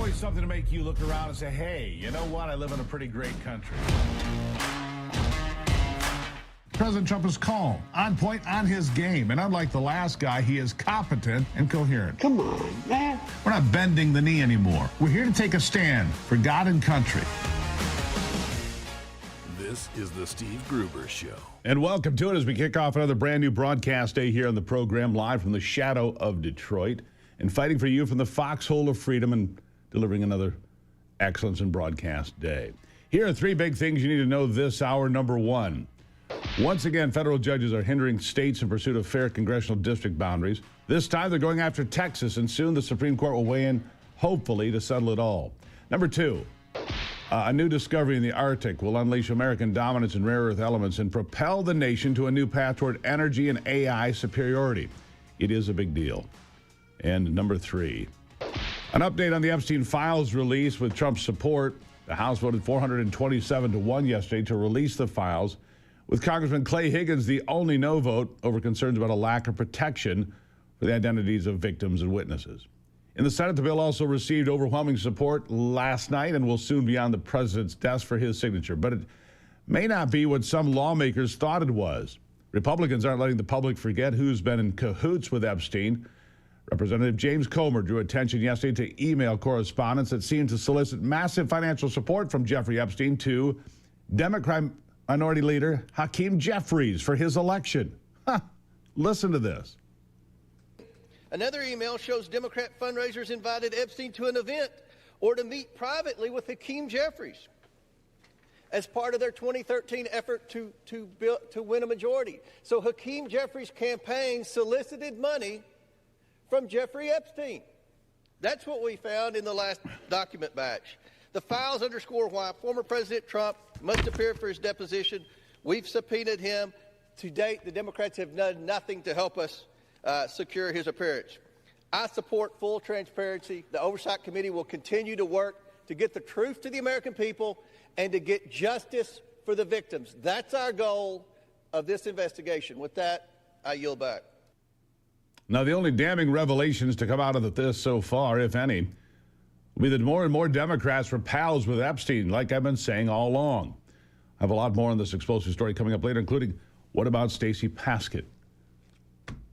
always something to make you look around and say, hey, you know what? I live in a pretty great country. President Trump is calm, on point, on his game. And unlike the last guy, he is competent and coherent. Come on, man. We're not bending the knee anymore. We're here to take a stand for God and country. This is the Steve Gruber Show. And welcome to it as we kick off another brand new broadcast day here on the program, live from the shadow of Detroit, and fighting for you from the foxhole of freedom and delivering another excellence in broadcast day. Here are three big things you need to know this hour. Number one, once again, federal judges are hindering states in pursuit of fair congressional district boundaries. This time they're going after Texas, and soon the Supreme Court will weigh in, hopefully, to settle it all. Number two, a new discovery in the Arctic will unleash American dominance in rare earth elements and propel the nation to a new path toward energy and AI superiority. It is a big deal. And number three, an update on the Epstein files release with Trump's support. The House voted 427-1 yesterday to release the files, with Congressman Clay Higgins the only no vote over concerns about a lack of protection for the identities of victims and witnesses. In the Senate, the bill also received overwhelming support last night and will soon be on the president's desk for his signature. But it may not be what some lawmakers thought it was. Republicans aren't letting the public forget who's been in cahoots with Epstein. Representative James Comer drew attention yesterday to email correspondence that seemed to solicit massive financial support from Jeffrey Epstein to Democrat Minority Leader Hakeem Jeffries for his election. Listen to this. Another email shows Democrat fundraisers invited Epstein to an event or to meet privately with Hakeem Jeffries as part of their 2013 effort to win a majority. So Hakeem Jeffries' campaign solicited money from Jeffrey Epstein. That's what we found in the last document batch. The files underscore why former President Trump must appear for his deposition. We've subpoenaed him. To date, the Democrats have done nothing to help us secure his appearance. I support full transparency. The Oversight Committee will continue to work to get the truth to the American people and to get justice for the victims. That's our goal of this investigation. With that, I yield back. Now, the only damning revelations to come out of this so far, if any, will be that more and more Democrats were pals with Epstein, like I've been saying all along. I have a lot more on this explosive story coming up later, including what about Stacey Paskett,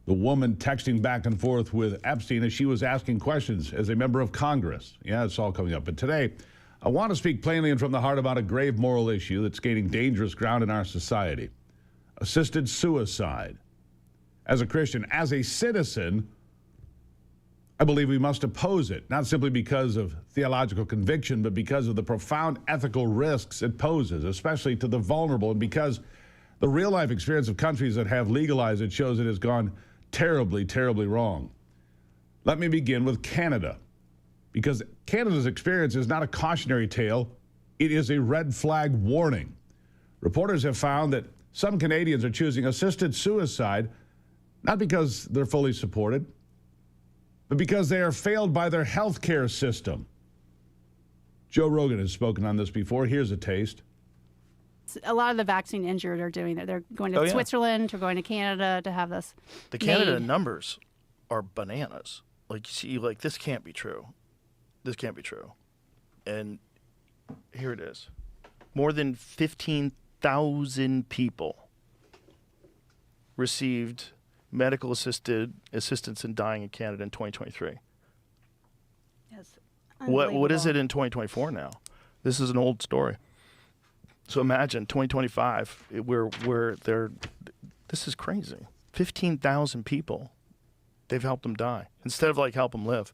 the woman texting back and forth with Epstein as she was asking questions as a member of Congress. Yeah, it's all coming up. But today, I want to speak plainly and from the heart about a grave moral issue that's gaining dangerous ground in our society: assisted suicide. As a Christian, as a citizen, I believe we must oppose it, not simply because of theological conviction, but because of the profound ethical risks it poses, especially to the vulnerable, and because the real-life experience of countries that have legalized it shows it has gone terribly, terribly wrong. Let me begin with Canada, because Canada's experience is not a cautionary tale. It is a red flag warning. Reporters have found that some Canadians are choosing assisted suicide not because they're fully supported, but because they are failed by their health care system. Joe Rogan has spoken on this before. Here's a taste. A lot of the vaccine injured are doing that. They're going to Switzerland or going to Canada to have this. The Canada numbers are bananas. Like, you see, like, this can't be true. This can't be true. And here it is. More than 15,000 people received medical assistance in dying in Canada in 2023. Yes. What is it in 2024 now? This is an old story. So imagine 2025, this is crazy. 15,000 people, they've helped them die instead of like help them live.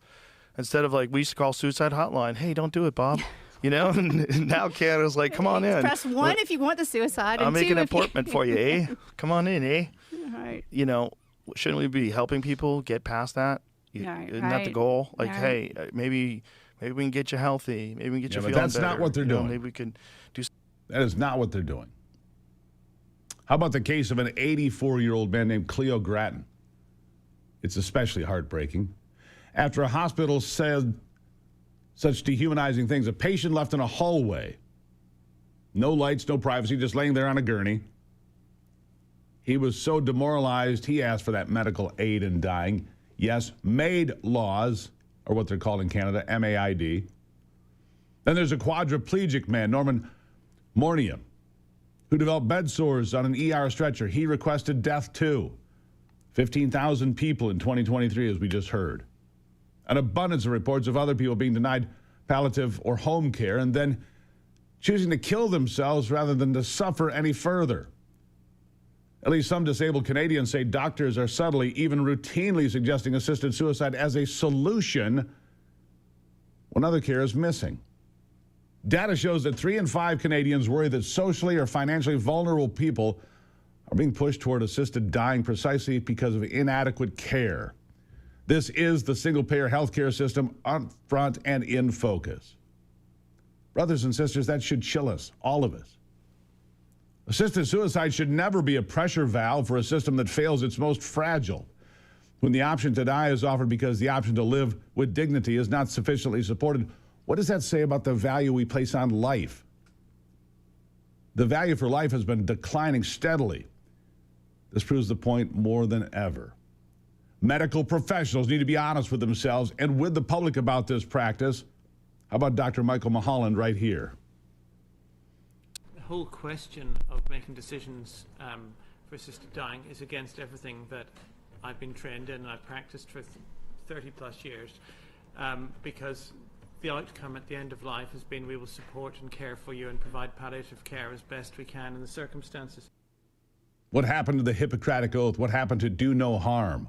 Instead of like, we used to call suicide hotline. Hey, don't do it, Bob. You know, and now Canada's like, come on in. Press 1 if you want the suicide. I'll and make 2 an appointment for you, eh? Come on in, eh? Right. You know, shouldn't we be helping people get past that? Right, Isn't that the goal? Like, right. Hey, maybe we can get you healthy. Maybe we can get you but feeling that's better. not what they're doing. Maybe we can do. That is not what they're doing. How about the case of an 84-year-old man named Cleo Grattan? It's especially heartbreaking. After a hospital said such dehumanizing things, a patient left in a hallway. No lights, no privacy, just laying there on a gurney. He was so demoralized, he asked for that medical aid in dying. Yes, MAID laws, or what they're called in Canada, MAID. Then there's a quadriplegic man, Norman Mornia, who developed bed sores on an ER stretcher. He requested death too. 15,000 people in 2023, as we just heard. An abundance of reports of other people being denied palliative or home care and then choosing to kill themselves rather than to suffer any further. At least some disabled Canadians say doctors are subtly, even routinely suggesting assisted suicide as a solution when other care is missing. Data shows that 3 in 5 Canadians worry that socially or financially vulnerable people are being pushed toward assisted dying precisely because of inadequate care. This is the single-payer healthcare system up front and in focus. Brothers and sisters, that should chill us, all of us. Assisted suicide should never be a pressure valve for a system that fails its most fragile. When the option to die is offered because the option to live with dignity is not sufficiently supported, what does that say about the value we place on life? The value for life has been declining steadily. This proves the point more than ever. Medical professionals need to be honest with themselves and with the public about this practice. How about Dr. Michael Mulholland right here? The whole question of making decisions for assisted dying is against everything that I've been trained in and I've practiced for 30 plus years, because the outcome at the end of life has been we will support and care for you and provide palliative care as best we can in the circumstances. What happened to the Hippocratic Oath? What happened to do no harm?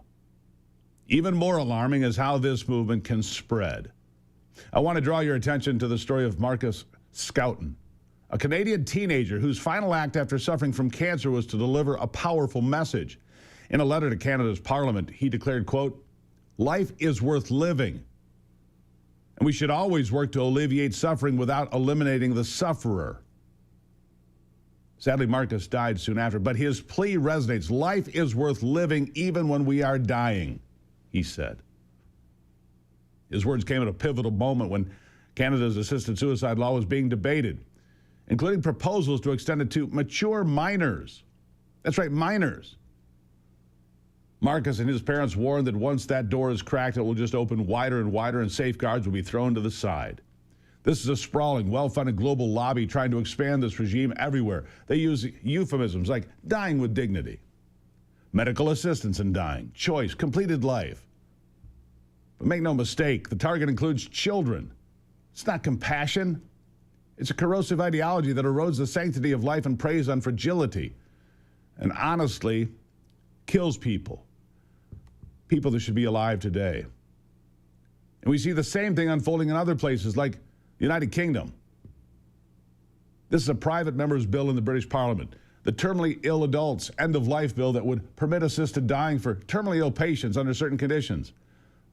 Even more alarming is how this movement can spread. I want to draw your attention to the story of Marcus Scouten, a Canadian teenager whose final act after suffering from cancer was to deliver a powerful message. In a letter to Canada's Parliament, he declared, quote, "Life is worth living, and we should always work to alleviate suffering without eliminating the sufferer." Sadly, Marcus died soon after, but his plea resonates. Life is worth living even when we are dying, he said. His words came at a pivotal moment when Canada's assisted suicide law was being debated, including proposals to extend it to mature minors. That's right, minors. Marcus and his parents warned that once that door is cracked, it will just open wider and wider and safeguards will be thrown to the side. This is a sprawling, well-funded global lobby trying to expand this regime everywhere. They use euphemisms like dying with dignity, medical assistance in dying, choice, completed life. But make no mistake, the target includes children. It's not compassion. It's a corrosive ideology that erodes the sanctity of life and preys on fragility and honestly kills people. People that should be alive today. And we see the same thing unfolding in other places like the United Kingdom. This is a private member's bill in the British Parliament. The Terminally Ill Adults End-of-Life Bill that would permit assisted dying for terminally ill patients under certain conditions.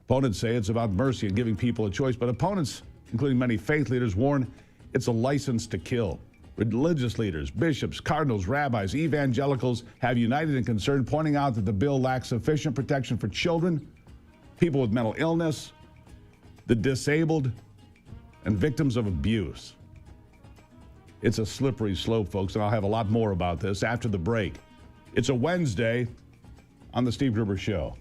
Opponents say it's about mercy and giving people a choice, but opponents, including many faith leaders, warn it's a license to kill. Religious leaders, bishops, cardinals, rabbis, evangelicals have united in concern, pointing out that the bill lacks sufficient protection for children, people with mental illness, the disabled, and victims of abuse. It's a slippery slope, folks, and I'll have a lot more about this after the break. It's a Wednesday on The Steve Gruber Show.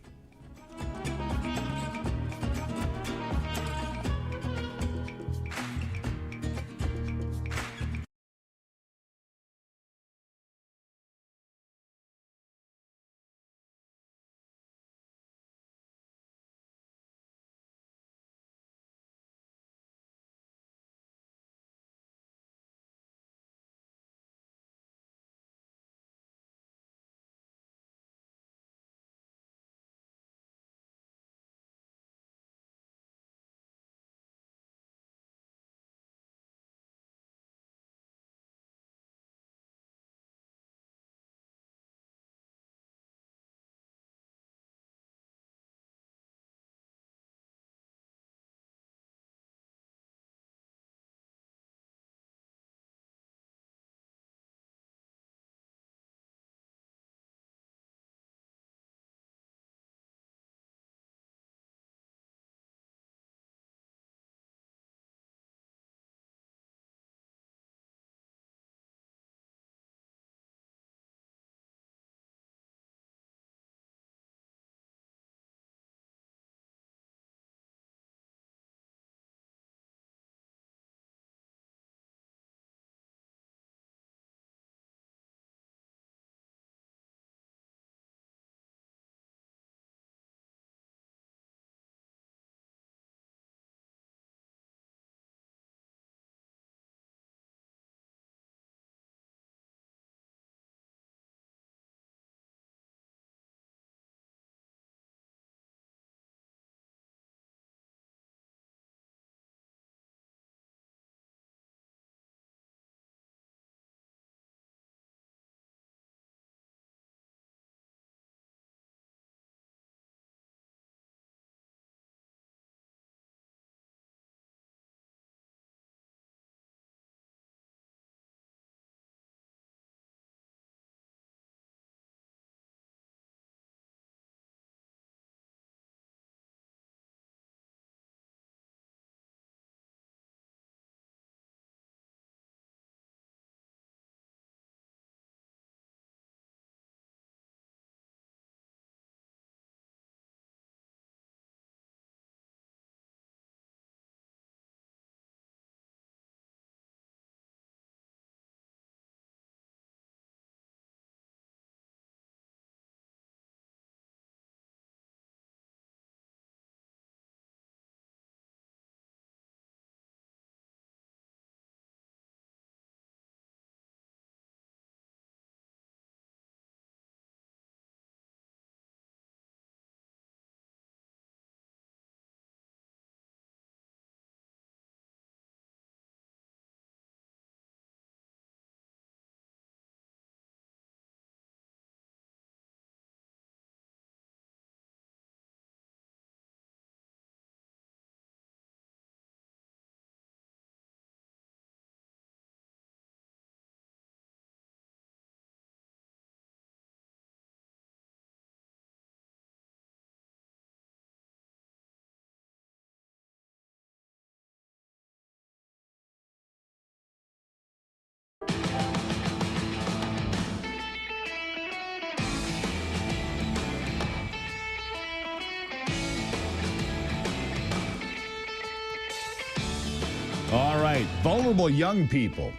right. Vulnerable young people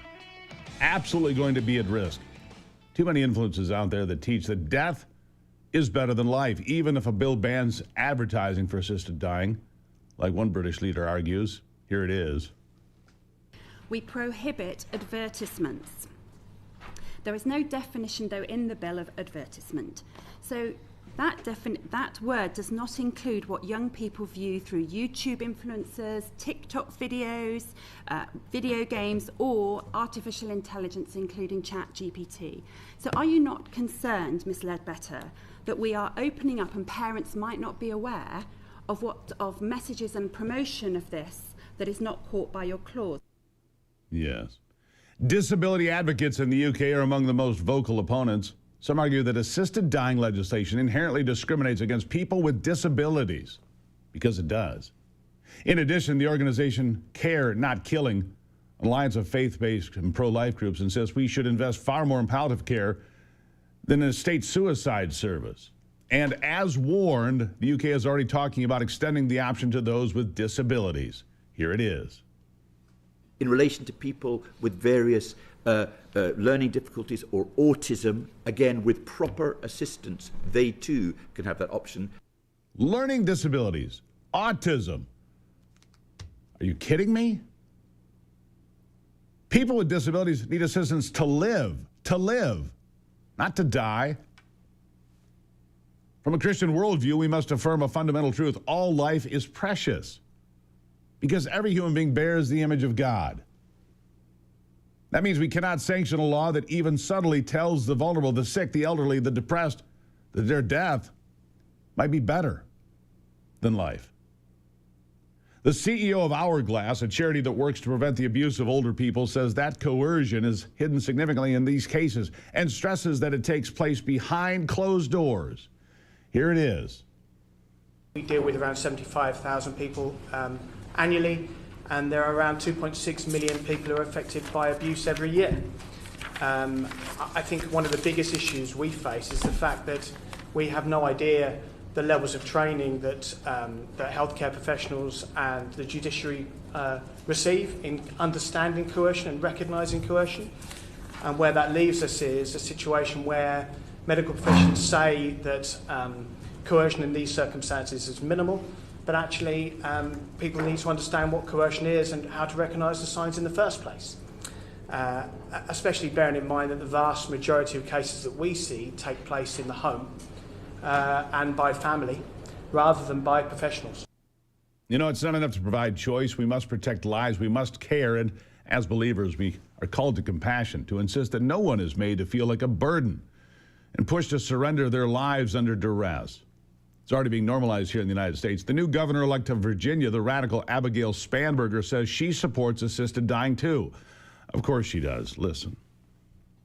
absolutely going to be at risk. Too many influences out there that teach that death is better than life, even if a bill bans advertising for assisted dying, like one British leader argues. Here it is. We prohibit advertisements. There is no definition, though, in the bill of advertisement. So that word does not include what young people view through YouTube influencers, TikTok videos, video games, or artificial intelligence, including ChatGPT. So are you not concerned, Ms. Ledbetter, that we are opening up and parents might not be aware of messages and promotion of this that is not caught by your clause? Yes. Disability advocates in the UK are among the most vocal opponents. Some argue that assisted dying legislation inherently discriminates against people with disabilities, because it does. In addition, the organization Care Not Killing, an alliance of faith-based and pro-life groups, insists we should invest far more in palliative care than in a state suicide service. And as warned, the UK is already talking about extending the option to those with disabilities. Here it is. In relation to people with various learning difficulties or autism, again, with proper assistance, they too can have that option. Learning disabilities, autism. Are you kidding me? People with disabilities need assistance to live, not to die. From a Christian worldview, we must affirm a fundamental truth. All life is precious because every human being bears the image of God. That means we cannot sanction a law that even subtly tells the vulnerable, the sick, the elderly, the depressed, that their death might be better than life. The CEO of Hourglass, a charity that works to prevent the abuse of older people, says that coercion is hidden significantly in these cases and stresses that it takes place behind closed doors. Here it is. We deal with around 75,000 people annually, and there are around 2.6 million people who are affected by abuse every year. I think one of the biggest issues we face is the fact that we have no idea the levels of training that healthcare professionals and the judiciary receive in understanding coercion and recognising coercion. And where that leaves us is a situation where medical professions say that coercion in these circumstances is minimal, but actually people need to understand what coercion is and how to recognise the signs in the first place. Especially bearing in mind that the vast majority of cases that we see take place in the home and by family rather than by professionals. You know, it's not enough to provide choice. We must protect lives. We must care. And as believers, we are called to compassion, to insist that no one is made to feel like a burden and pushed to surrender their lives under duress. It's already being normalized here in the United States. The new governor-elect of Virginia, the radical Abigail Spanberger, says she supports assisted dying too. Of course she does. Listen.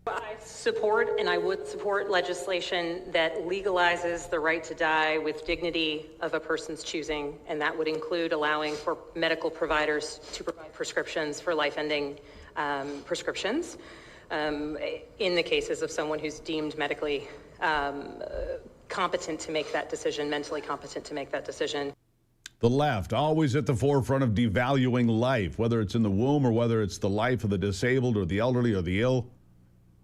I support and I would support legislation that legalizes the right to die with dignity of a person's choosing, and that would include allowing for medical providers to provide prescriptions for life-ending prescriptions in the cases of someone who's deemed medically competent to make that decision, mentally competent to make that decision. The left, always at the forefront of devaluing life, whether it's in the womb or whether it's the life of the disabled or the elderly or the ill.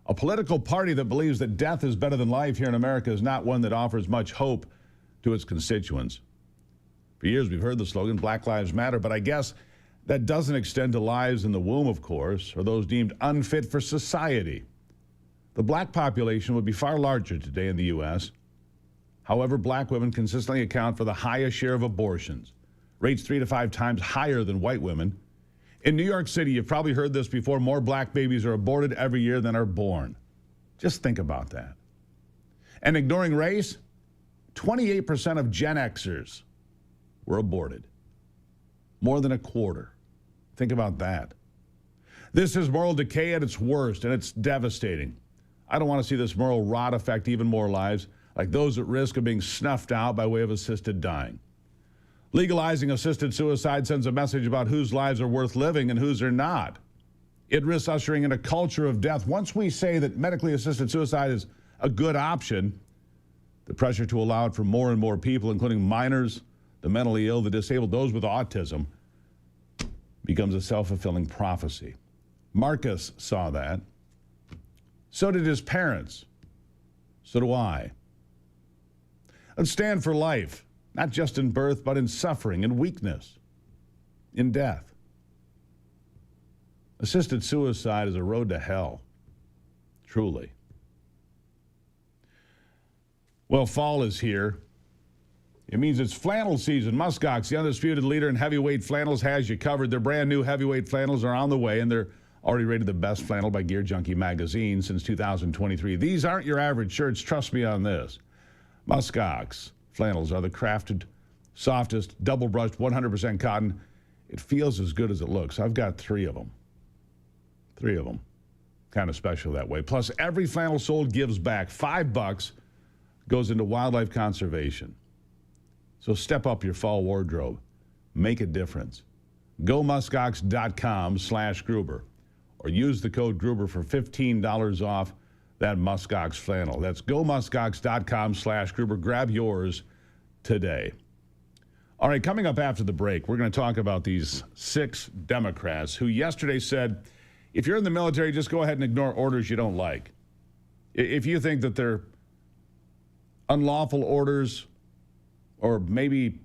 A political party that believes that death is better than life here in America is not one that offers much hope to its constituents. For years we've heard the slogan, Black Lives Matter, but I guess that doesn't extend to lives in the womb, of course, or those deemed unfit for society. The black population would be far larger today in the U.S. However, black women consistently account for the highest share of abortions, rates 3 to 5 times higher than white women. In New York City, you've probably heard this before, more black babies are aborted every year than are born. Just think about that. And ignoring race, 28% of Gen Xers were aborted. More than a quarter. Think about that. This is moral decay at its worst, and it's devastating. I don't want to see this moral rot affect even more lives, like those at risk of being snuffed out by way of assisted dying. Legalizing assisted suicide sends a message about whose lives are worth living and whose are not. It risks ushering in a culture of death. Once we say that medically assisted suicide is a good option, the pressure to allow it for more and more people, including minors, the mentally ill, the disabled, those with autism, becomes a self-fulfilling prophecy. Marcus saw that. So did his parents. So do I. Let's stand for life, not just in birth, but in suffering, in weakness, in death. Assisted suicide is a road to hell, truly. Well, fall is here. It means it's flannel season. Muskox, the undisputed leader in heavyweight flannels, has you covered. Their brand new heavyweight flannels are on the way, and they're already rated the best flannel by Gear Junkie magazine since 2023. These aren't your average shirts. Trust me on this. Muskox flannels are the crafted, softest, double-brushed, 100% cotton. It feels as good as it looks. I've got 3 of them. 3 of them. Kind of special that way. Plus, every flannel sold gives back. $5 goes into wildlife conservation. So step up your fall wardrobe. Make a difference. Go muskox.com/Gruber or use the code Gruber for $15 off that Muskox flannel. That's go muskox.com/Gruber. Grab yours today. All right, coming up after the break, we're going to talk about these 6 Democrats who yesterday said, if you're in the military, just go ahead and ignore orders you don't like. If you think that they're unlawful orders, or maybe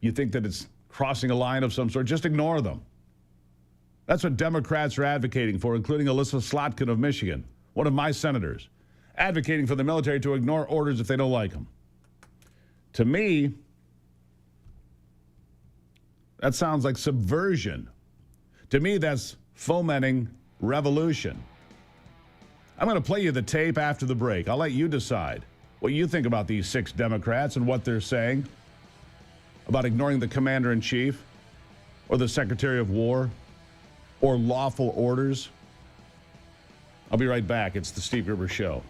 you think that it's crossing a line of some sort, just ignore them. That's what Democrats are advocating for, including Alyssa Slotkin of Michigan, one of my senators, advocating for the military to ignore orders if they don't like them. To me, that sounds like subversion. To me, that's fomenting revolution. I'm going to play you the tape after the break. I'll let you decide what you think about these 6 Democrats and what they're saying about ignoring the commander-in-chief or the secretary of war or lawful orders. I'll be right back. It's the Steve Gruber Show.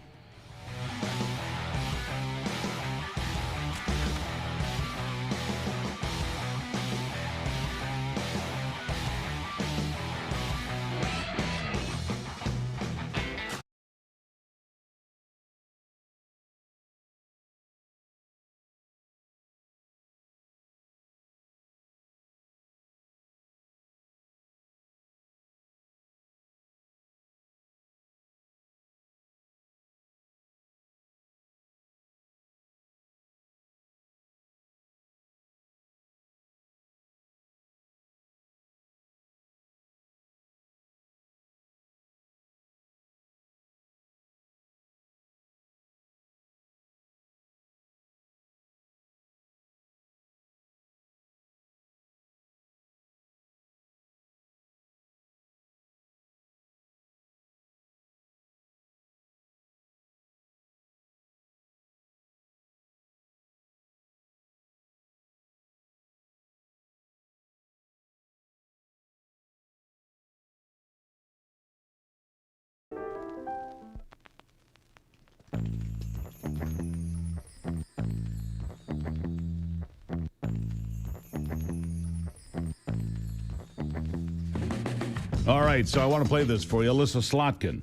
All right, so I want to play this for you. Alyssa Slotkin,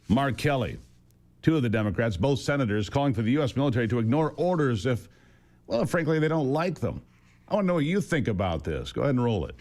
Mark Kelly, 2 of the Democrats, both senators, calling for the U.S. military to ignore orders if, well, frankly, they don't like them. I want to know what you think about this. Go ahead and roll it.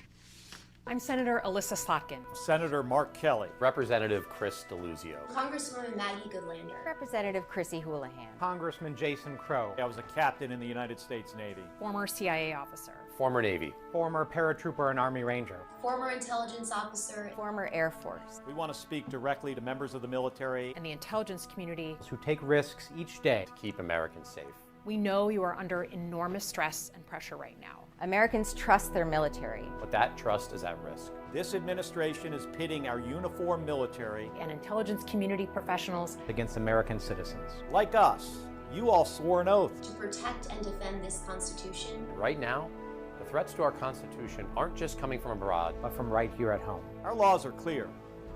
I'm Senator Alyssa Slotkin. Senator Mark Kelly. Representative Chris DeLuzio. Congresswoman Maggie Goodlander. Representative Chrissy Houlihan. Congressman Jason Crow. I was a captain in the United States Navy. Former CIA officer. Former Navy. Former paratrooper and Army Ranger. Former intelligence officer. Former Air Force. We want to speak directly to members of the military and the intelligence community who take risks each day to keep Americans safe. We know you are under enormous stress and pressure right now. Americans trust their military. But that trust is at risk. This administration is pitting our uniformed military and intelligence community professionals against American citizens. Like us, you all swore an oath to protect and defend this Constitution. Right now, the threats to our Constitution aren't just coming from abroad, but from right here at home. Our laws are clear.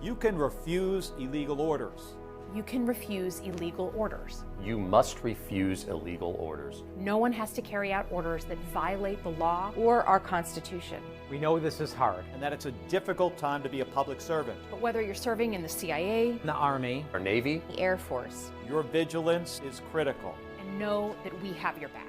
You can refuse illegal orders. You can refuse illegal orders. You must refuse illegal orders. No one has to carry out orders that violate the law or our Constitution. We know this is hard and that it's a difficult time to be a public servant. But whether you're serving in the CIA, the Army, or Navy, the Air Force, your vigilance is critical. And know that we have your back.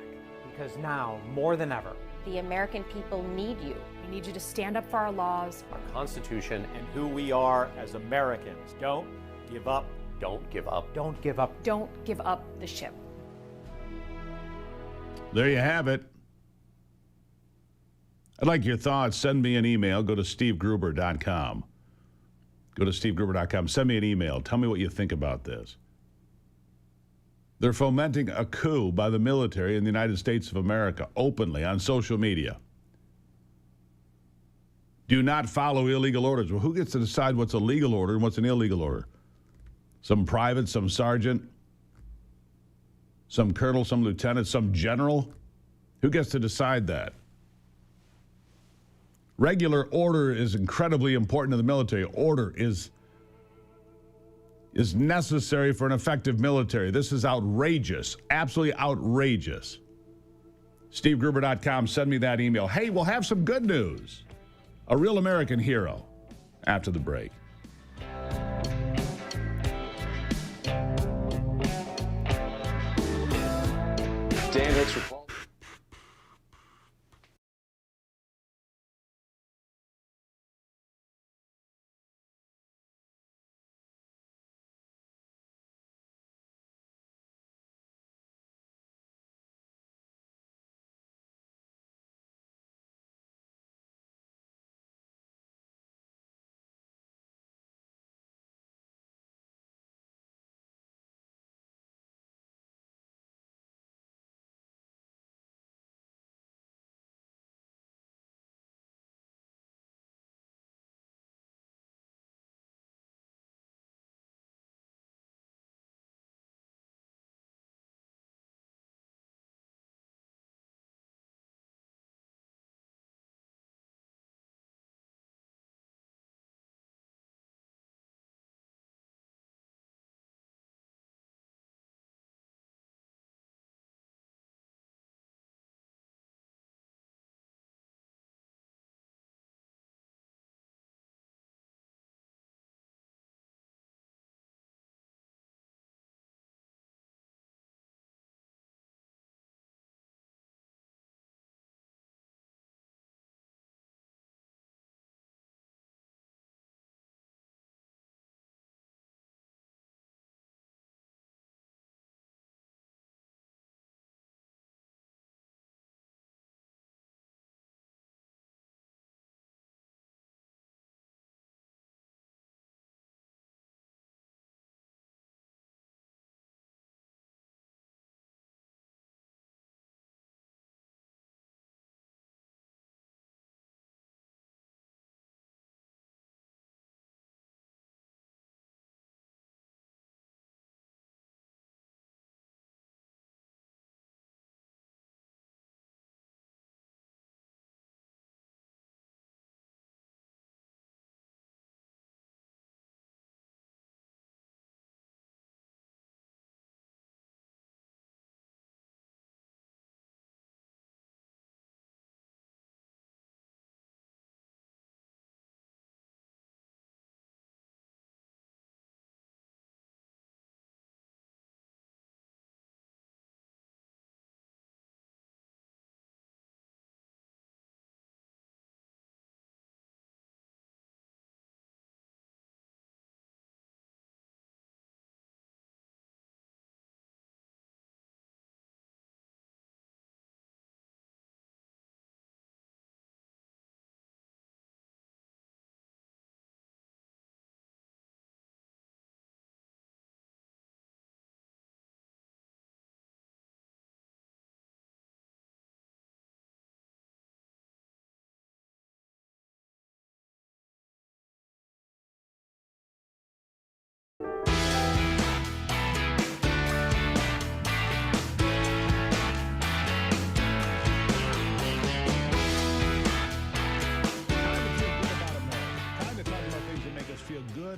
Because now, more than ever, The American people need you. We need you to stand up for our laws, our Constitution, and who we are as Americans. Don't give up. Don't give up. Don't give up. Don't give up the ship. There you have it. I'd like your thoughts. Send me an email. Go to stevegruber.com. Go to stevegruber.com. Send me an email. Tell me what you think about this. They're fomenting a coup by the military in the United States of America openly on social media. Do not follow illegal orders. Well, who gets to decide what's a legal order and what's an illegal order? Some private, some sergeant, some colonel, some lieutenant, some general? Who gets to decide that? Regular order is incredibly important to the military. Order is necessary for an effective military. This is outrageous, absolutely outrageous. SteveGruber.com, send me that email. Hey, we'll have some good news. A real American hero after the break. Dan Hicks report.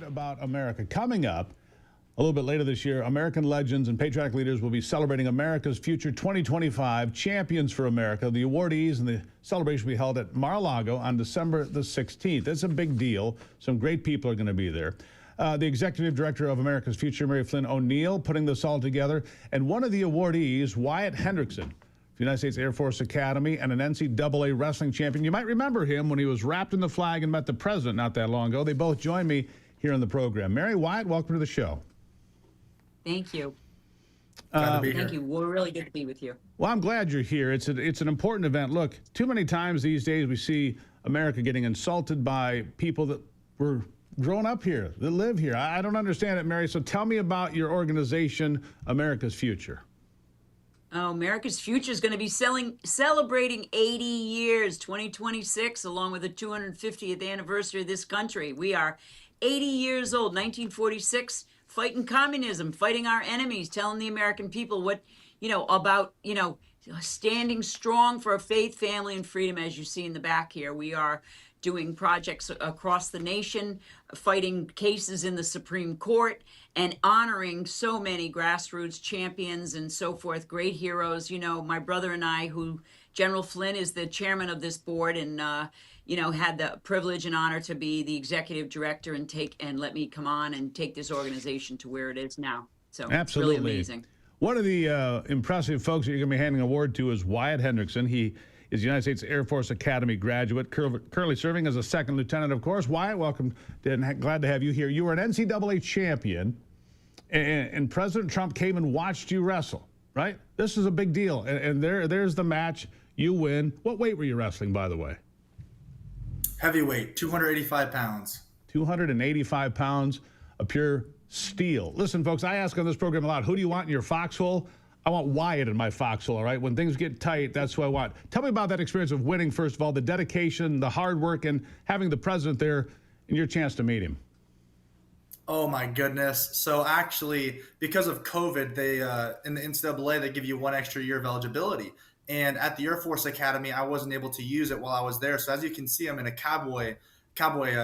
About America. Coming up a little bit later this year, American legends and patriotic leaders will be celebrating America's Future 2025 Champions for America. The awardees and the celebration will be held at Mar-a-Lago on December the 16th. It's a big deal. Some great people are going to be there. The executive director of America's Future, Mary Flynn O'Neill, putting this all together. And one of the awardees, Wyatt Hendrickson, United States Air Force Academy, and an NCAA wrestling champion. You might remember him when he was wrapped in the flag and met the president not that long ago. They both joined me here on the program. Mary Wyatt, welcome to the show. Thank you. Glad to be Thank here. you. We're really good to be with you. Well, I'm glad you're here. It's an important event. Look, too many times these days we see America getting insulted by people that were grown up here, that live here. I don't understand it, Mary. So tell me about your organization, America's Future. Oh, America's Future is going to be celebrating 80 years, 2026, along with the 250th anniversary of this country. We are 80 years old, 1946, fighting communism, fighting our enemies, telling the American people what, about, standing strong for a faith, family, and freedom, as you see in the back here. We are doing projects across the nation, fighting cases in the Supreme Court, and honoring so many grassroots champions and so forth, great heroes. My brother and I, General Flynn is the chairman of this board, and had the privilege and honor to be the executive director and let me come on and take this organization to where it is now. So Absolutely. It's really amazing. One of the impressive folks that you're going to be handing an award to is Wyatt Hendrickson. He is a United States Air Force Academy graduate, currently serving as a second lieutenant, of course. Wyatt, welcome, and glad to have you here. You were an NCAA champion, and President Trump came and watched you wrestle, right? This is a big deal, and there's the match. You win. What weight were you wrestling, by the way? Heavyweight, 285 pounds. 285 pounds of pure steel. Listen, folks, I ask on this program a lot, who do you want in your foxhole? I want Wyatt in my foxhole, all right? When things get tight, that's who I want. Tell me about that experience of winning, first of all, the dedication, the hard work, and having the president there and your chance to meet him. Oh, my goodness. So actually, because of COVID, they in the NCAA, they give you one extra year of eligibility. And at the Air Force Academy, I wasn't able to use it while I was there. So as you can see, I'm in a cowboy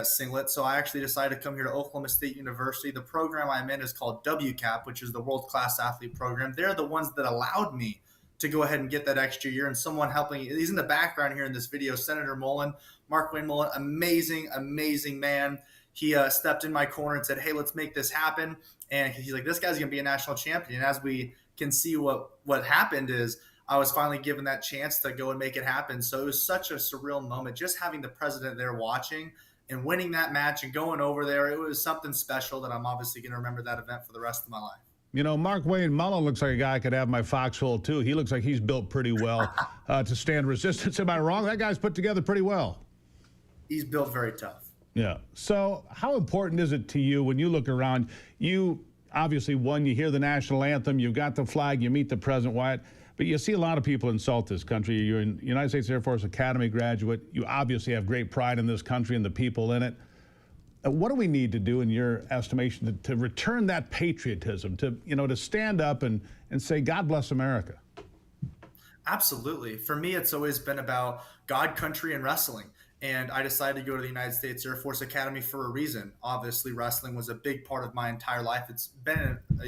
singlet. So I actually decided to come here to Oklahoma State University. The program I'm in is called WCAP, which is the World Class Athlete Program. They're the ones that allowed me to go ahead and get that extra year. And someone helping, he's in the background here in this video, Senator Mullen, Mark Wayne Mullen, amazing man. He stepped in my corner and said, hey, let's make this happen. And he's like, this guy's going to be a national champion. And as we can see, what happened is I was finally given that chance to go and make it happen. So it was such a surreal moment, just having the president there watching and winning that match and going over there. It was something special that I'm obviously going to remember that event for the rest of my life. Mark Wayne Mullen looks like a guy I could have in my foxhole, too. He looks like he's built pretty well to stand resistance. Am I wrong? That guy's put together pretty well. He's built very tough. Yeah. So how important is it to you when you look around? You obviously won. You hear the national anthem. You've got the flag. You meet the president, Wyatt. But you see a lot of people insult this country. You're a United States Air Force Academy graduate. You obviously have great pride in this country and the people in it. What do we need to do, in your estimation, to return that patriotism, to stand up and say, God bless America? Absolutely. For me, it's always been about God, country, and wrestling. And I decided to go to the United States Air Force Academy for a reason. Obviously, wrestling was a big part of my entire life. It's been my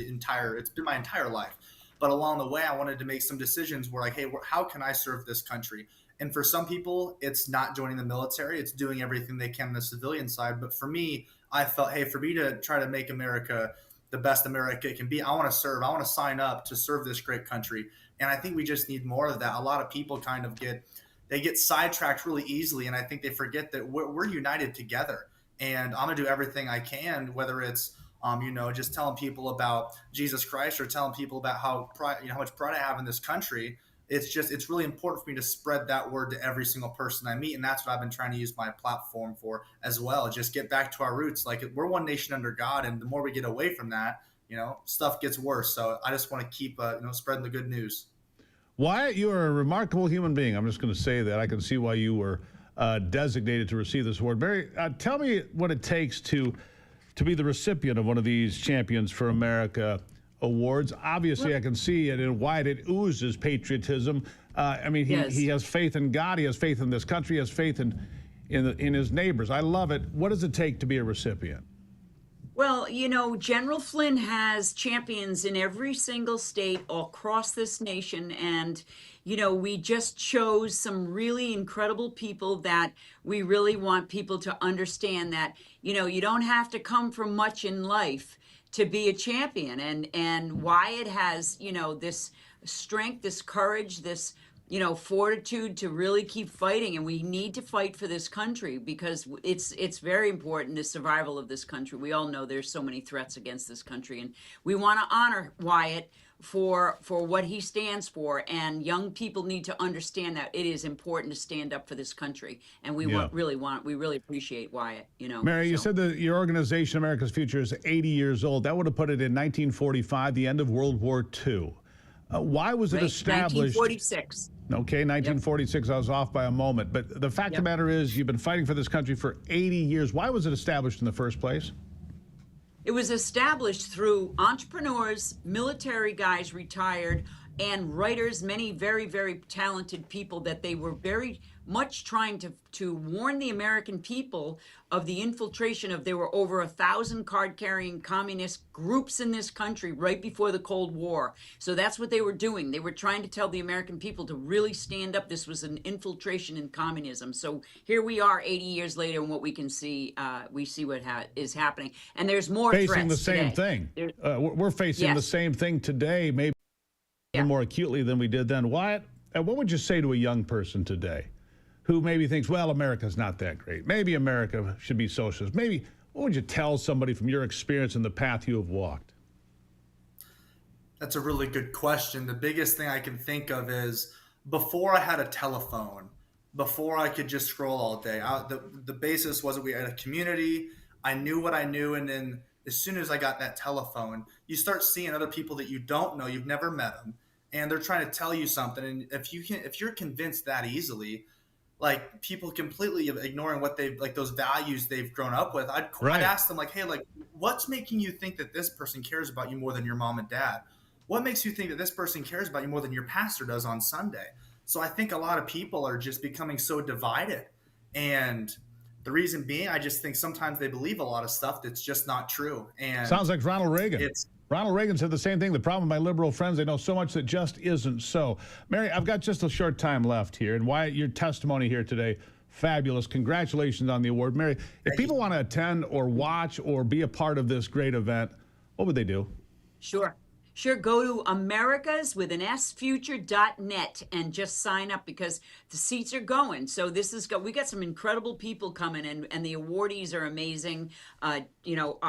entire life. But along the way, I wanted to make some decisions where, like, hey, how can I serve this country? And for some people, it's not joining the military. It's doing everything they can on the civilian side. But for me, I felt, hey, for me to try to make America the best America it can be, I want to serve. I want to sign up to serve this great country. And I think we just need more of that. A lot of people kind of get sidetracked really easily. And I think they forget that we're united together. And I'm going to do everything I can, whether it's just telling people about Jesus Christ or telling people about how much pride I have in this country. It's really important for me to spread that word to every single person I meet. And that's what I've been trying to use my platform for as well. Just get back to our roots. Like, we're one nation under God. And the more we get away from that, stuff gets worse. So I just want to keep, spreading the good news. Wyatt, you are a remarkable human being. I'm just going to say that. I can see why you were designated to receive this award. Barry, tell me what it takes to be the recipient of one of these Champions for America awards. Obviously, I can see it in Wyatt. It oozes patriotism. He has faith in God. He has faith in this country. He has faith in his neighbors. I love it. What does it take to be a recipient? Well, General Flynn has champions in every single state across this nation. And, we just chose some really incredible people that we really want people to understand that, you don't have to come from much in life to be a champion. And Wyatt has, this strength, this courage, this fortitude to really keep fighting, and we need to fight for this country because it's very important, the survival of this country. We all know there's so many threats against this country, and we want to honor Wyatt for what he stands for, and young people need to understand that it is important to stand up for this country, and we really appreciate Wyatt. Mary, you said that your organization, America's Future, is 80 years old. That would have put it in 1945, the end of World War II. Why was it established? 1946. Okay, 1946. Yep. I was off by a moment. But the fact of the matter is, you've been fighting for this country for 80 years. Why was it established in the first place? It was established through entrepreneurs, military guys retired, and writers, many very, very talented people, that they were very much trying to warn the American people of the infiltration of, there were over 1,000 card-carrying communist groups in this country right before the Cold War. So that's what they were doing. They were trying to tell the American people to really stand up. This was an infiltration in communism. So here we are 80 years later, and what we can see, we see what is happening. And there's more threats facing the same today. thing. We're facing the same thing today, maybe more acutely than we did then. What would you say to a young person today who maybe thinks, well, America's not that great? Maybe America should be socialist. Maybe, what would you tell somebody from your experience and the path you have walked? That's a really good question. The biggest thing I can think of is, before I had a telephone, before I could just scroll all day, the basis was that we had a community. I knew what I knew, and then as soon as I got that telephone, you start seeing other people that you don't know, you've never met them, and they're trying to tell you something. And if you're convinced that easily, like, people completely ignoring what they've, like, those values they've grown up with, I'd ask them, like, hey, like, what's making you think that this person cares about you more than your mom and dad? What makes you think that this person cares about you more than your pastor does on Sunday? So I think a lot of people are just becoming so divided. And the reason being, I just think sometimes they believe a lot of stuff that's just not true. And sounds like Ronald Reagan. Ronald Reagan said the same thing. The problem with my liberal friends, they know so much that just isn't so. Mary, I've got just a short time left here. And Wyatt, your testimony here today, fabulous. Congratulations on the award. Mary, if people want to attend or watch or be a part of this great event, what would they do? Sure, go to americaswithansfuture.net and just sign up, because the seats are going. So we got some incredible people coming, and the awardees are amazing. I got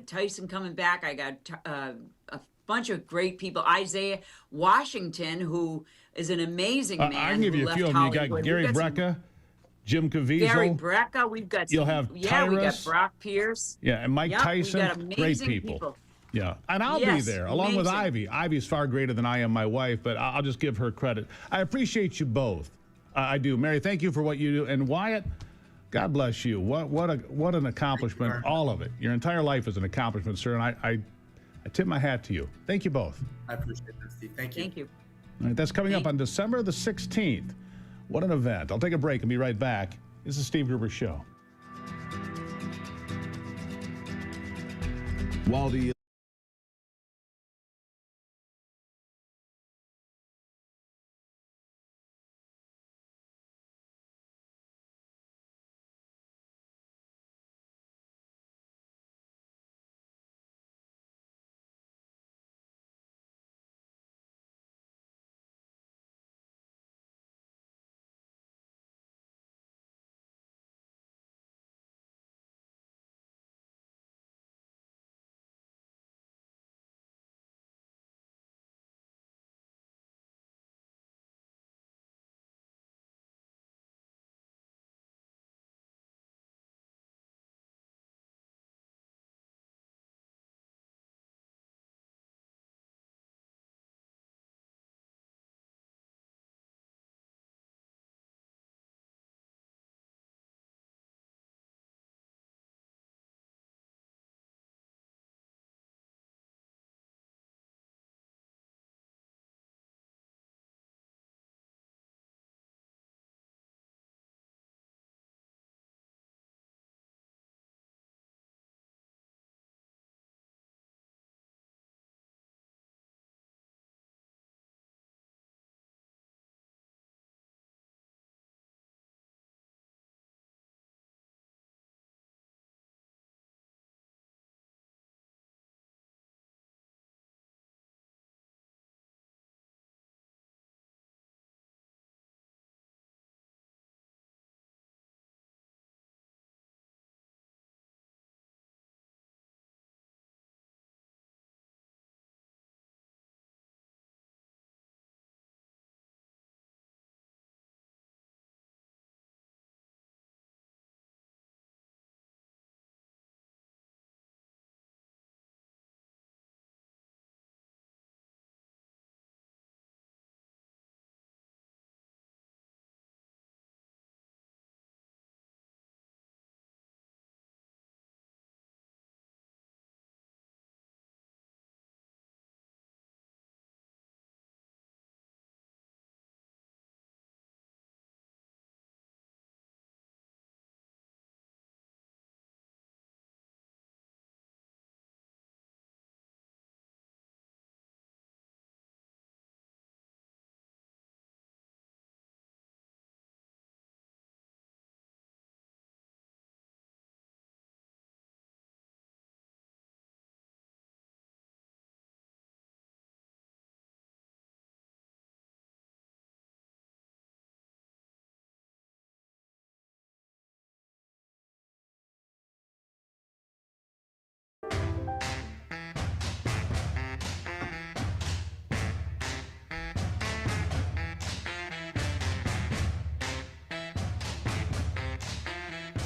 Tyson coming back. I got a bunch of great people. Isaiah Washington, who is an amazing man. I can give you a few of them. You got Gary Brecka, Jim Caviezel. Gary Brecka. We've got You'll have Tyrus. We got Brock Pierce. Yeah, and Mike Tyson. We got amazing great people. Yeah, and I'll be there along with Ivy. Ivy's far greater than I am, my wife, but I'll just give her credit. I appreciate you both. I do. Mary, thank you for what you do. And Wyatt, God bless you. What an accomplishment, all of it. Your entire life is an accomplishment, sir, and I tip my hat to you. Thank you both. I appreciate that, Steve. Thank you. Thank you. All right, that's coming up on December the 16th. What an event. I'll take a break and be right back. This is Steve Gruber Show. While the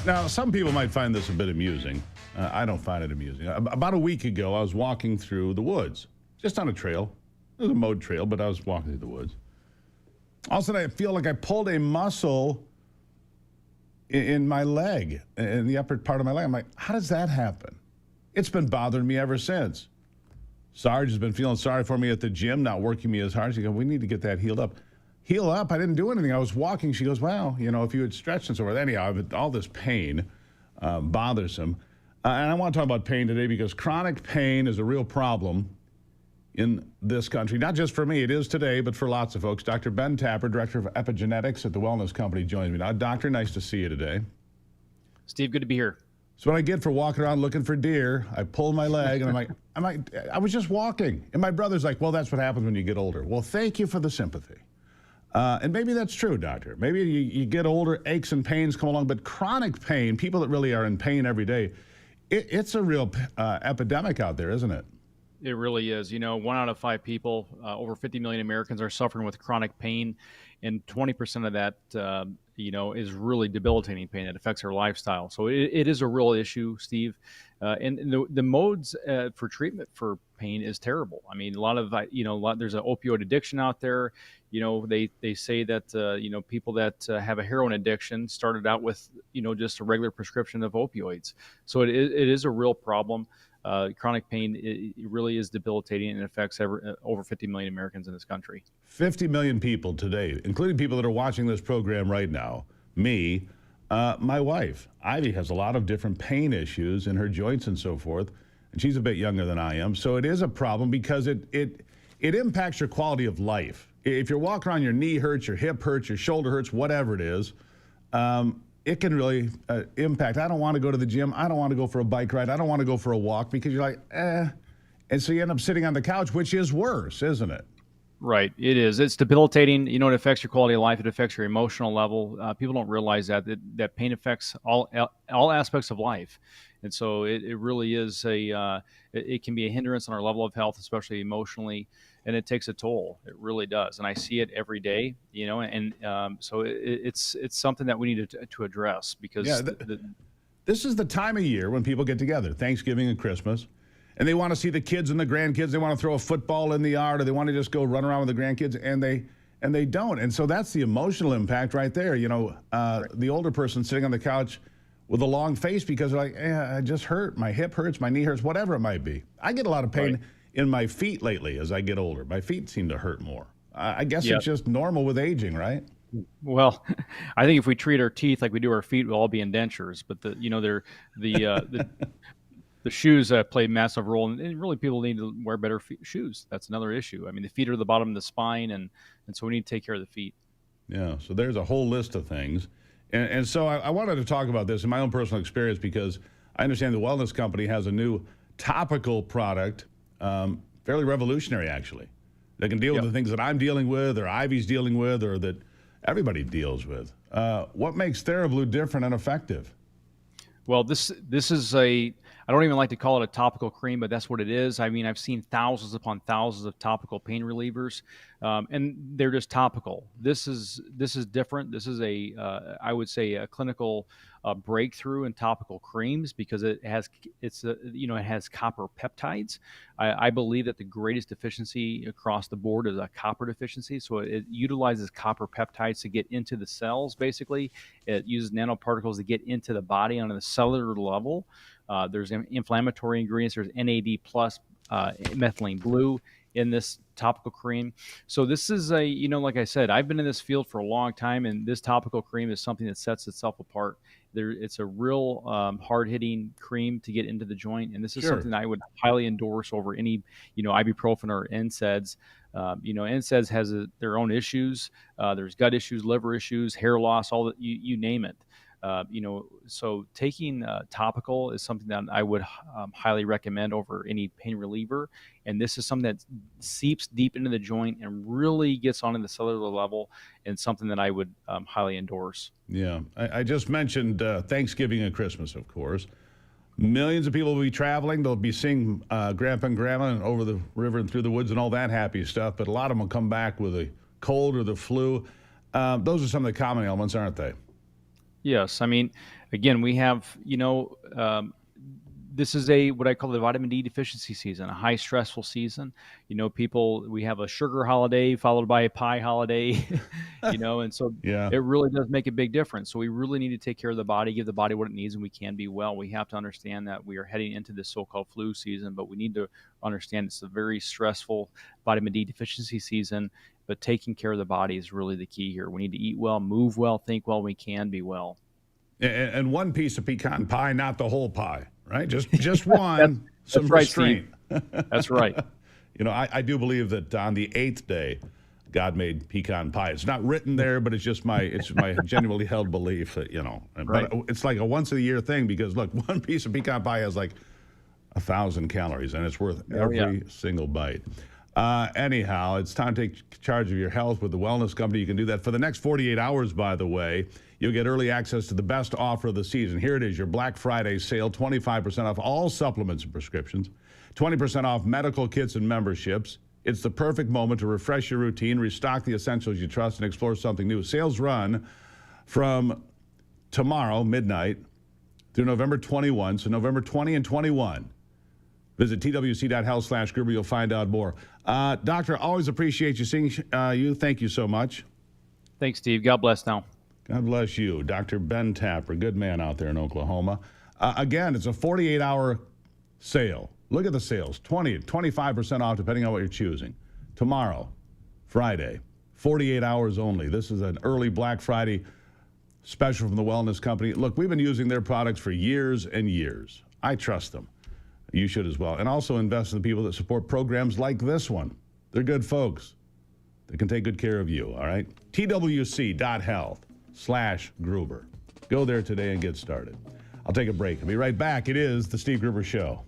Now, some people might find this a bit amusing. I don't find it amusing. About a week ago, I was walking through the woods, just on a trail. It was a mowed trail, but I was walking through the woods. All of a sudden, I feel like I pulled a muscle in my leg, in the upper part of my leg. I'm like, how does that happen? It's been bothering me ever since. Sarge has been feeling sorry for me at the gym, not working me as hard. She goes, we need to get that healed up. Heal up? I didn't do anything. I was walking. She goes, well, if you had stretched and so forth. Anyhow, all this pain, bothersome. And I want to talk about pain today because chronic pain is a real problem in this country. Not just for me, it is today, but for lots of folks. Dr. Ben Tapper, Director of Epigenetics at the Wellness Company, joins me now. Doctor, nice to see you today. Steve, good to be here. So what I get for walking around looking for deer, I pull my leg, and I'm like, I was just walking. And my brother's like, well, that's what happens when you get older. Well, thank you for the sympathy. And maybe that's true, doctor. Maybe you get older, aches and pains come along, but chronic pain, people that really are in pain every day, it's a real epidemic out there, isn't it? It really is. 1 out of 5 people, over 50 million Americans are suffering with chronic pain, and 20% of that, is really debilitating pain that affects our lifestyle. So it is a real issue, Steve. And the modes for treatment for pain is terrible. I mean, there's an opioid addiction out there. They say that, people that have a heroin addiction started out with, just a regular prescription of opioids. So it is a real problem. Chronic pain, it really is debilitating and affects over 50 million Americans in this country. 50 million people today, including people that are watching this program right now. Me, my wife, Ivy, has a lot of different pain issues in her joints and so forth, and she's a bit younger than I am. So it is a problem because it impacts your quality of life. If you're walking around, your knee hurts, your hip hurts, your shoulder hurts, whatever it is, it can really impact. I don't want to go to the gym. I don't want to go for a bike ride. I don't want to go for a walk because you're like, And so you end up sitting on the couch, which is worse, isn't it? Right. It is. It's debilitating. It affects your quality of life. It affects your emotional level. People don't realize that pain affects all aspects of life. And so it really is it can be a hindrance on our level of health, especially emotionally, and it takes a toll. It really does. And I see it every day, so it's something that we need to address because this is the time of year when people get together, Thanksgiving and Christmas, and they want to see the kids and the grandkids. They want to throw a football in the yard, or they want to just go run around with the grandkids, and they don't. And so that's the emotional impact right there. The older person sitting on the couch with a long face because they're like, I just hurt. My hip hurts, my knee hurts, whatever it might be. I get a lot of pain in my feet lately as I get older. My feet seem to hurt more. I guess it's just normal with aging, right? Well, I think if we treat our teeth like we do our feet, we'll all be indentures. But the shoes play a massive role, and really people need to wear better shoes. That's another issue. I mean, the feet are the bottom of the spine, and so we need to take care of the feet. Yeah, so there's a whole list of things. And so I wanted to talk about this in my own personal experience because I understand the Wellness Company has a new topical product, fairly revolutionary actually, that can deal with the things that I'm dealing with or Ivy's dealing with or that everybody deals with. What makes TheraBlue different and effective? Well, this is I don't even like to call it a topical cream, but that's what it is. I mean, I've seen thousands upon thousands of topical pain relievers, and they're just topical. This is different. This is I would say a clinical breakthrough in topical creams because it has copper peptides. I believe that the greatest deficiency across the board is a copper deficiency. So it utilizes copper peptides to get into the cells. Basically, it uses nanoparticles to get into the body on the cellular level. There's inflammatory ingredients. There's NAD plus, methylene blue in this topical cream. So this is like I said, I've been in this field for a long time, and this topical cream is something that sets itself apart. It's a real hard-hitting cream to get into the joint, and this is something I would highly endorse over any, ibuprofen or NSAIDs. NSAIDs has their own issues. There's gut issues, liver issues, hair loss, all that you name it. So taking topical is something that I would highly recommend over any pain reliever. And this is something that seeps deep into the joint and really gets onto the cellular level, and something that I would highly endorse. Yeah. I just mentioned Thanksgiving and Christmas, of course. Millions of people will be traveling. They'll be seeing Grandpa and Grandma and over the river and through the woods and all that happy stuff. But a lot of them will come back with a cold or the flu. Those are some of the common ailments, aren't they? Yes. I mean, again, we have, this is what I call the vitamin D deficiency season, a high stressful season. We have a sugar holiday followed by a pie holiday, and so Yeah. it really does make a big difference. So we really need to take care of the body, give the body what it needs, and we can be well. We have to understand that we are heading into this so-called flu season, but we need to understand it's a very stressful vitamin D deficiency season, but taking care of the body is really the key here. We need to eat well, move well, think well, we can be well. And one piece of pecan pie, not the whole pie, right? Just one. That's right, Steve. That's right. I do believe that on the 8th day, God made pecan pie. It's not written there, but it's my genuinely held belief that, Right. But it's like a once a year thing because, look, one piece of pecan pie has like 1,000 calories, and it's worth every single bite. Anyhow, it's time to take charge of your health with the Wellness Company. You can do that for the next 48 hours, by the way. You'll get early access to the best offer of the season. Here it is, your Black Friday sale, 25% off all supplements and prescriptions, 20% off medical kits and memberships. It's the perfect moment to refresh your routine, restock the essentials you trust, and explore something new. Sales run from tomorrow, midnight, through November 21, so November 20 and 21. Visit twc.health/Gruber. You'll find out more. Doctor, always appreciate you seeing you. Thank you so much. Thanks, Steve. God bless now. God bless you. Dr. Ben Tapper, good man out there in Oklahoma. Again, it's a 48-hour sale. Look at the sales, 25% off depending on what you're choosing. Tomorrow, Friday, 48 hours only. This is an early Black Friday special from the Wellness Company. Look, we've been using their products for years and years. I trust them. You should as well. And also invest in the people that support programs like this one. They're good folks. They can take good care of you, all right? twc.health/Gruber. Go there today and get started. I'll take a break. I'll be right back. It is The Steve Gruber Show.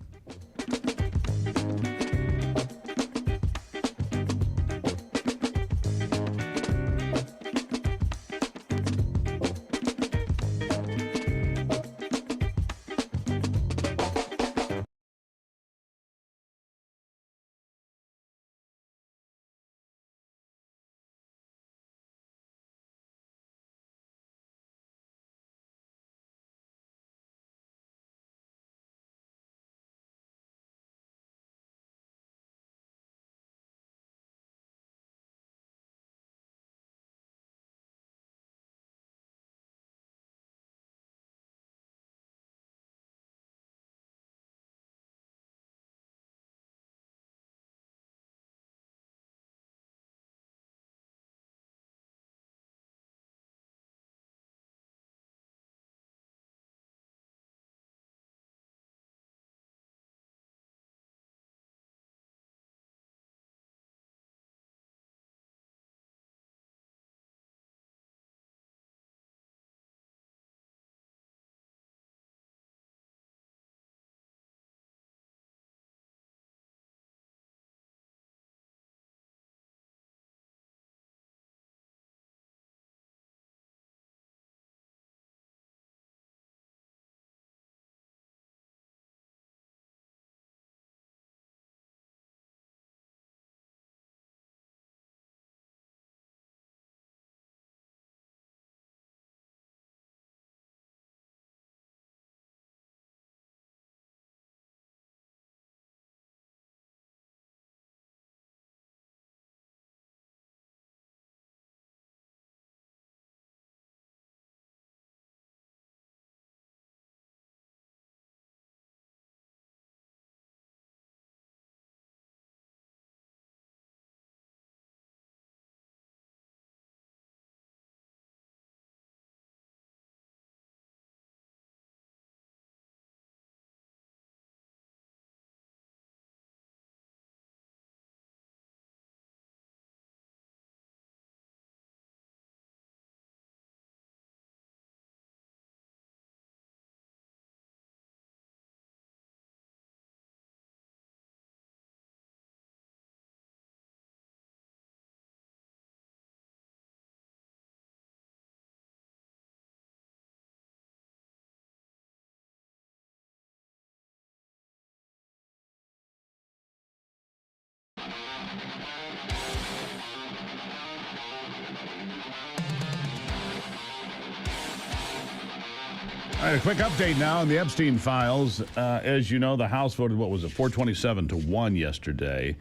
All right, a quick update now on the Epstein files. As you know, the House voted, 427-1 yesterday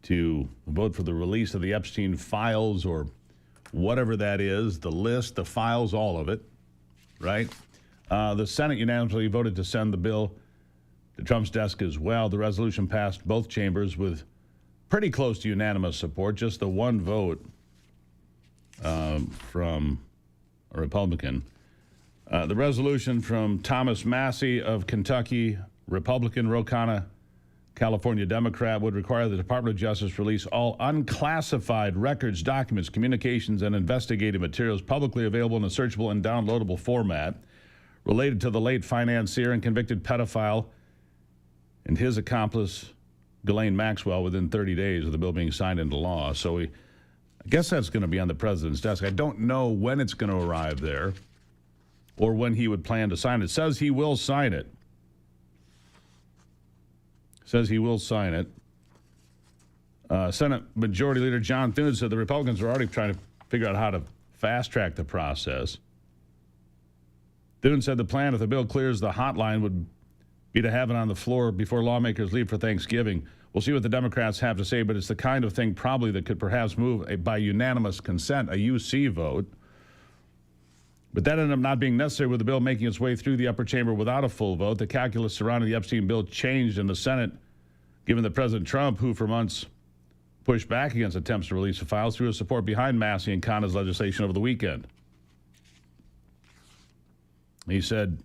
to vote for the release of the Epstein files, or whatever that is, the list, the files, all of it, right? The Senate unanimously voted to send the bill to Trump's desk as well. The resolution passed both chambers with pretty close to unanimous support, just the one vote from a Republican. The resolution from Thomas Massey of Kentucky, Republican, Ro Khanna, California Democrat, would require the Department of Justice release all unclassified records, documents, communications, and investigative materials publicly available in a searchable and downloadable format related to the late financier and convicted pedophile and his accomplice, Ghislaine Maxwell, within 30 days of the bill being signed into law. So I guess that's going to be on the president's desk. I don't know when it's going to arrive there or when he would plan to sign it. It says he will sign it. Senate Majority Leader John Thune said the Republicans are already trying to figure out how to fast-track the process. Thune said the plan, if the bill clears the hotline, would be to have it on the floor before lawmakers leave for Thanksgiving. We'll see what the Democrats have to say, but it's the kind of thing probably that could perhaps move by unanimous consent, a UC vote. But that ended up not being necessary with the bill making its way through the upper chamber without a full vote. The calculus surrounding the Epstein bill changed in the Senate, given that President Trump, who for months pushed back against attempts to release the files, threw his support behind Massey and Khanna's legislation over the weekend. He said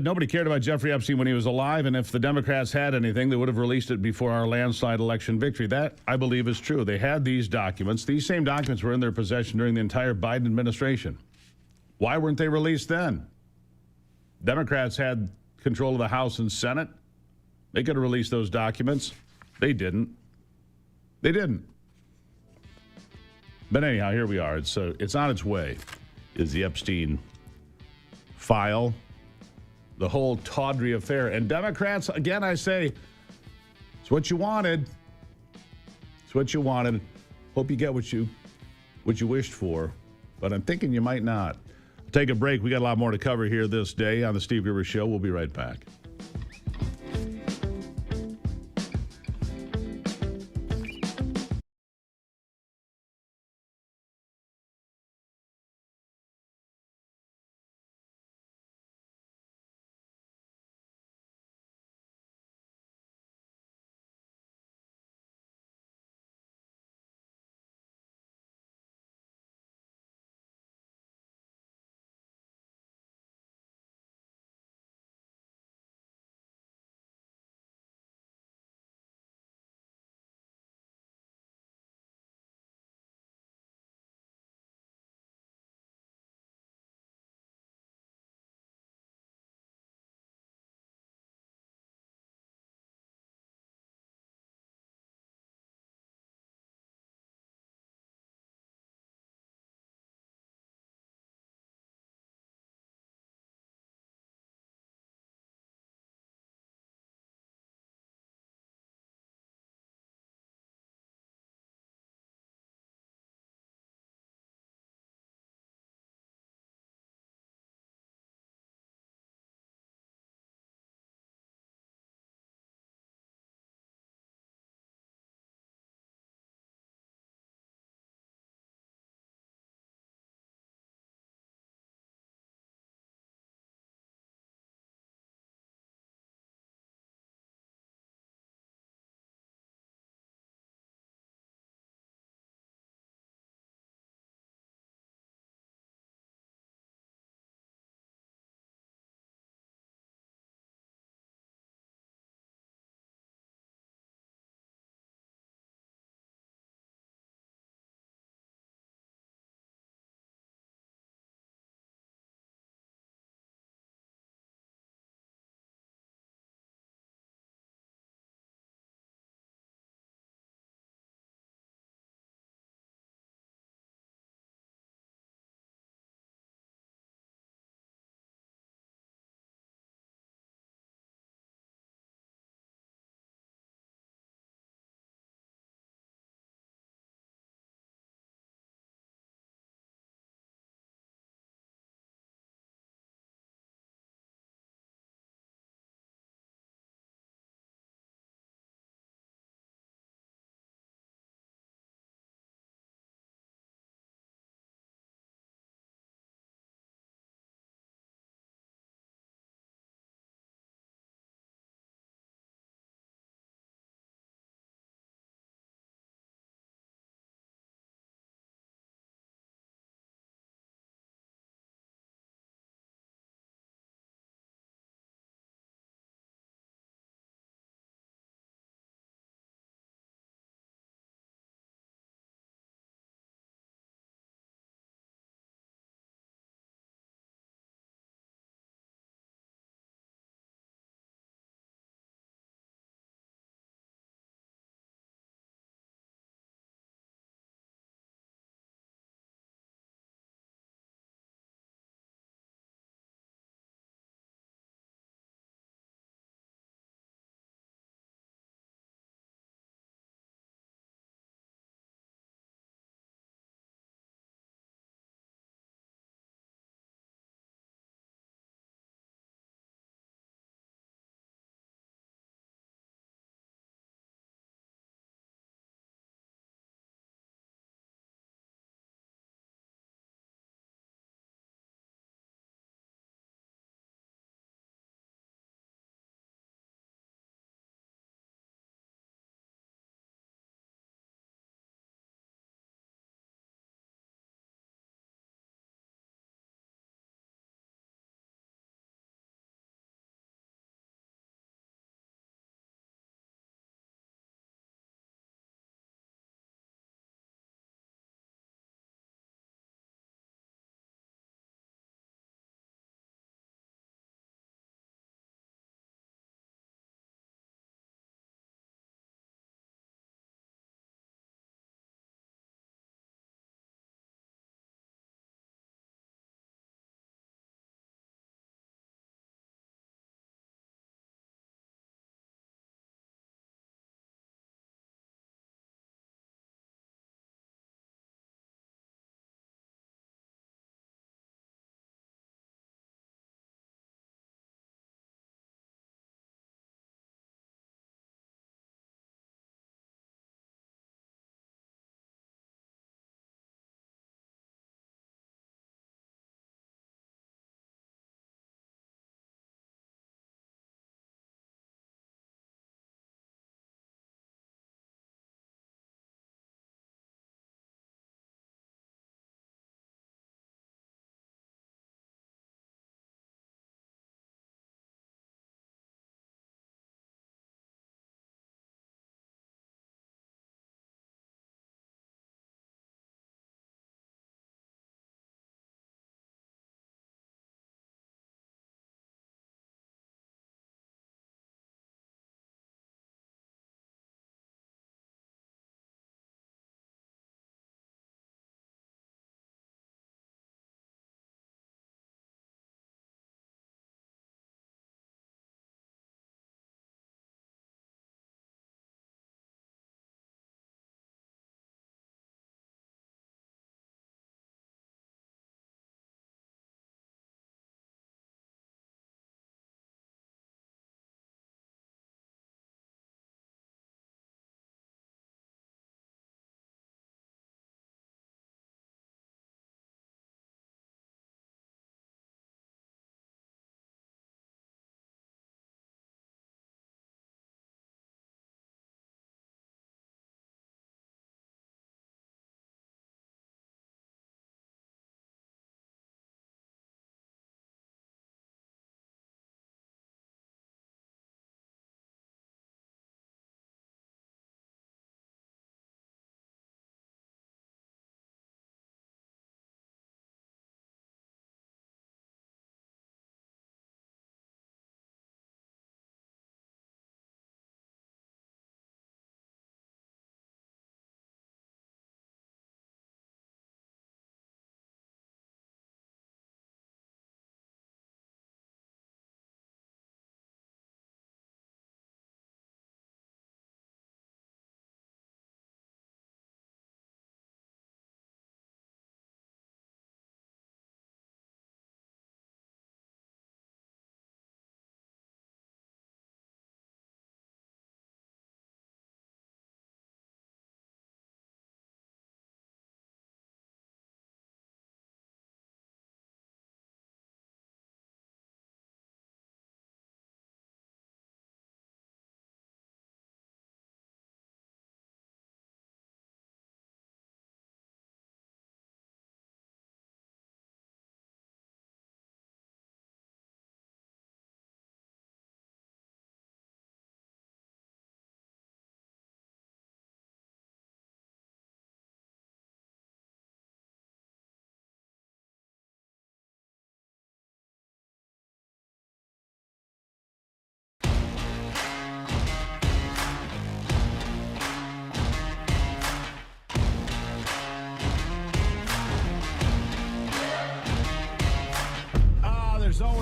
nobody cared about Jeffrey Epstein when he was alive, and if the Democrats had anything, they would have released it before our landslide election victory. That, I believe, is true. They had these documents. These same documents were in their possession during the entire Biden administration. Why weren't they released then? Democrats had control of the House and Senate. They could have released those documents. They didn't. But anyhow, here we are. It's on its way, is the Epstein file. The whole tawdry affair. And Democrats, again, I say, it's what you wanted. It's what you wanted. Hope you get what you wished for. But I'm thinking you might not. Take a break. We got a lot more to cover here this day on the Steve Gruber Show. We'll be right back.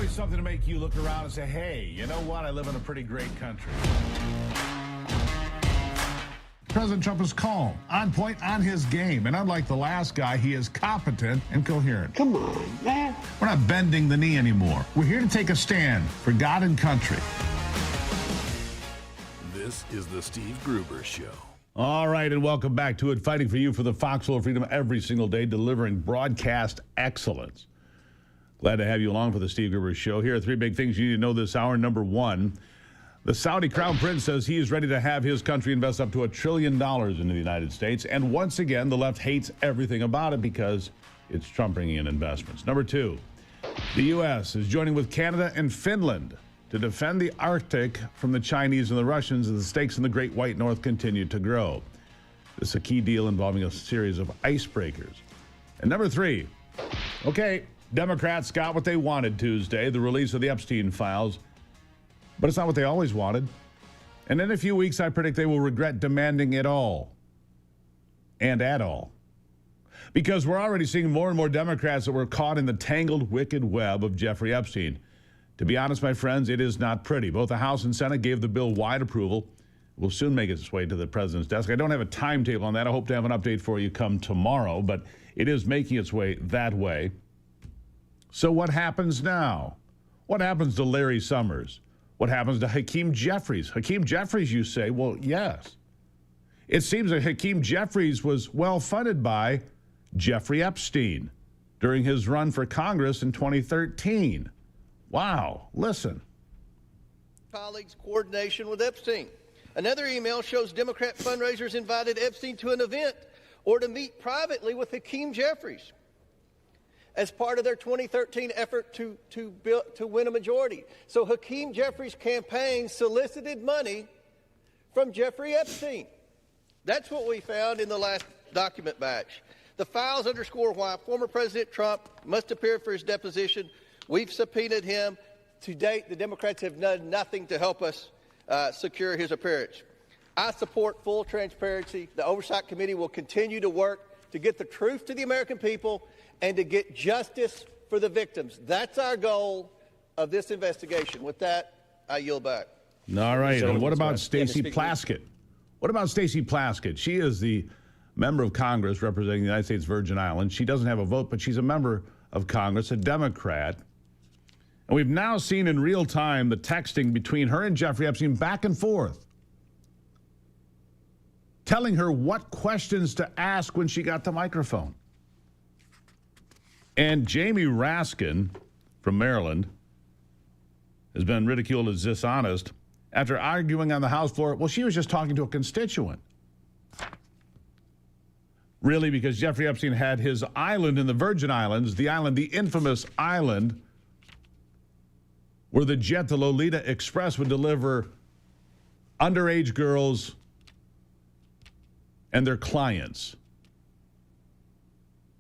Always something to make you look around and say, hey, you know what? I live in a pretty great country. President Trump is calm, on point, on his game. And unlike the last guy, he is competent and coherent. Come on, man. We're not bending the knee anymore. We're here to take a stand for God and country. This is the Steve Gruber Show. All right, and welcome back to it. Fighting for you for the foxhole of freedom every single day, delivering broadcast excellence. Glad to have you along for the Steve Gruber Show. Here are three big things you need to know this hour. Number one, the Saudi Crown Prince says he is ready to have his country invest up to $1 trillion into the United States. And once again, the left hates everything about it because it's Trump bringing in investments. Number two, the U.S. is joining with Canada and Finland to defend the Arctic from the Chinese and the Russians as the stakes in the Great White North continue to grow. This is a key deal involving a series of icebreakers. And number three, okay, Democrats got what they wanted Tuesday, the release of the Epstein files. But it's not what they always wanted. And in a few weeks, I predict they will regret demanding it all. And at all. Because we're already seeing more and more Democrats that were caught in the tangled, wicked web of Jeffrey Epstein. To be honest, my friends, it is not pretty. Both the House and Senate gave the bill wide approval. It will soon make its way to the president's desk. I don't have a timetable on that. I hope to have an update for you come tomorrow, but it is making its way that way. So what happens now? What happens to Larry Summers? What happens to Hakeem Jeffries? Hakeem Jeffries, you say? Well, yes. It seems that Hakeem Jeffries was well funded by Jeffrey Epstein during his run for Congress in 2013. Wow, listen. Colleagues' coordination with Epstein. Another email shows Democrat fundraisers invited Epstein to an event or to meet privately with Hakeem Jeffries as part of their 2013 effort to win a majority. So Hakeem Jeffries' campaign solicited money from Jeffrey Epstein. That's what we found in the last document batch. The files underscore why former President Trump must appear for his deposition. We've subpoenaed him. To date, the Democrats have done nothing to help us secure his appearance. I support full transparency. The Oversight Committee will continue to work to get the truth to the American people and to get justice for the victims. That's our goal of this investigation. With that, I yield back. All right. And what about Stacey Plaskett? What about Stacey Plaskett? She is the member of Congress representing the United States Virgin Islands. She doesn't have a vote, but she's a member of Congress, a Democrat. And we've now seen in real time the texting between her and Jeffrey Epstein back and forth, telling her what questions to ask when she got the microphone. And Jamie Raskin from Maryland has been ridiculed as dishonest after arguing on the House floor, well, she was just talking to a constituent. Really, because Jeffrey Epstein had his island in the Virgin Islands, the island, the infamous island, where the jet, the Lolita Express, would deliver underage girls and their clients.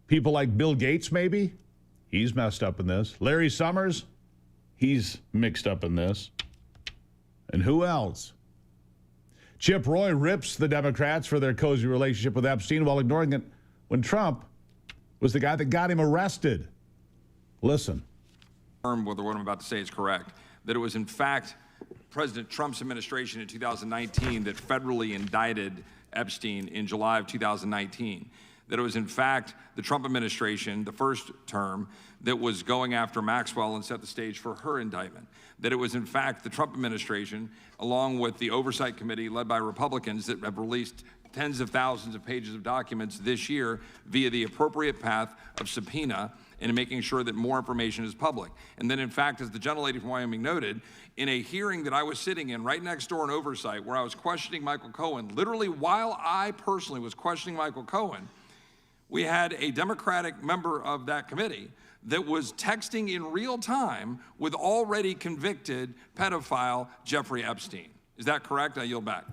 People like Bill Gates, maybe? He's messed up in this. Larry Summers? He's mixed up in this. And who else? Chip Roy rips the Democrats for their cozy relationship with Epstein while ignoring it when Trump was the guy that got him arrested. Listen. Whether what I'm about to say is correct, that it was in fact President Trump's administration in 2019 that federally indicted Epstein in July of 2019. That it was in fact the Trump administration, the first term, that was going after Maxwell and set the stage for her indictment. That it was in fact the Trump administration, along with the Oversight Committee led by Republicans, that have released tens of thousands of pages of documents this year via the appropriate path of subpoena and making sure that more information is public. And then in fact, as the gentlelady from Wyoming noted, in a hearing that I was sitting in right next door in Oversight where I was questioning Michael Cohen, literally while I personally was questioning Michael Cohen, we had a Democratic member of that committee that was texting in real time with already convicted pedophile Jeffrey Epstein. Is that correct? I yield back.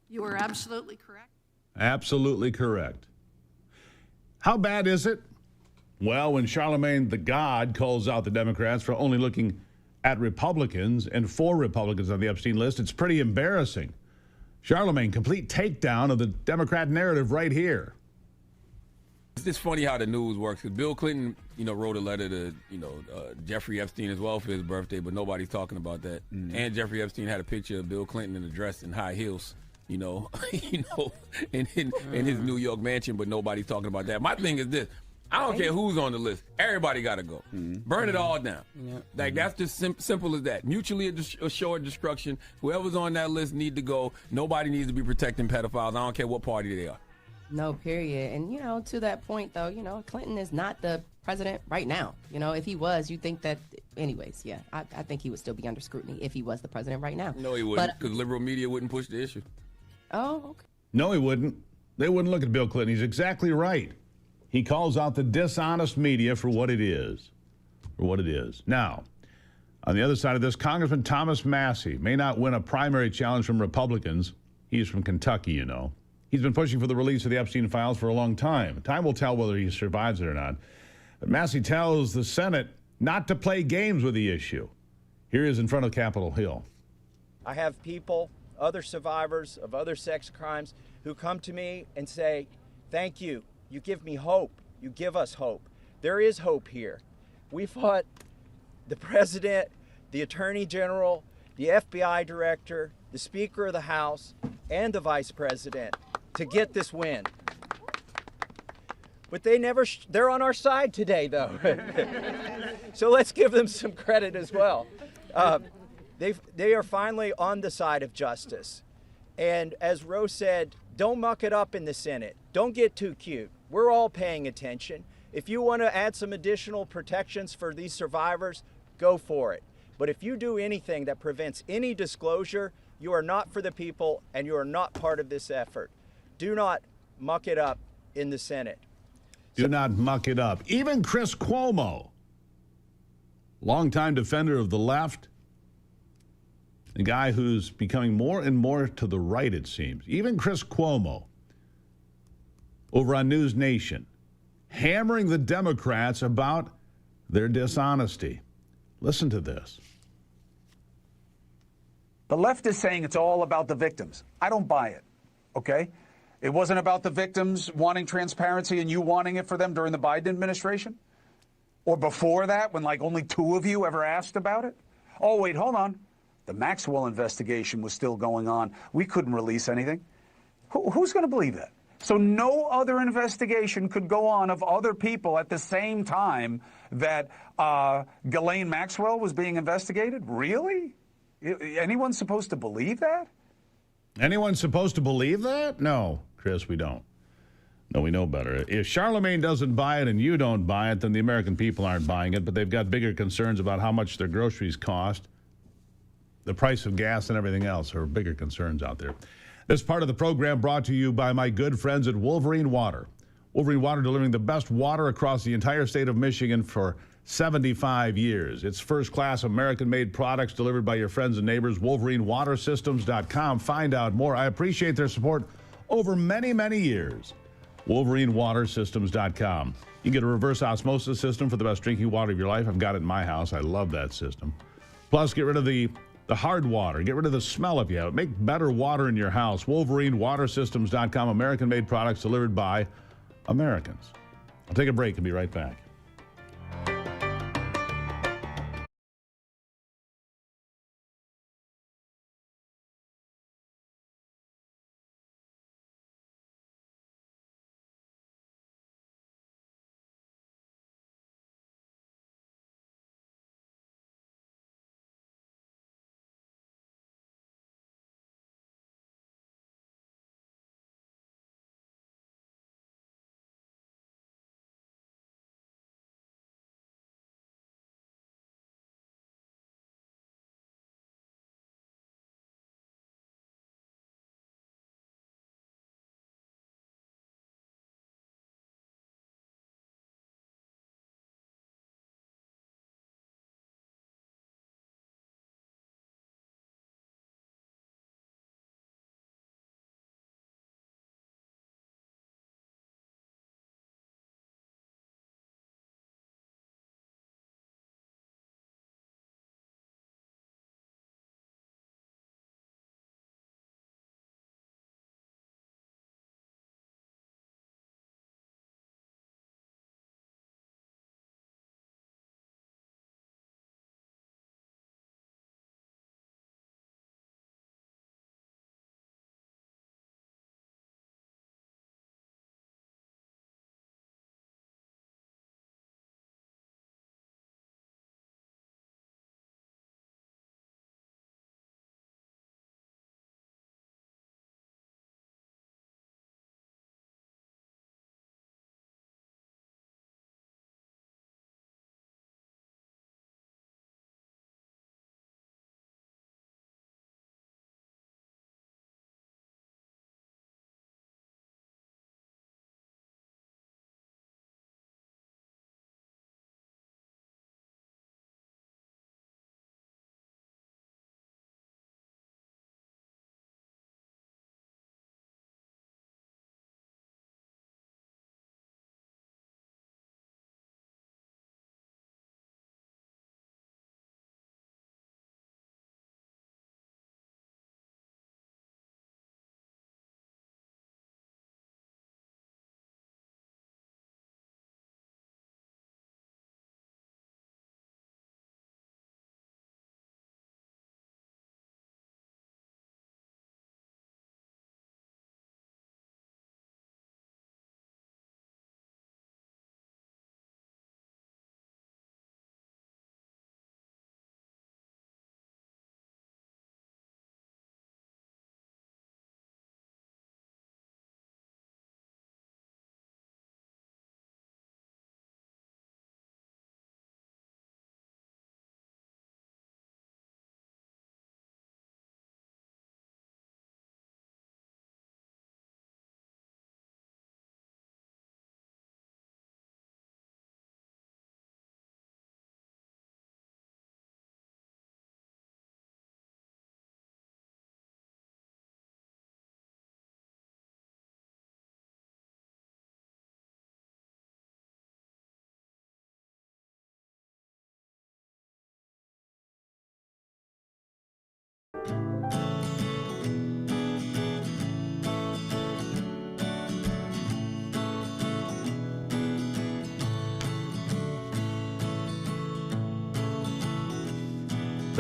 You are absolutely correct. Absolutely correct. How bad is it? Well, when Charlemagne the God calls out the Democrats for only looking at Republicans and for Republicans on the Epstein list, it's pretty embarrassing. Charlemagne, complete takedown of the Democrat narrative right here. It's funny how the news works. 'Cause Bill Clinton, wrote a letter to, Jeffrey Epstein as well for his birthday, but nobody's talking about that. And Jeffrey Epstein had a picture of Bill Clinton in a dress in high heels, in his New York mansion, but nobody's talking about that. My thing is this. I don't care who's on the list. Everybody got to go. Burn it all down. Like, that's just simple as that. Mutually assured destruction. Whoever's on that list need to go. Nobody needs to be protecting pedophiles. I don't care what party they are. No, period. And, to that point, though, Clinton is not the president right now. If he was, you'd think that, anyways, yeah, I think he would still be under scrutiny if he was the president right now. No, he wouldn't, because liberal media wouldn't push the issue. Oh, okay. No, he wouldn't. They wouldn't look at Bill Clinton. He's exactly right. He calls out the dishonest media for what it is. Now, on the other side of this, Congressman Thomas Massey may not win a primary challenge from Republicans. He's from Kentucky, He's been pushing for the release of the Epstein files for a long time. Time will tell whether he survives it or not. But Massey tells the Senate not to play games with the issue. Here he is in front of Capitol Hill. I have people, other survivors of other sex crimes, who come to me and say, thank you. You give me hope. You give us hope. There is hope here. We fought the president, the attorney general, the FBI director, the Speaker of the House, and the vice president to get this win. But they never, they're on our side today, though. So let's give them some credit as well. They are finally on the side of justice. And as Rose said, don't muck it up in the Senate. Don't get too cute. We're all paying attention. If you want to add some additional protections for these survivors, go for it. But if you do anything that prevents any disclosure, you are not for the people and you are not part of this effort. Do not muck it up in the Senate. Do not muck it up. Even Chris Cuomo, longtime defender of the left, a guy who's becoming more and more to the right, it seems. Even Chris Cuomo, over on News Nation, hammering the Democrats about their dishonesty. Listen to this. The left is saying it's all about the victims. I don't buy it, okay? It wasn't about the victims wanting transparency and you wanting it for them during the Biden administration? Or before that, when like only 2 of you ever asked about it? Oh, wait, hold on. The Maxwell investigation was still going on. We couldn't release anything. Who's going to believe that? So no other investigation could go on of other people at the same time that Ghislaine Maxwell was being investigated? Really? Anyone supposed to believe that? Anyone supposed to believe that? No, Chris, we don't. No, we know better. If Charlemagne doesn't buy it and you don't buy it, then the American people aren't buying it, but they've got bigger concerns about how much their groceries cost. The price of gas and everything else are bigger concerns out there. This part of the program brought to you by my good friends at Wolverine Water. Wolverine Water delivering the best water across the entire state of Michigan for 75 years. It's first-class American-made products delivered by your friends and neighbors. WolverineWaterSystems.com. Find out more. I appreciate their support over many, many years. WolverineWaterSystems.com. You can get a reverse osmosis system for the best drinking water of your life. I've got it in my house. I love that system. Plus, get rid of the hard water. Get rid of the smell if you have it. Make better water in your house. WolverineWaterSystems.com. American-made products delivered by Americans. I'll take a break and be right back.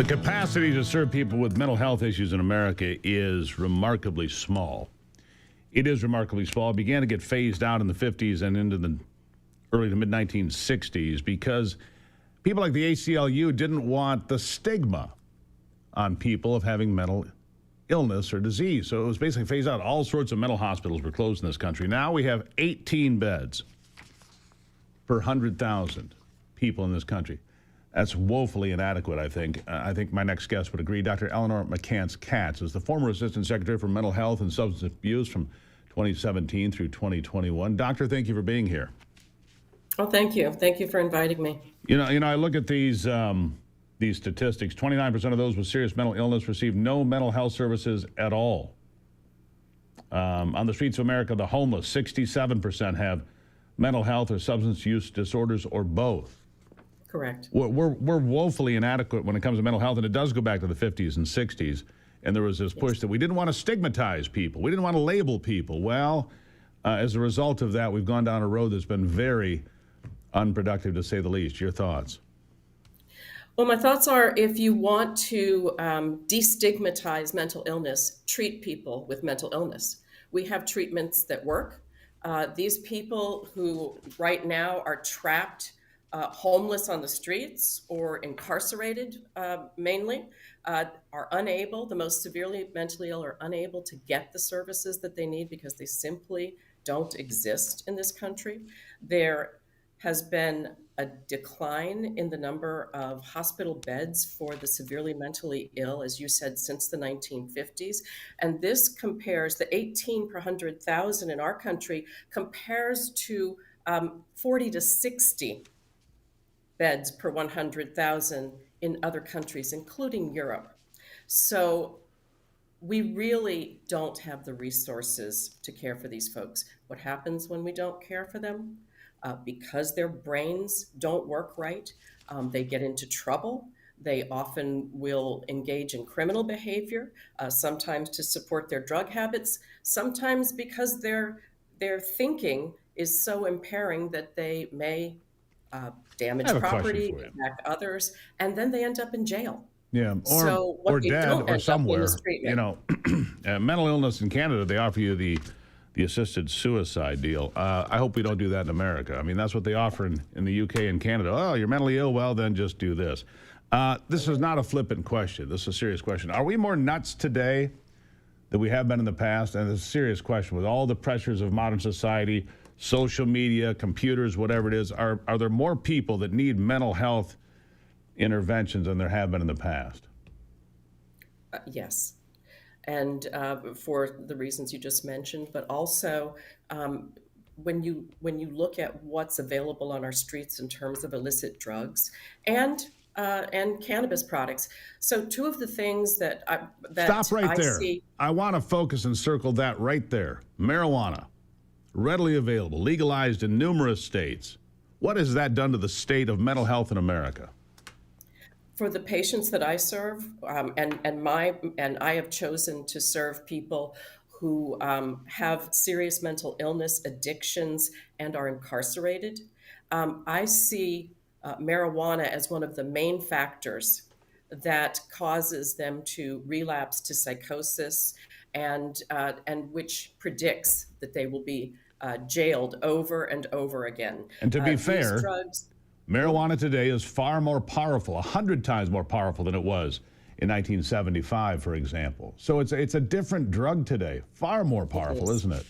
The capacity to serve people with mental health issues in America is remarkably small. It is remarkably small. It began to get phased out in the 50s and into the early to mid-1960s because people like the ACLU didn't want the stigma on people of having mental illness or disease. So it was basically phased out. All sorts of mental hospitals were closed in this country. Now we have 18 beds per 100,000 people in this country. That's woefully inadequate, I think. I think my next guest would agree. Dr. Eleanor McCants-Katz is the former Assistant Secretary for Mental Health and Substance Abuse from 2017 through 2021. Doctor, thank you for being here. Oh, thank you. Thank you for inviting me. You know, I look at these statistics. 29% of those with serious mental illness receive no mental health services at all. On the streets of America, the homeless, 67% have mental health or substance use disorders or both. Correct. We're woefully inadequate when it comes to mental health, and it does go back to the 50s and 60s. And there was this push that we didn't want to stigmatize people. We didn't want to label people. Well, as a result of that, we've gone down a road that's been very unproductive, to say the least. Your thoughts? Well, my thoughts are if you want to destigmatize mental illness, treat people with mental illness. We have treatments that work. These people who right now are trapped homeless on the streets or incarcerated mainly, are unable, the most severely mentally ill are unable to get the services that they need because they simply don't exist in this country. There has been a decline in the number of hospital beds for the severely mentally ill, as you said, since the 1950s. And this compares, the 18 per 100,000 in our country compares to 40 to 60 beds per 100,000 in other countries, including Europe. So we really don't have the resources to care for these folks. What happens when we don't care for them? Because their brains don't work right, they get into trouble. They often will engage in criminal behavior, sometimes to support their drug habits, sometimes because their thinking is so impairing that they may damage property, attack others, and then they end up in jail. Yeah, or dead or somewhere. You know, mental illness in Canada, they offer you the assisted suicide deal. I hope we don't do that in America. I mean, that's what they offer in the UK and Canada. Oh, you're mentally ill? Well, then just do this. This is not a flippant question. This is a serious question. Are we more nuts today than we have been in the past? And it's a serious question. With all the pressures of modern society, social media, computers, whatever it is, are there more people that need mental health interventions than there have been in the past? Yes. And for the reasons you just mentioned, but also when you look at what's available on our streets in terms of illicit drugs and cannabis products. So two of the things that Stop right there. See. I want to focus and circle that right there. Marijuana, readily available, legalized in numerous states. What has that done to the state of mental health in America? For the patients that I serve, and I have chosen to serve people who have serious mental illness, addictions, and are incarcerated. I see marijuana as one of the main factors that causes them to relapse to psychosis, and which predicts that they will be jailed over and over again. And to be fair, these drugs, marijuana today is far more powerful, 100 times more powerful than it was in 1975, for example. So it's a different drug today, far more powerful, isn't it?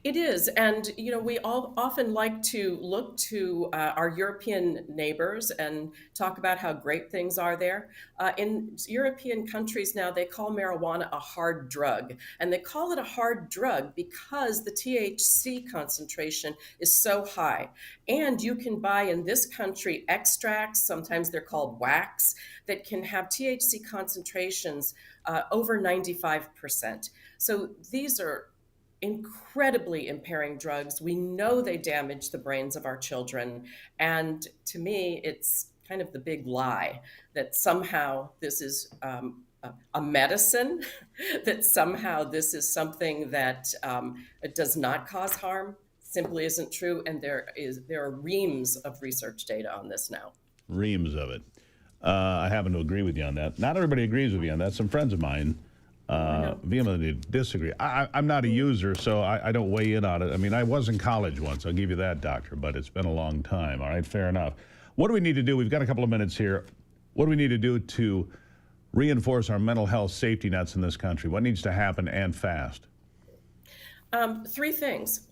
It is, and you know, we all often like to look to our European neighbors and talk about how great things are there. In European countries now, they call marijuana a hard drug, and they call it a hard drug because the THC concentration is so high. And you can buy in this country extracts, sometimes they're called wax, that can have THC concentrations over 95%. So these are incredibly impairing drugs. We know they damage the brains of our children. And to me, it's kind of the big lie that somehow this is a medicine, that somehow this is something that it does not cause harm. Simply isn't true. And there are reams of research data on this now. Reams of it. I happen to agree with you on that. Not everybody agrees with me on that. Some friends of mine vehemently disagree. I'm not a user, so I don't weigh in on it. I mean, I was in college once. I'll give you that, doctor, but it's been a long time. All right, fair enough. What do we need to do? We've got a couple of minutes here. What do we need to do to reinforce our mental health safety nets in this country? What needs to happen, and fast? Three things.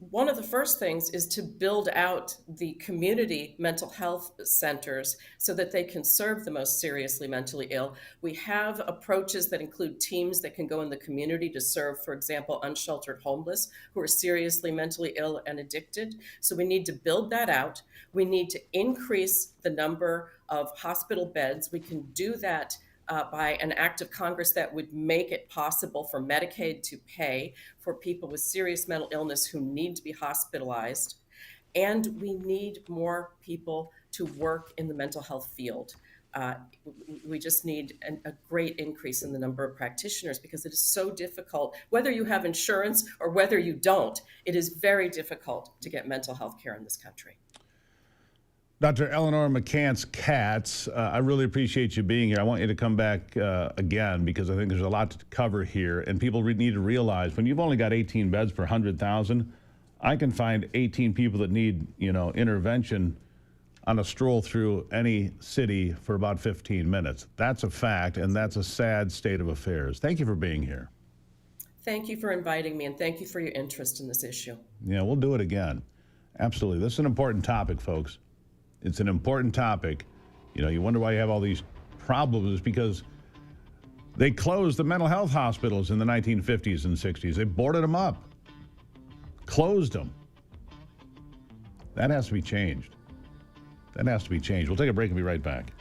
One of the first things is to build out the community mental health centers so that they can serve the most seriously mentally ill. We have approaches that include teams that can go in the community to serve, for example, unsheltered homeless who are seriously mentally ill and addicted. So we need to build that out. We need to increase the number of hospital beds. We can do that by an act of Congress that would make it possible for Medicaid to pay for people with serious mental illness who need to be hospitalized. And we need more people to work in the mental health field. We just need a great increase in the number of practitioners because it is so difficult, whether you have insurance or whether you don't, it is very difficult to get mental health care in this country. Dr. Eleanor McCants-Katz, I really appreciate you being here. I want you to come back again because I think there's a lot to cover here, and people need to realize when you've only got 18 beds per 100,000, I can find 18 people that need, intervention on a stroll through any city for about 15 minutes. That's a fact, and that's a sad state of affairs. Thank you for being here. Thank you for inviting me, and thank you for your interest in this issue. Yeah, we'll do it again. Absolutely. This is an important topic, folks. It's an important topic. You wonder why you have all these problems because they closed the mental health hospitals in the 1950s and 60s. They boarded them up, closed them. That has to be changed. That has to be changed. We'll take a break and be right back.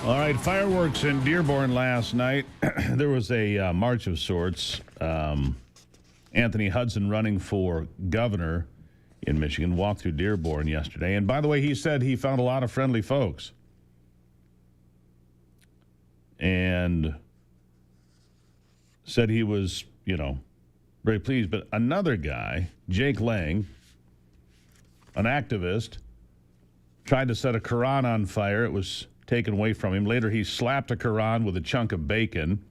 All right, fireworks in Dearborn last night. There was a march of sorts. Anthony Hudson, running for governor in Michigan, walked through Dearborn yesterday. And by the way, he said he found a lot of friendly folks. And said he was, very pleased. But another guy, Jake Lang, an activist, tried to set a Quran on fire. It was taken away from him. Later, he slapped a Quran with a chunk of bacon.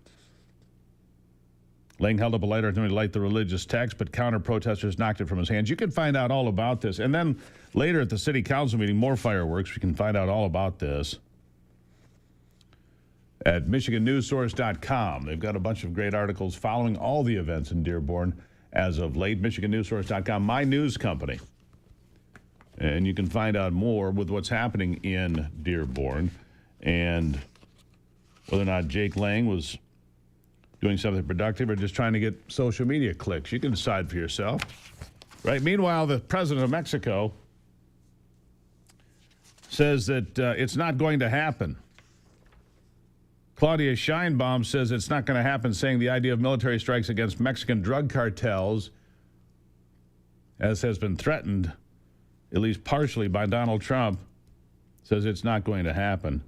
Lang held up a lighter to light the religious text, but counter-protesters knocked it from his hands. You can find out all about this. And then later at the city council meeting, more fireworks. We can find out all about this at MichiganNewsSource.com. They've got a bunch of great articles following all the events in Dearborn as of late. MichiganNewsSource.com, my news company. And you can find out more with what's happening in Dearborn and whether or not Jake Lang was doing something productive or just trying to get social media clicks. You can decide for yourself. Right? Meanwhile, the president of Mexico says that it's not going to happen. Claudia Sheinbaum says it's not going to happen, saying the idea of military strikes against Mexican drug cartels, as has been threatened, at least partially by Donald Trump, says it's not going to happen.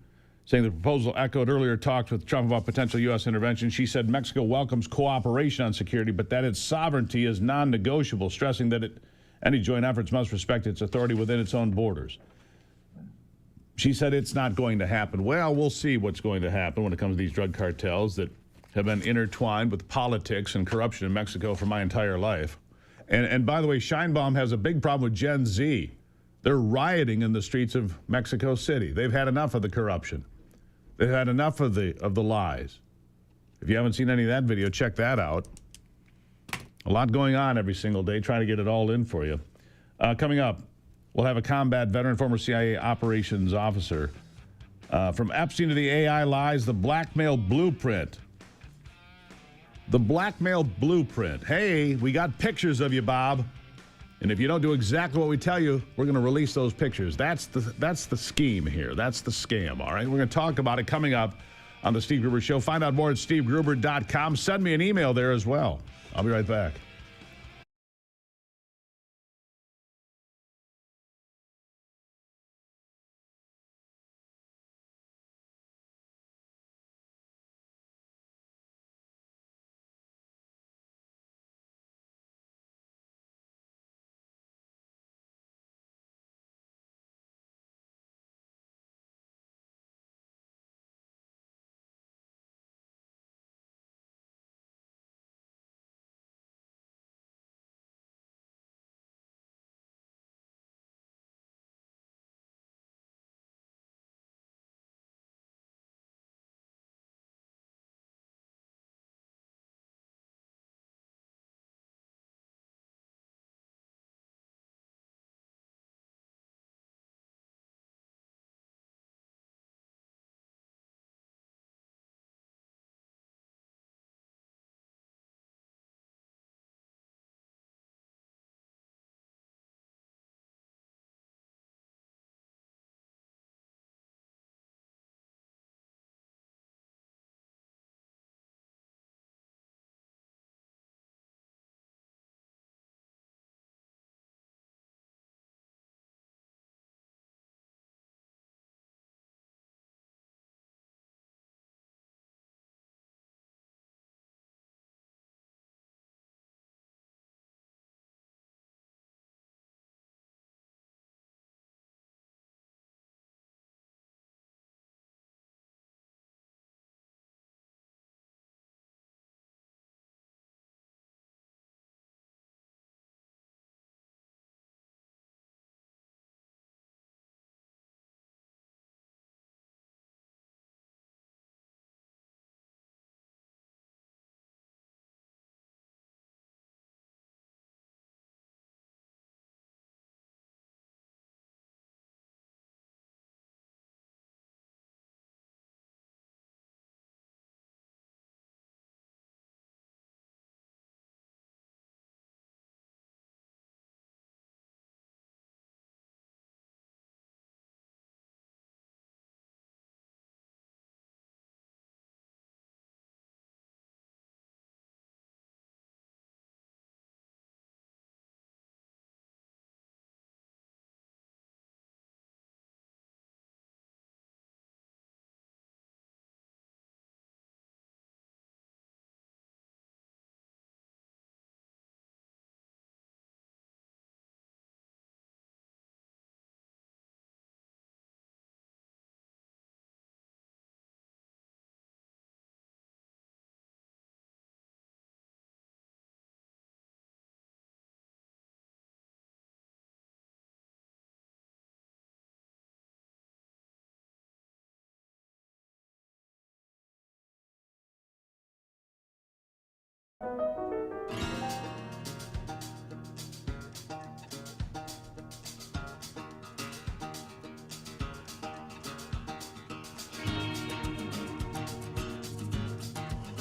saying the proposal echoed earlier talks with Trump about potential U.S. intervention. She said Mexico welcomes cooperation on security, but that its sovereignty is non-negotiable, stressing that any joint efforts must respect its authority within its own borders. She said it's not going to happen. Well, we'll see what's going to happen when it comes to these drug cartels that have been intertwined with politics and corruption in Mexico for my entire life. And by the way, Scheinbaum has a big problem with Gen Z. They're rioting in the streets of Mexico City. They've had enough of the corruption. They've had enough of the lies. If you haven't seen any of that video, check that out. A lot going on every single day, trying to get it all in for you. Coming up, we'll have a combat veteran, former CIA operations officer. From Epstein to the AI lies, the blackmail blueprint. The blackmail blueprint. Hey, we got pictures of you, Bob. And if you don't do exactly what we tell you, we're going to release those pictures. That's the scheme here. That's the scam, all right? We're going to talk about it coming up on the Steve Gruber Show. Find out more at stevegruber.com. Send me an email there as well. I'll be right back.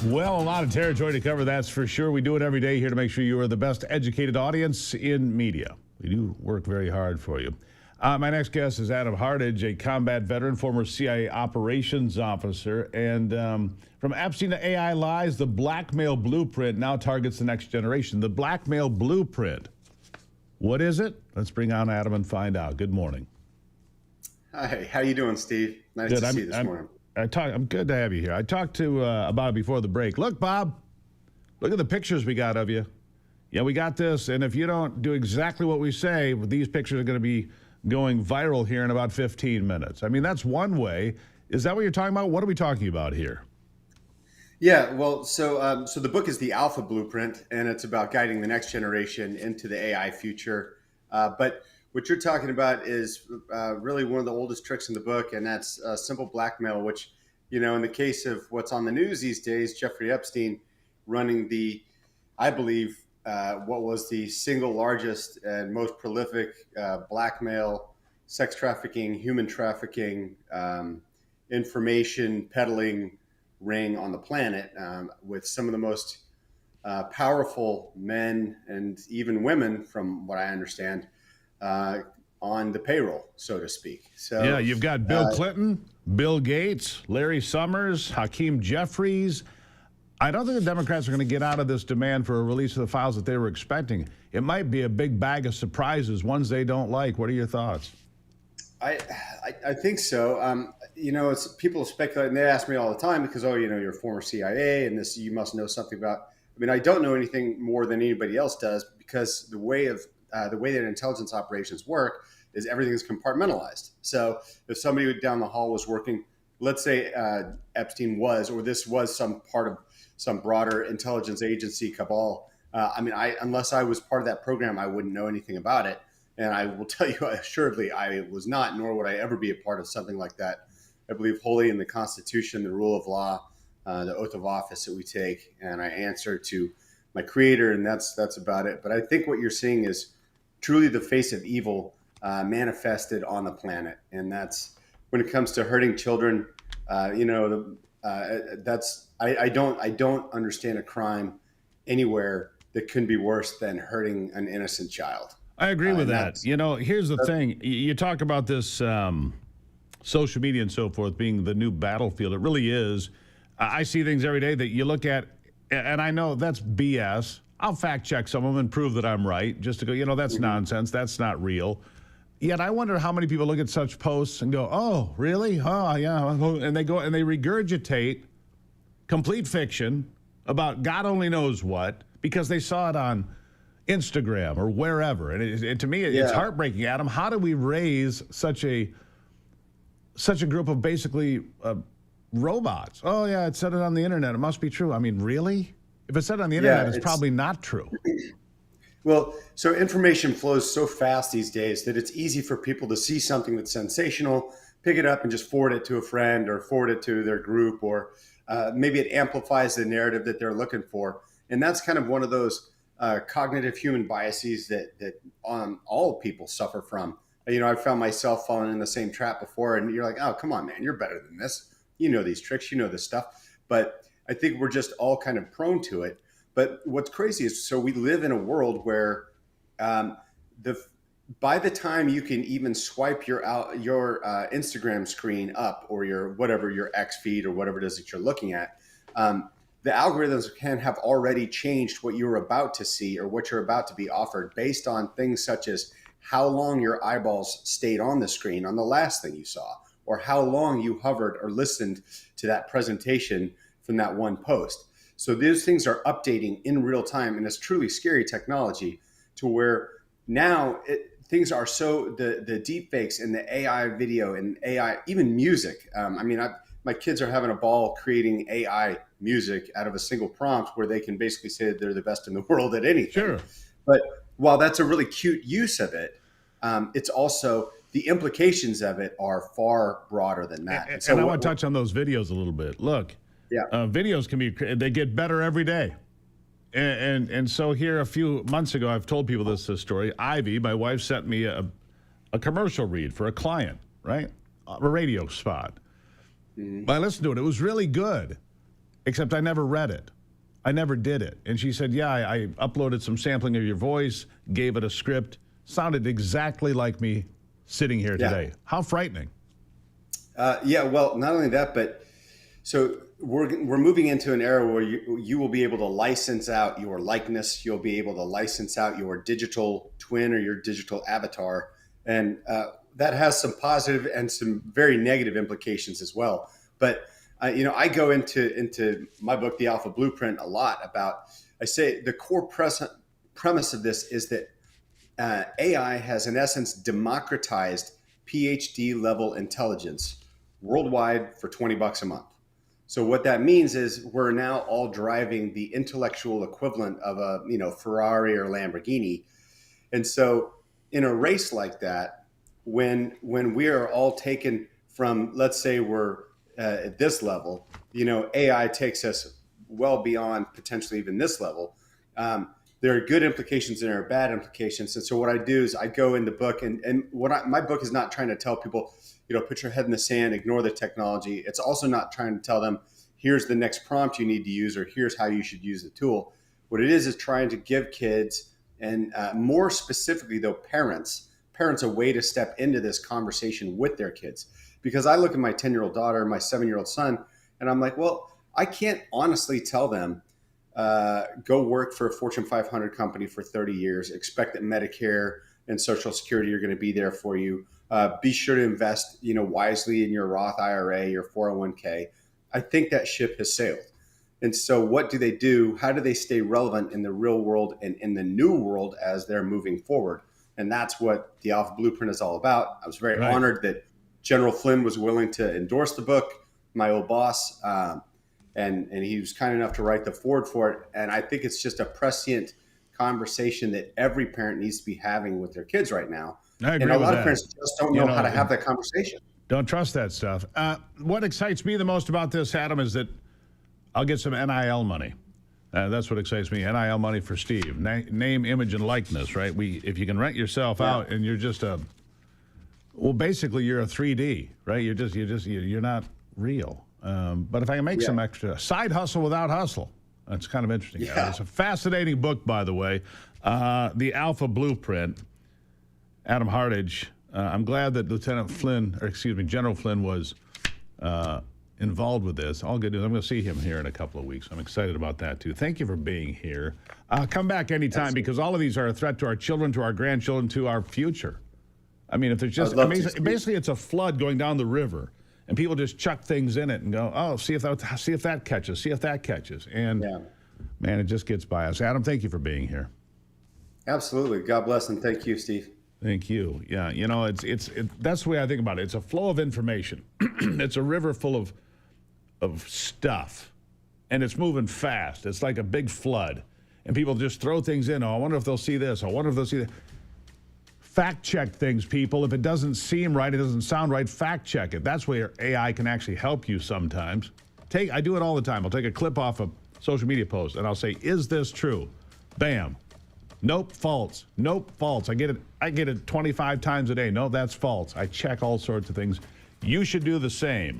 Well, a lot of territory to cover, that's for sure. We do it every day here to make sure you are the best educated audience in media. We do work very hard for you. My next guest is Adam Hardage, a combat veteran, former CIA operations officer. And from Epstein to AI lies, the blackmail blueprint now targets the next generation. The blackmail blueprint. What is it? Let's bring on Adam and find out. Good morning. Hi, how you doing, Steve? Nice Good. to see you this morning. I'm good to have you here. I talked to about it before the break. Look, Bob, look at the pictures we got of you. Yeah, we got this, and if you don't do exactly what we say, these pictures are going to be going viral here in about 15 minutes. I mean, that's one way. Is that what you're talking about? What are we talking about here? Yeah, well, so the book is the Alpha Blueprint, and it's about guiding the next generation into the AI future. But what you're talking about is really one of the oldest tricks in the book, and that's simple blackmail, which, in the case of what's on the news these days, Jeffrey Epstein running I believe, what was the single largest and most prolific blackmail, sex trafficking, human trafficking, information peddling ring on the planet, with some of the most powerful men and even women, from what I understand, on the payroll, so to speak. So yeah, you've got Bill Clinton, Bill Gates, Larry Summers, Hakeem Jeffries. I don't think the Democrats are going to get out of this demand for a release of the files that they were expecting. It might be a big bag of surprises, ones they don't like. What are your thoughts? I think so. It's people speculate, and they ask me all the time because, you're a former CIA, and you must know something about. I mean, I don't know anything more than anybody else does, because the way that intelligence operations work is everything is compartmentalized. So if somebody down the hall was working, let's say Epstein this was some part of some broader intelligence agency cabal. Unless I was part of that program, I wouldn't know anything about it. And I will tell you, assuredly, I was not, nor would I ever be a part of something like that. I believe wholly in the Constitution, the rule of law, the oath of office that we take, and I answer to my Creator, and that's about it. But I think what you're seeing is truly the face of evil manifested on the planet, and that's when it comes to hurting children. I don't understand a crime anywhere that couldn't be worse than hurting an innocent child. I agree with that. Here's the thing. You talk about this social media and so forth being the new battlefield. It really is. I see things every day that you look at, and I know that's BS. I'll fact check some of them and prove that I'm right, just to go, that's nonsense. That's not real. Yet I wonder how many people look at such posts and go, oh, really? Oh, yeah. And they go and they regurgitate complete fiction about God only knows what, because they saw it on Instagram or wherever. And to me, it's heartbreaking, Adam. How do we raise such a group of basically robots? Oh, yeah, it said it on the internet. It must be true. I mean, really? If it said it on the internet, it's probably not true. Well, so information flows so fast these days that it's easy for people to see something that's sensational, pick it up and just forward it to a friend or forward it to their group, or maybe it amplifies the narrative that they're looking for. And that's kind of one of those cognitive human biases that all people suffer from. I found myself falling in the same trap before, and you're like, oh, come on, man, you're better than this. You know these tricks, you know this stuff. But I think we're just all kind of prone to it. But what's crazy is, so we live in a world where by the time you can even swipe your Instagram screen up, or your X feed or whatever it is that you're looking at, the algorithms can have already changed what you're about to see or what you're about to be offered based on things such as how long your eyeballs stayed on the screen on the last thing you saw, or how long you hovered or listened to that presentation from that one post. So those things are updating in real time, and it's truly scary technology, to where now things are so, the deep fakes and the AI video and AI, even music. My kids are having a ball creating AI music out of a single prompt where they can basically say that they're the best in the world at anything. Sure. But while that's a really cute use of it, it's also, the implications of it are far broader than that. And I want to touch on those videos a little bit. Look, videos they get better every day. And so here a few months ago, I've told people this story. Ivy, my wife, sent me a commercial read for a client, right? A radio spot. Mm-hmm. I listened to it. It was really good, except I never read it. I never did it. And she said, yeah, I uploaded some sampling of your voice, gave it a script, sounded exactly like me sitting here today. How frightening. Well, not only that, but so we're moving into an era where you will be able to license out your likeness. You'll be able to license out your digital twin or your digital avatar. And that has some positive and some very negative implications as well. But I go into my book, The Alpha Blueprint, a lot about. I say the core premise of this is that AI has, in essence, democratized PhD level intelligence worldwide for $20 a month. So what that means is we're now all driving the intellectual equivalent of a Ferrari or Lamborghini. And so in a race like that, when we are all taken from, let's say we're at this level, AI takes us well beyond potentially even this level. There are good implications and there are bad implications. And so what I do is I go in the book and my book is not trying to tell people, put your head in the sand, ignore the technology. It's also not trying to tell them, here's the next prompt you need to use, or here's how you should use the tool. What it is trying to give kids, and more specifically though, parents a way to step into this conversation with their kids. Because I look at my 10-year-old daughter, my 7-year-old son, and I'm like, well, I can't honestly tell them, go work for a Fortune 500 company for 30 years, expect that Medicare and Social Security are going to be there for you. Be sure to invest, wisely in your Roth IRA, your 401k. I think that ship has sailed. And so what do they do? How do they stay relevant in the real world and in the new world as they're moving forward? And that's what the Alpha Blueprint is all about. I was very honored that General Flynn was willing to endorse the book, my old boss, and he was kind enough to write the foreword for it. And I think it's just a prescient conversation that every parent needs to be having with their kids right now. I agree and a with lot that. of parents just don't know how to have that conversation. Don't trust that stuff. What excites me the most about this, Adam, is that I'll get some NIL money. That's what excites me. NIL money for Steve. Name, image, and likeness, right? If you can rent yourself out and you're just basically you're a 3D, right? You're not real. But if I can make some extra side hustle without hustle, that's kind of interesting. Yeah. It's a fascinating book, by the way. The Alpha Blueprint. Adam Hartage. I'm glad that General Flynn was involved with this. All good news. I'm going to see him here in a couple of weeks. I'm excited about that, too. Thank you for being here. Come back anytime because all of these are a threat to our children, to our grandchildren, to our future. I mean, if there's just basically it's a flood going down the river, and people just chuck things in it and go, oh, see if that catches. And man, it just gets by us. Adam, thank you for being here. Absolutely. God bless and thank you, Steve. Thank you. Yeah, that's the way I think about it. It's a flow of information. It's a river full of stuff, and it's moving fast. It's like a big flood, and people just throw things in. Oh, I wonder if they'll see this. I wonder if they'll see that. Fact check things, people. If it doesn't seem right, it doesn't sound right, fact check it. That's where AI can actually help you sometimes. I do it all the time. I'll take a clip off a social media post, and I'll say, is this true? Bam. Nope, false. Nope, false. I get it 25 times a day. No, that's false. I check all sorts of things. You should do the same.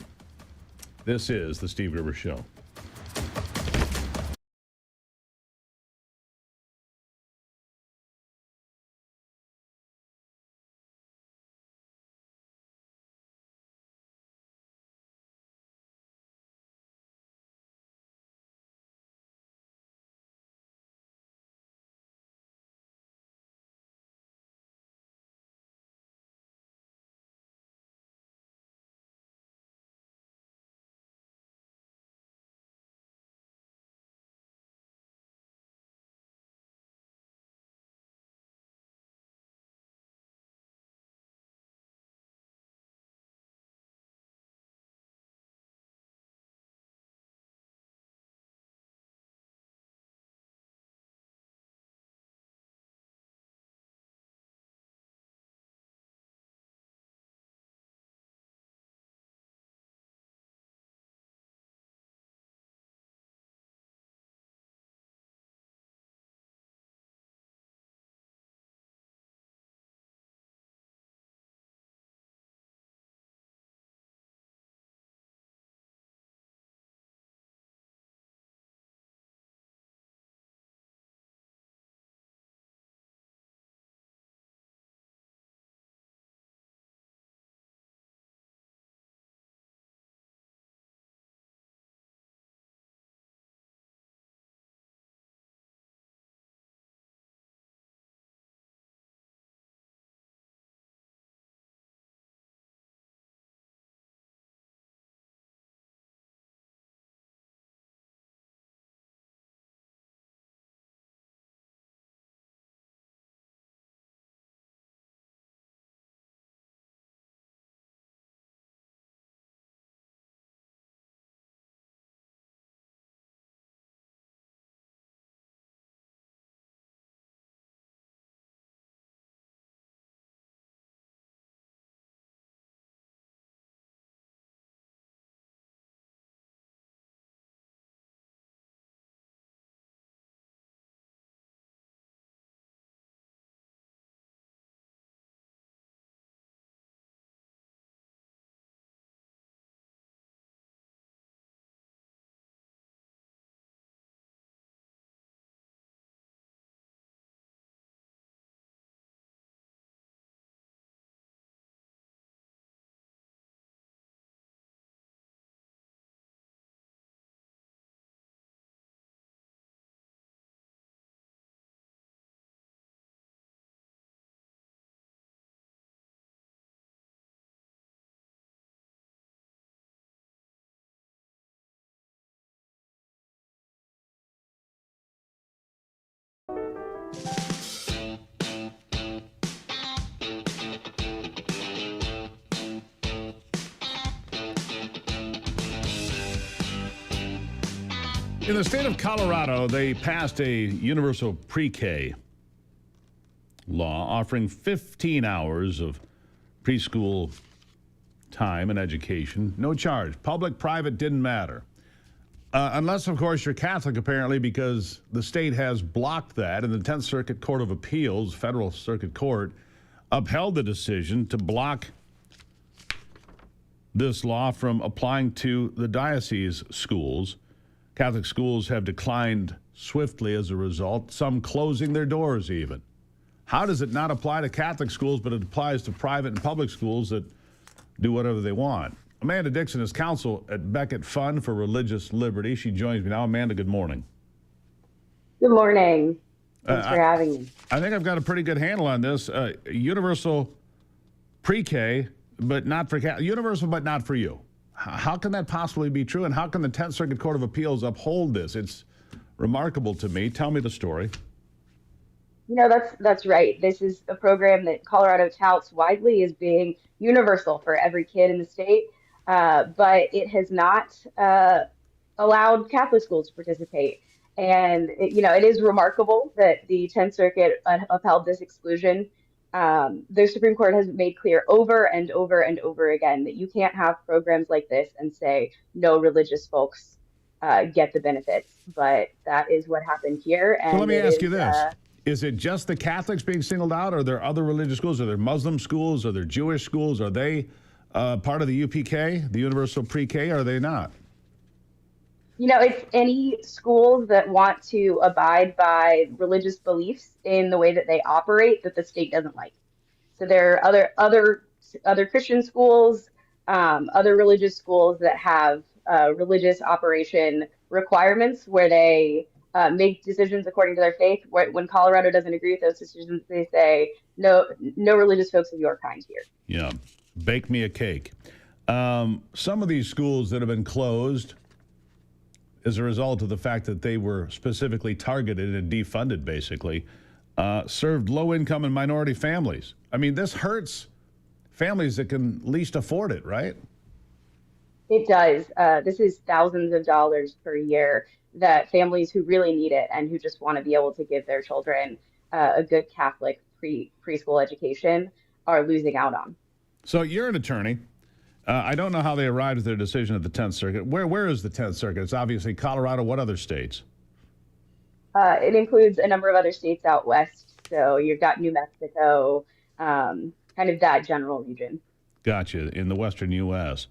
This is The Steve Gruber Show. In the state of Colorado, they passed a universal pre-K law offering 15 hours of preschool time and education, no charge. Public, private, didn't matter. Unless, of course, you're Catholic, apparently, because the state has blocked that, and the 10th Circuit Court of Appeals, Federal Circuit Court, upheld the decision to block this law from applying to the diocese schools. Catholic schools have declined swiftly as a result, some closing their doors even. How does it not apply to Catholic schools, but it applies to private and public schools that do whatever they want? Amanda Dixon is counsel at Beckett Fund for Religious Liberty. She joins me now. Amanda, good morning. Good morning. Thanks for having me. I think I've got a pretty good handle on this. Universal pre-K, but not for universal, but not for you. How can that possibly be true? And how can the 10th Circuit Court of Appeals uphold this? It's remarkable to me. Tell me the story. You know, that's right. This is a program that Colorado touts widely as being universal for every kid in the state, but it has not allowed Catholic schools to participate. And, it is remarkable that the 10th Circuit upheld this exclusion. The Supreme Court has made clear over and over and over again that you can't have programs like this and say no religious folks get the benefits. But that is what happened here. And so let me ask you this. Is it just the Catholics being singled out? Are there other religious schools? Are there Muslim schools? Are there Jewish schools? Are they part of the UPK, the Universal Pre-K? Or are they not? It's any schools that want to abide by religious beliefs in the way that they operate that the state doesn't like. So there are other Christian schools, other religious schools that have religious operation requirements where they make decisions according to their faith. When Colorado doesn't agree with those decisions, they say, no religious folks of your kind here. Yeah, bake me a cake. Some of these schools that have been closed as a result of the fact that they were specifically targeted and defunded, basically, served low-income and minority families. I mean, this hurts families that can least afford it, right? It does. This is thousands of dollars per year that families who really need it and who just want to be able to give their children a good Catholic preschool education are losing out on. So you're an attorney. I don't know how they arrived at their decision at the 10th Circuit. Where is the 10th Circuit? It's obviously Colorado. What other states? It includes a number of other states out west. So you've got New Mexico, kind of that general region. Gotcha, in the western U.S.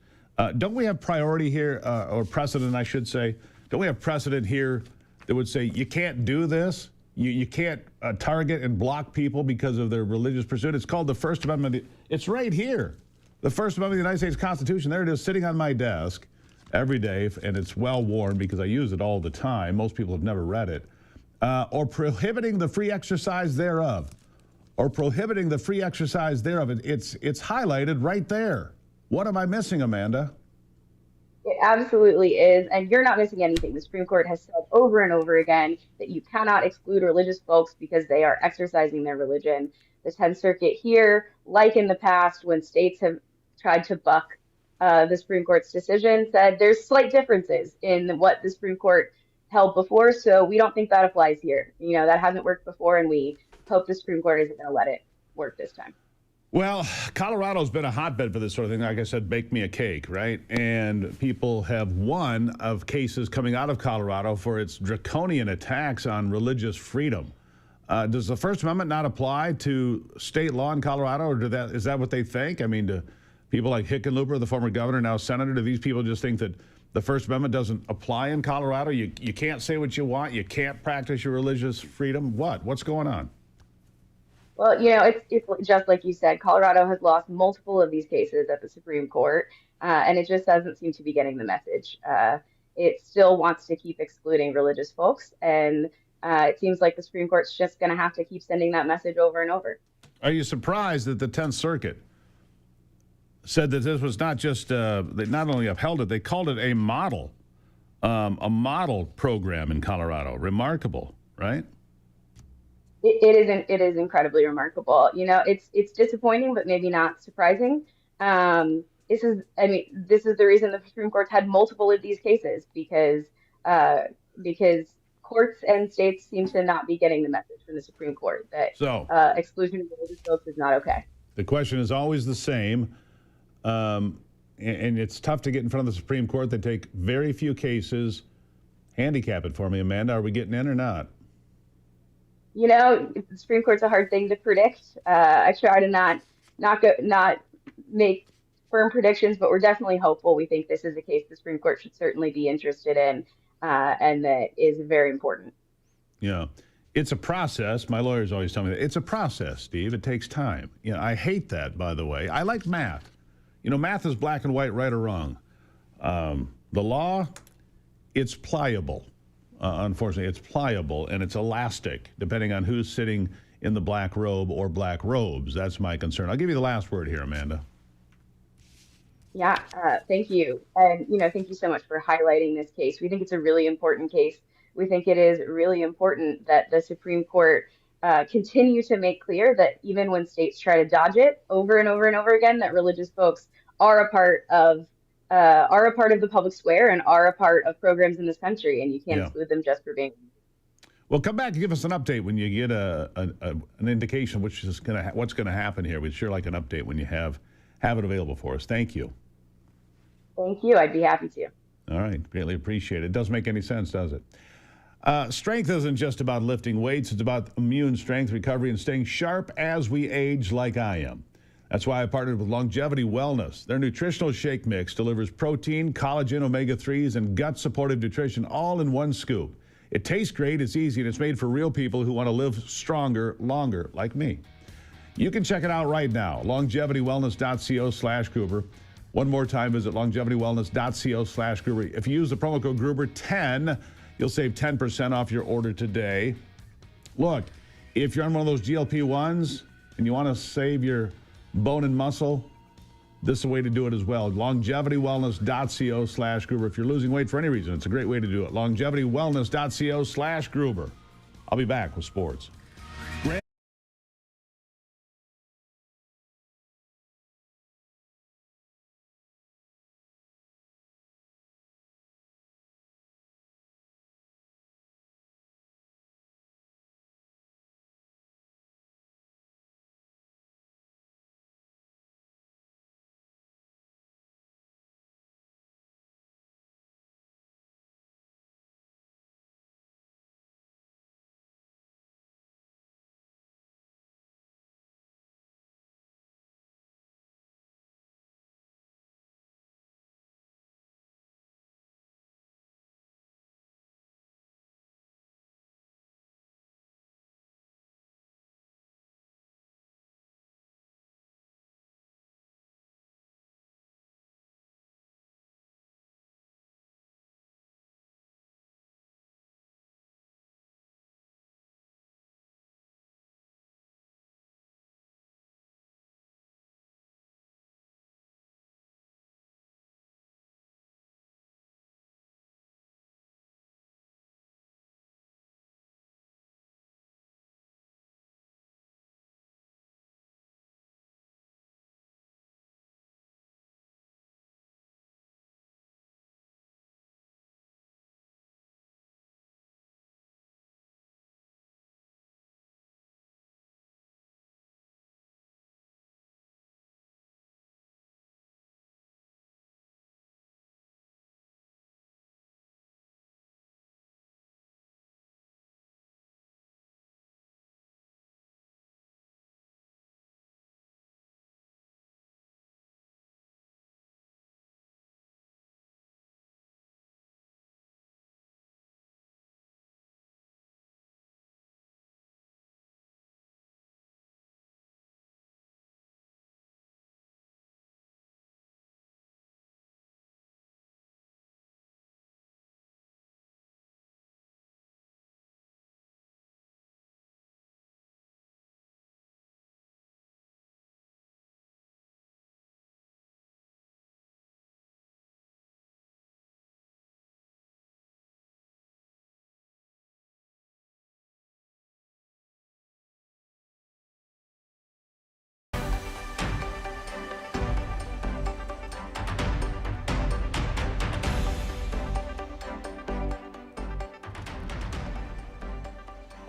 Don't we have priority here, or precedent, I should say? Don't we have precedent here that would say you can't do this? You can't target and block people because of their religious pursuit? It's called the First Amendment. It's right here. The First Amendment of the United States Constitution, there it is sitting on my desk every day, and it's well worn because I use it all the time. Most people have never read it. Or prohibiting the free exercise thereof. Or prohibiting the free exercise thereof. It's highlighted right there. What am I missing, Amanda? It absolutely is, and you're not missing anything. The Supreme Court has said over and over again that you cannot exclude religious folks because they are exercising their religion. The 10th Circuit here, like in the past when states have tried to buck the Supreme Court's decision, said there's slight differences in what the Supreme Court held before, so we don't think that applies here. That hasn't worked before, and we hope the Supreme Court isn't going to let it work this time. Well, Colorado's been a hotbed for this sort of thing. Like I said, bake me a cake, right? And people have won of cases coming out of Colorado for its draconian attacks on religious freedom. Does the First Amendment not apply to state law in Colorado, or is that what they think? I mean, do people like Hickenlooper, the former governor, now senator, do these people just think that the First Amendment doesn't apply in Colorado? You can't say what you want. You can't practice your religious freedom. What's going on? Well, it's just like you said, Colorado has lost multiple of these cases at the Supreme Court, and it just doesn't seem to be getting the message. It still wants to keep excluding religious folks, and it seems like the Supreme Court's just going to have to keep sending that message over and over. Are you surprised that the 10th Circuit said that this was not just, they not only upheld it, they called it a model program in Colorado? Remarkable, right? It is incredibly remarkable. It's disappointing, but maybe not surprising. This is the reason the Supreme Court's had multiple of these cases, because because courts and states seem to not be getting the message from the Supreme Court that So exclusion of religious folks is not okay. the question is always the same. And it's tough to get in front of the Supreme Court. They take very few cases. Handicap it for me, Amanda. Are we getting in or not? You know, the Supreme Court's a hard thing to predict. I try to not make firm predictions, but we're definitely hopeful. We think this is a case the Supreme Court should certainly be interested in, and that is very important. Yeah. It's a process. My lawyers always tell me that. It's a process, Steve. It takes time. You know, I hate that, by the way. I like math. You know, math is black and white, right or wrong. The law, it's pliable. Unfortunately, it's pliable and it's elastic, depending on who's sitting in the black robe or black robes. That's my concern. I'll give you the last word here, Amanda. Yeah, thank you. And, thank you so much for highlighting this case. We think it's a really important case. We think it is really important that the Supreme Court continue to make clear that even when states try to dodge it over and over and over again, that religious folks are a part of the public square and are a part of programs in this country, and you can't exclude them just for being. Well, come back and give us an update when you get an indication what's going to happen here. We'd sure like an update when you have it available for us. Thank you. Thank you. I'd be happy to. All right. Greatly appreciate it. It doesn't make any sense, does it? Strength isn't just about lifting weights. It's about immune strength, recovery, and staying sharp as we age, like I am. That's why I partnered with Longevity Wellness. Their nutritional shake mix delivers protein, collagen, omega-3s, and gut-supportive nutrition all in one scoop. It tastes great, it's easy, and it's made for real people who want to live stronger, longer, like me. You can check it out right now, longevitywellness.co/Gruber. One more time, visit longevitywellness.co/Gruber. If you use the promo code Gruber10, you'll save 10% off your order today. Look, if you're on one of those GLP-1s and you want to save your bone and muscle, this is a way to do it as well. longevitywellness.co/Gruber. If you're losing weight for any reason, it's a great way to do it. longevitywellness.co/Gruber. I'll be back with sports.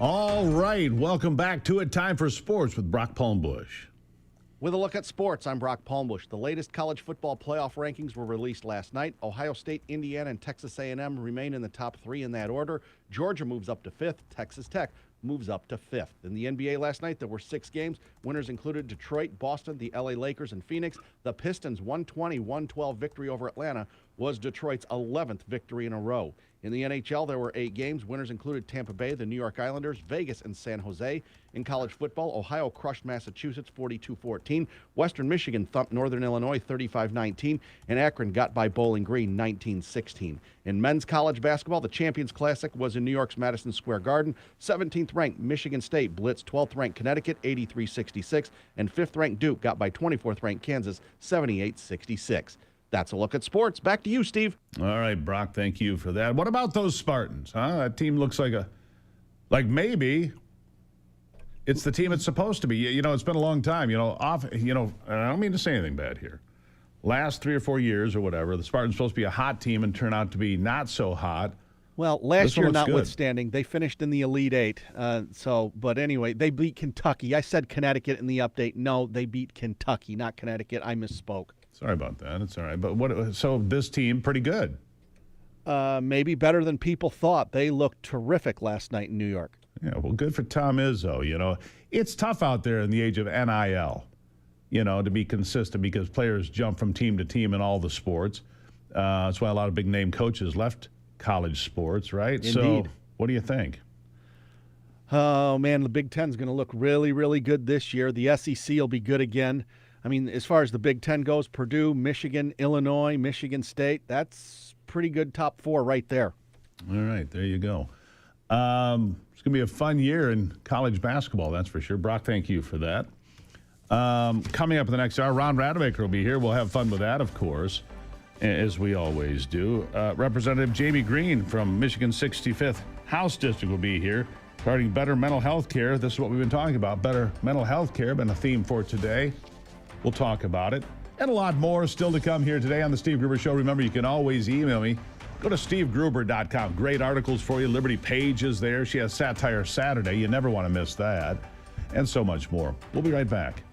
All right, welcome back to it. Time for sports with Brock Palmbush. With a look at sports, I'm Brock Palmbush. The latest college football playoff rankings were released last night. Ohio State, Indiana, and Texas A&M remain in the top three in that order. Georgia moves up to fifth. Texas Tech moves up to fifth. In the NBA last night, there were 6 games. Winners included Detroit, Boston, the LA Lakers, and Phoenix. The Pistons' 120-112 victory over Atlanta was Detroit's 11th victory in a row. In the NHL, there were 8 games. Winners included Tampa Bay, the New York Islanders, Vegas, and San Jose. In college football, Ohio crushed Massachusetts 42-14. Western Michigan thumped Northern Illinois 35-19. And Akron got by Bowling Green 19-16. In men's college basketball, the Champions Classic was in New York's Madison Square Garden. 17th-ranked Michigan State blitzed 12th-ranked Connecticut 83-66. And 5th-ranked Duke got by 24th-ranked Kansas 78-66. That's a look at sports. Back to you, Steve. All right, Brock, thank you for that. What about those Spartans? That team looks like maybe it's the team it's supposed to be. You know, it's been a long time. I don't mean to say anything bad here. Last 3 or 4 years or whatever, the Spartans supposed to be a hot team and turn out to be not so hot. Well, last year notwithstanding, good. They finished in the Elite Eight. But anyway, they beat Kentucky. I said Connecticut in the update. No, they beat Kentucky, not Connecticut. I misspoke. Sorry about that. It's all right. But so this team, pretty good. Maybe better than people thought. They looked terrific last night in New York. Yeah, well, good for Tom Izzo. It's tough out there in the age of NIL, to be consistent because players jump from team to team in all the sports. That's why a lot of big-name coaches left college sports, right? Indeed. So what do you think? Oh, man, the Big Ten's going to look really, really good this year. The SEC will be good again. I mean, as far as the Big Ten goes, Purdue, Michigan, Illinois, Michigan State, that's pretty good top 4 right there. All right, there you go. It's going to be a fun year in college basketball, that's for sure. Brock, thank you for that. Coming up in the next hour, Ron Rademacher will be here. We'll have fun with that, of course, as we always do. Representative Jamie Green from Michigan's 65th House District will be here regarding better mental health care. This is what we've been talking about, better mental health care, been a theme for today. We'll talk about it. And a lot more still to come here today on the Steve Gruber Show. Remember, you can always email me. Go to stevegruber.com. Great articles for you. Liberty Page is there. She has Satire Saturday. You never want to miss that. And so much more. We'll be right back.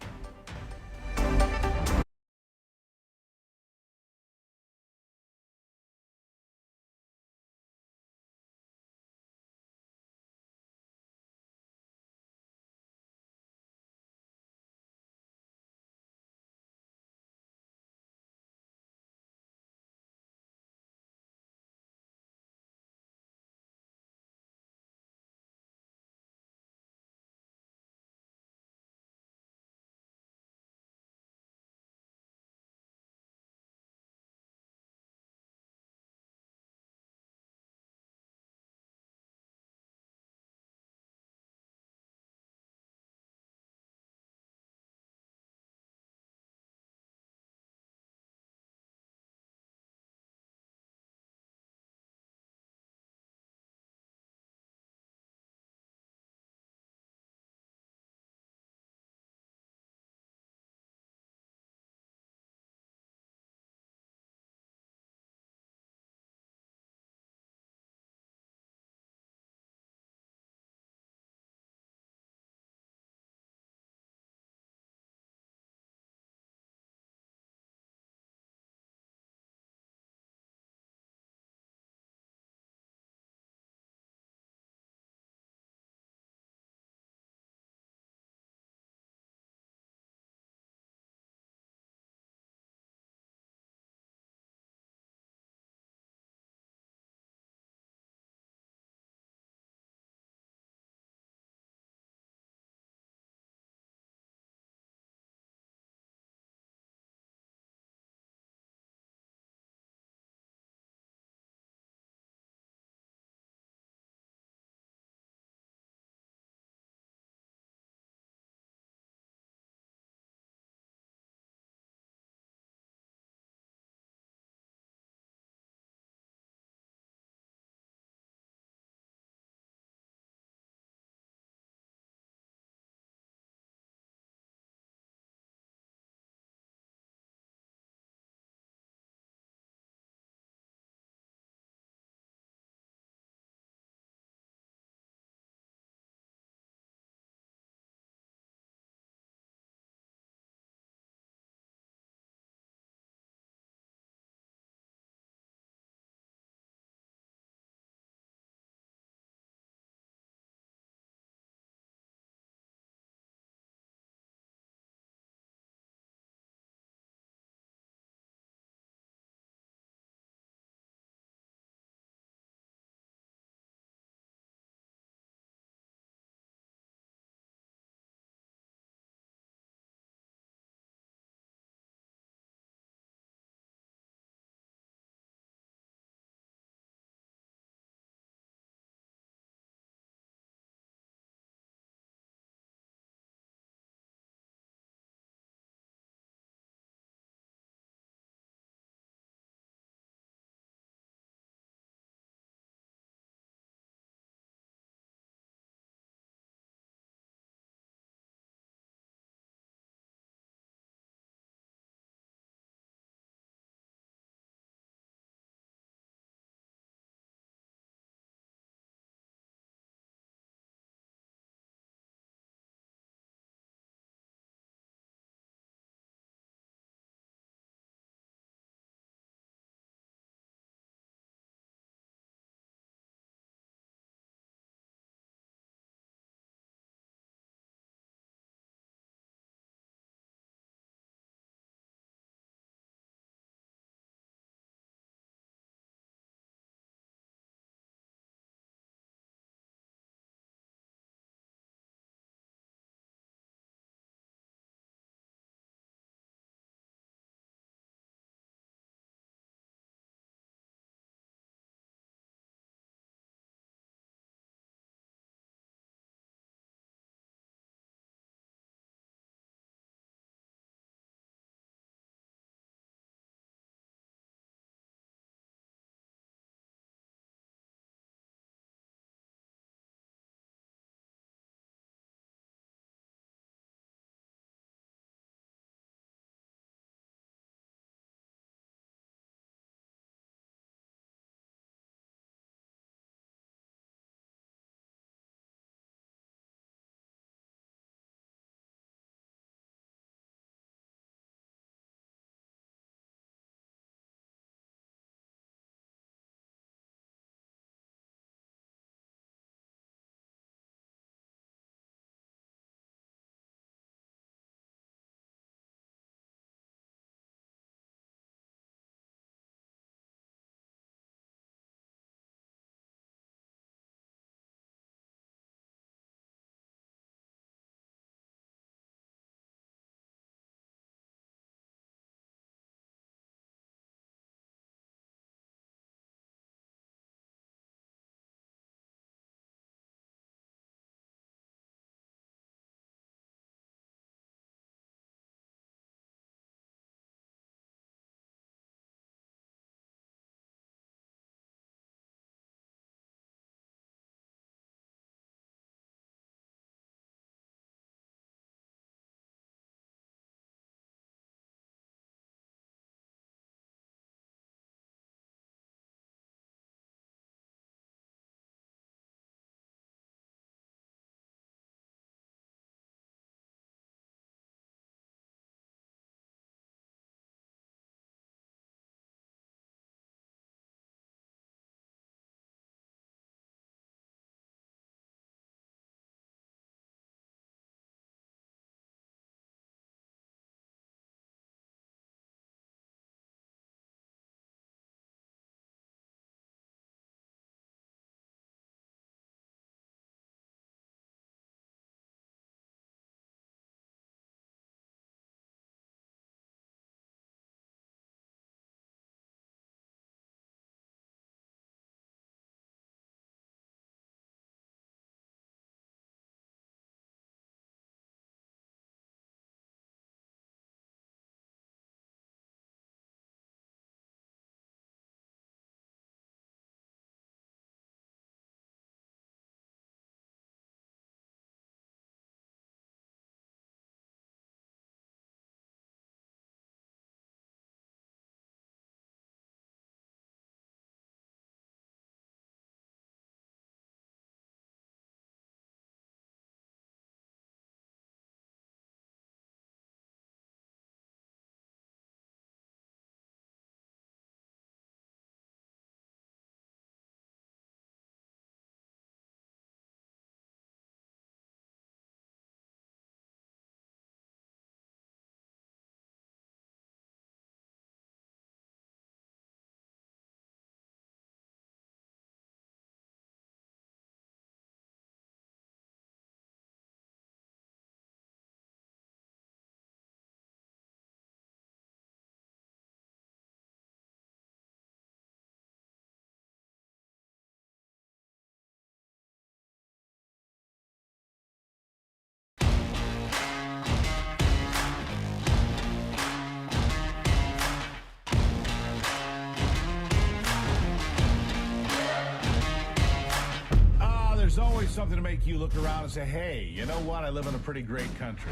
There's always something to make you look around and say, hey, you know what? I live in a pretty great country.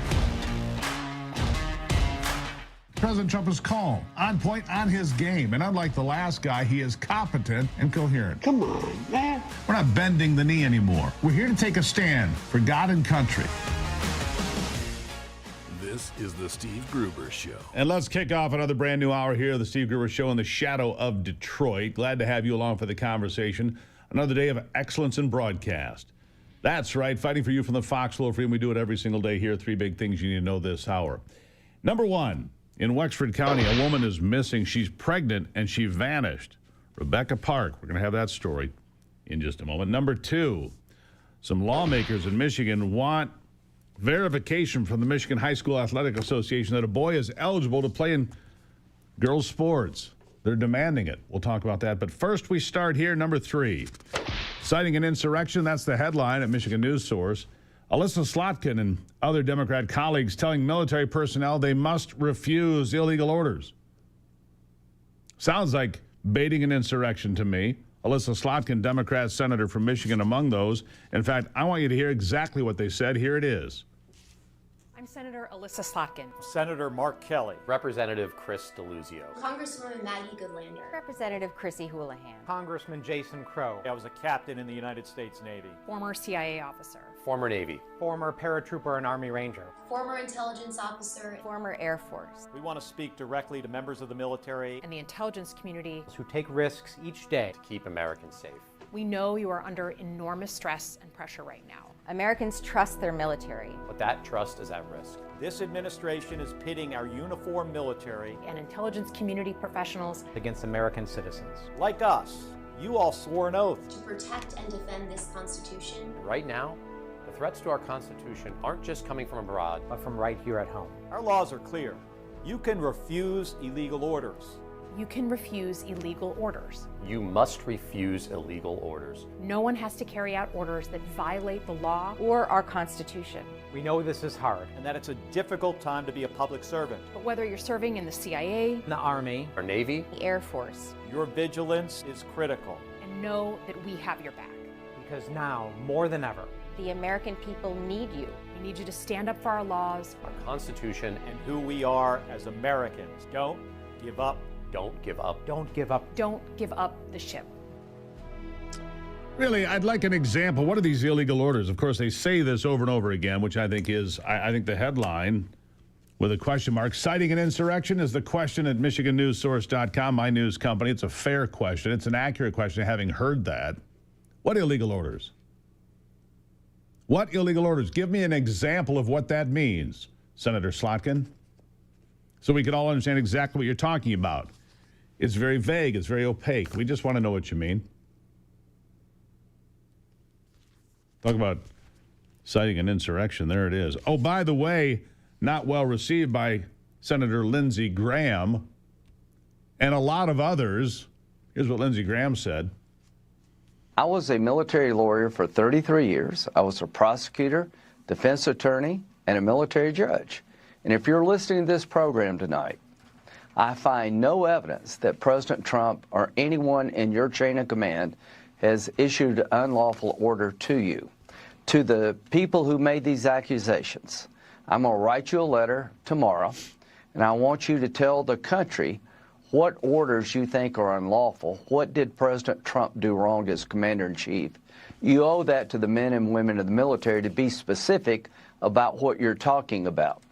President Trump is calm, on point, on his game. And unlike the last guy, he is competent and coherent. Come on, man. We're not bending the knee anymore. We're here to take a stand for God and country. This is the Steve Gruber Show. And let's kick off another brand new hour here of the Steve Gruber Show in the shadow of Detroit. Glad to have you along for the conversation. Another day of excellence in broadcast. That's right, fighting for you from the foxhole of freedom. We do it every single day here. 3 big things you need to know this hour. Number 1, in Wexford County, a woman is missing. She's pregnant and she vanished. Rebecca Park. We're going to have that story in just a moment. Number 2, some lawmakers in Michigan want verification from the Michigan High School Athletic Association that a boy is eligible to play in girls' sports. They're demanding it. We'll talk about that. But first, we start here. Number 3, citing an insurrection. That's the headline at Michigan News Source. Alyssa Slotkin and other Democrat colleagues telling military personnel they must refuse illegal orders. Sounds like baiting an insurrection to me. Alyssa Slotkin, Democrat senator from Michigan, among those. In fact, I want you to hear exactly what they said. Here it is. I'm Senator Alyssa Slotkin. Senator Mark Kelly. Representative Chris DeLuzio. Congresswoman Maggie Goodlander. Representative Chrissy Houlihan. Congressman Jason Crow. I was a captain in the United States Navy. Former CIA officer. Former Navy. Former paratrooper and Army Ranger. Former intelligence officer. Former Air Force. We want to speak directly to members of the military and the intelligence community who take risks each day to keep Americans safe. We know you are under enormous stress and pressure right now. Americans trust their military. But that trust is at risk. This administration is pitting our uniformed military and intelligence community professionals against American citizens. Like us. You all swore an oath to protect and defend this Constitution. Right now, the threats to our Constitution aren't just coming from abroad, but from right here at home. Our laws are clear. You can refuse illegal orders. You can refuse illegal orders. You must refuse illegal orders. No one has to carry out orders that violate the law or our Constitution. We know this is hard and that it's a difficult time to be a public servant. But whether you're serving in the CIA, the Army, or Navy, the Air Force, your vigilance is critical. And know that we have your back. Because now, more than ever, the American people need you. We need you to stand up for our laws, our Constitution, and who we are as Americans. Don't give up. Don't give up. Don't give up. Don't give up the ship. Really, I'd like an example. What are these illegal orders? Of course, they say this over and over again, which I think is, I think the headline with a question mark. Citing an insurrection is the question at MichiganNewsSource.com, my news company. It's a fair question. It's an accurate question, having heard that. What illegal orders? What illegal orders? Give me an example of what that means, Senator Slotkin, so we can all understand exactly what you're talking about. It's very vague. It's very opaque. We just want to know what you mean. Talk about citing an insurrection. There it is. Oh, by the way, not well received by Senator Lindsey Graham and a lot of others. Here's what Lindsey Graham said. I was a military lawyer for 33 years. I was a prosecutor, defense attorney, and a military judge. And if you're listening to this program tonight, I find no evidence that President Trump or anyone in your chain of command has issued an unlawful order to you. To the people who made these accusations, I'm going to write you a letter tomorrow, and I want you to tell the country what orders you think are unlawful. What did President Trump do wrong as Commander-in-Chief? You owe that to the men and women of the military to be specific about what you're talking about.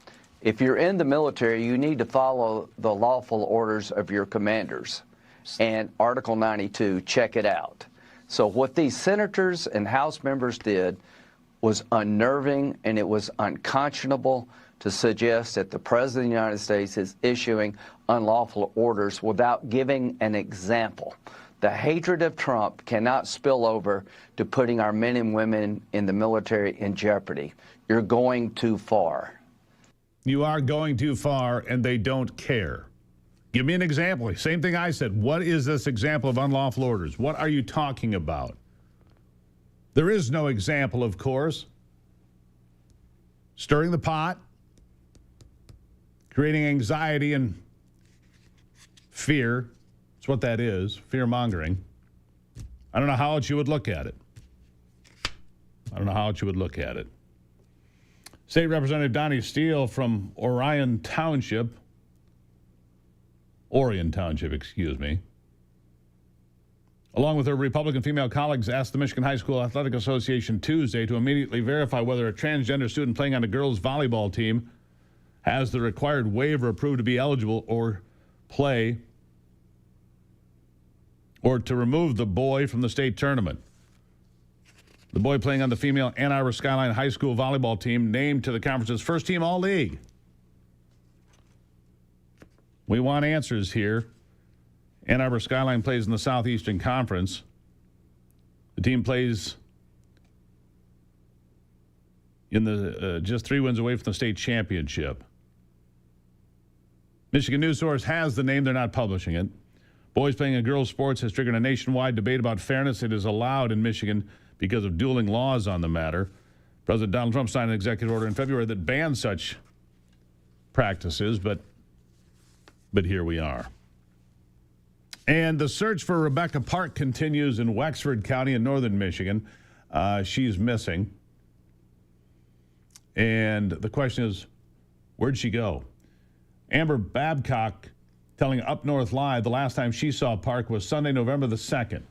If you're in the military, you need to follow the lawful orders of your commanders. And Article 92, check it out. So what these senators and House members did was unnerving, and it was unconscionable to suggest that the President of the United States is issuing unlawful orders without giving an example. The hatred of Trump cannot spill over to putting our men and women in the military in jeopardy. You're going too far. You are going too far, and they don't care. Give me an example. Same thing I said. What is this example of unlawful orders? What are you talking about? There is no example, of course. Stirring the pot, creating anxiety and fear. That's what that is, fear-mongering. I don't know how else you would look at it. I don't know how else you would look at it. State Representative Donnie Steele from Orion Township, along with her Republican female colleagues, asked the Michigan High School Athletic Association Tuesday to immediately verify whether a transgender student playing on a girls' volleyball team has the required waiver approved to be eligible or play, or to remove the boy from the state tournament. The boy playing on the female Ann Arbor Skyline High School volleyball team named to the conference's first team All-League. We want answers here. Ann Arbor Skyline plays in the Southeastern Conference. The team plays in the just 3 wins away from the state championship. Michigan News Source has the name. They're not publishing it. Boys playing in girls' sports has triggered a nationwide debate about fairness. It is allowed in Michigan because of dueling laws on the matter. President Donald Trump signed an executive order in February that banned such practices, but here we are. And the search for Rebecca Park continues in Wexford County in northern Michigan. She's missing. And the question is, where'd she go? Amber Babcock telling Up North Live the last time she saw Park was Sunday, November the 2nd.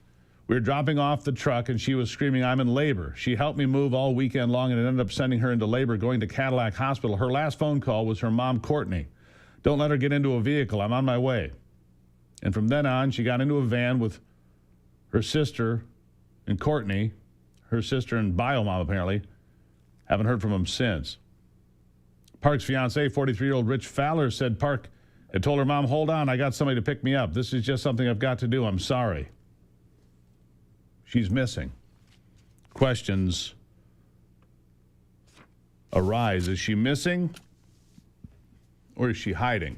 We were dropping off the truck and she was screaming, "I'm in labor." She helped me move all weekend long and it ended up sending her into labor, going to Cadillac Hospital. Her last phone call was her mom, Courtney. "Don't let her get into a vehicle. I'm on my way." And from then on, she got into a van with her sister and Courtney, her sister and bio mom apparently. Haven't heard from him since. Park's fiance, 43-year-old Rich Fowler, said Park had told her mom, "Hold on, I got somebody to pick me up. This is just something I've got to do. I'm sorry." She's missing. Questions arise. Is she missing or is she hiding?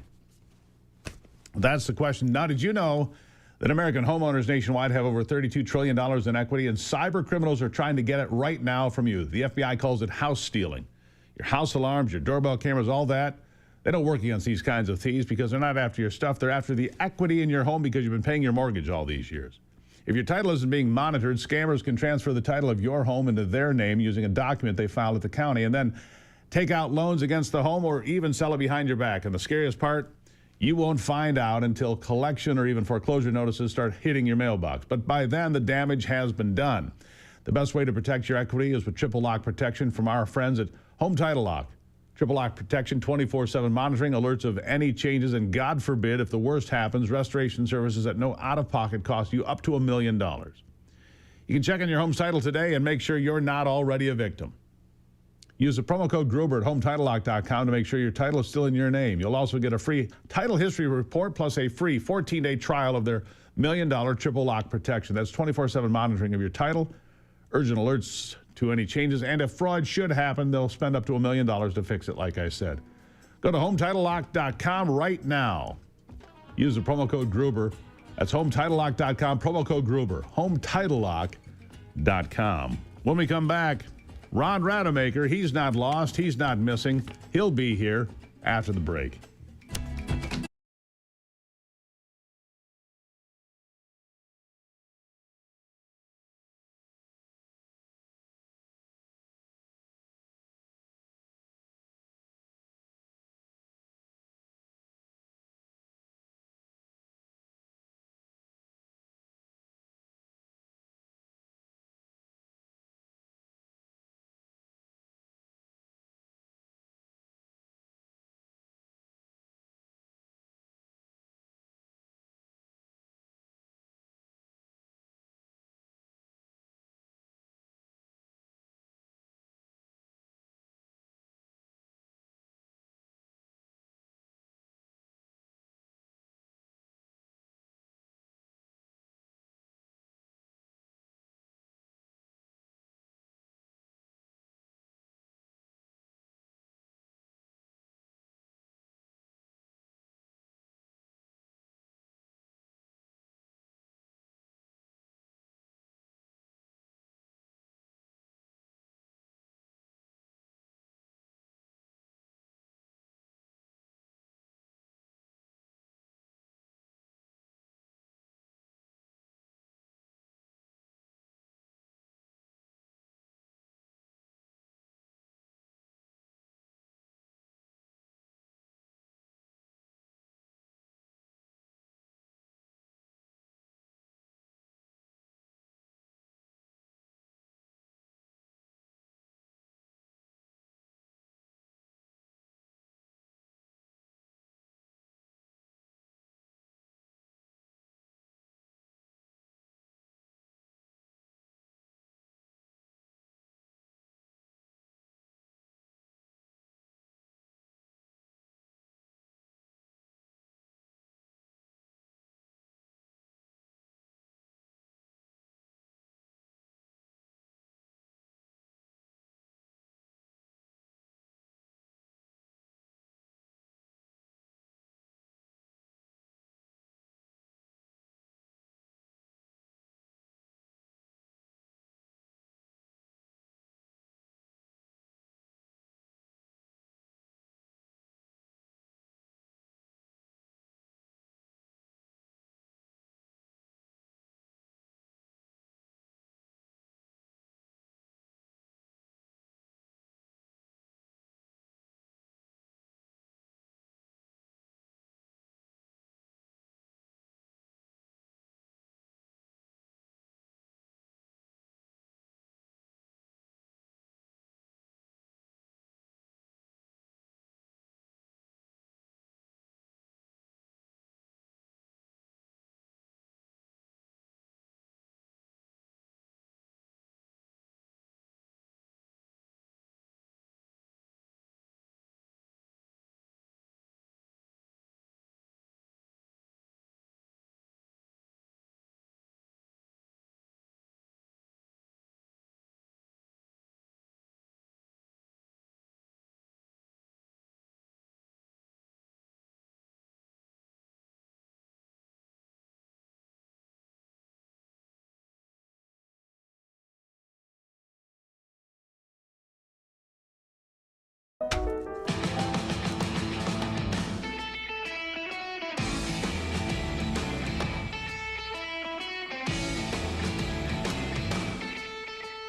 That's the question. Now, did you know that American homeowners nationwide have over $32 trillion in equity, and cyber criminals are trying to get it right now from you? The FBI calls it house stealing. Your house alarms, your doorbell cameras, all that, they don't work against these kinds of thieves because they're not after your stuff. They're after the equity in your home because you've been paying your mortgage all these years. If your title isn't being monitored, scammers can transfer the title of your home into their name using a document they filed at the county and then take out loans against the home or even sell it behind your back. And the scariest part, you won't find out until collection or even foreclosure notices start hitting your mailbox. But by then, the damage has been done. The best way to protect your equity is with triple lock protection from our friends at Home Title Lock. Triple lock protection, 24/7 monitoring, alerts of any changes, and God forbid, if the worst happens, restoration services at no out-of-pocket cost you up to $1 million. You can check on your home's title today and make sure you're not already a victim. Use the promo code Gruber at HometitleLock.com to make sure your title is still in your name. You'll also get a free title history report plus a free 14-day trial of their $1 million triple lock protection. That's 24/7 monitoring of your title, urgent alerts to any changes, and if fraud should happen, they'll spend up to $1 million to fix it, like I said. Go to HometitleLock.com right now. Use the promo code Gruber. That's HometitleLock.com, promo code Gruber. HometitleLock.com. When we come back, Ron Rademacher, he's not lost, he's not missing. He'll be here after the break.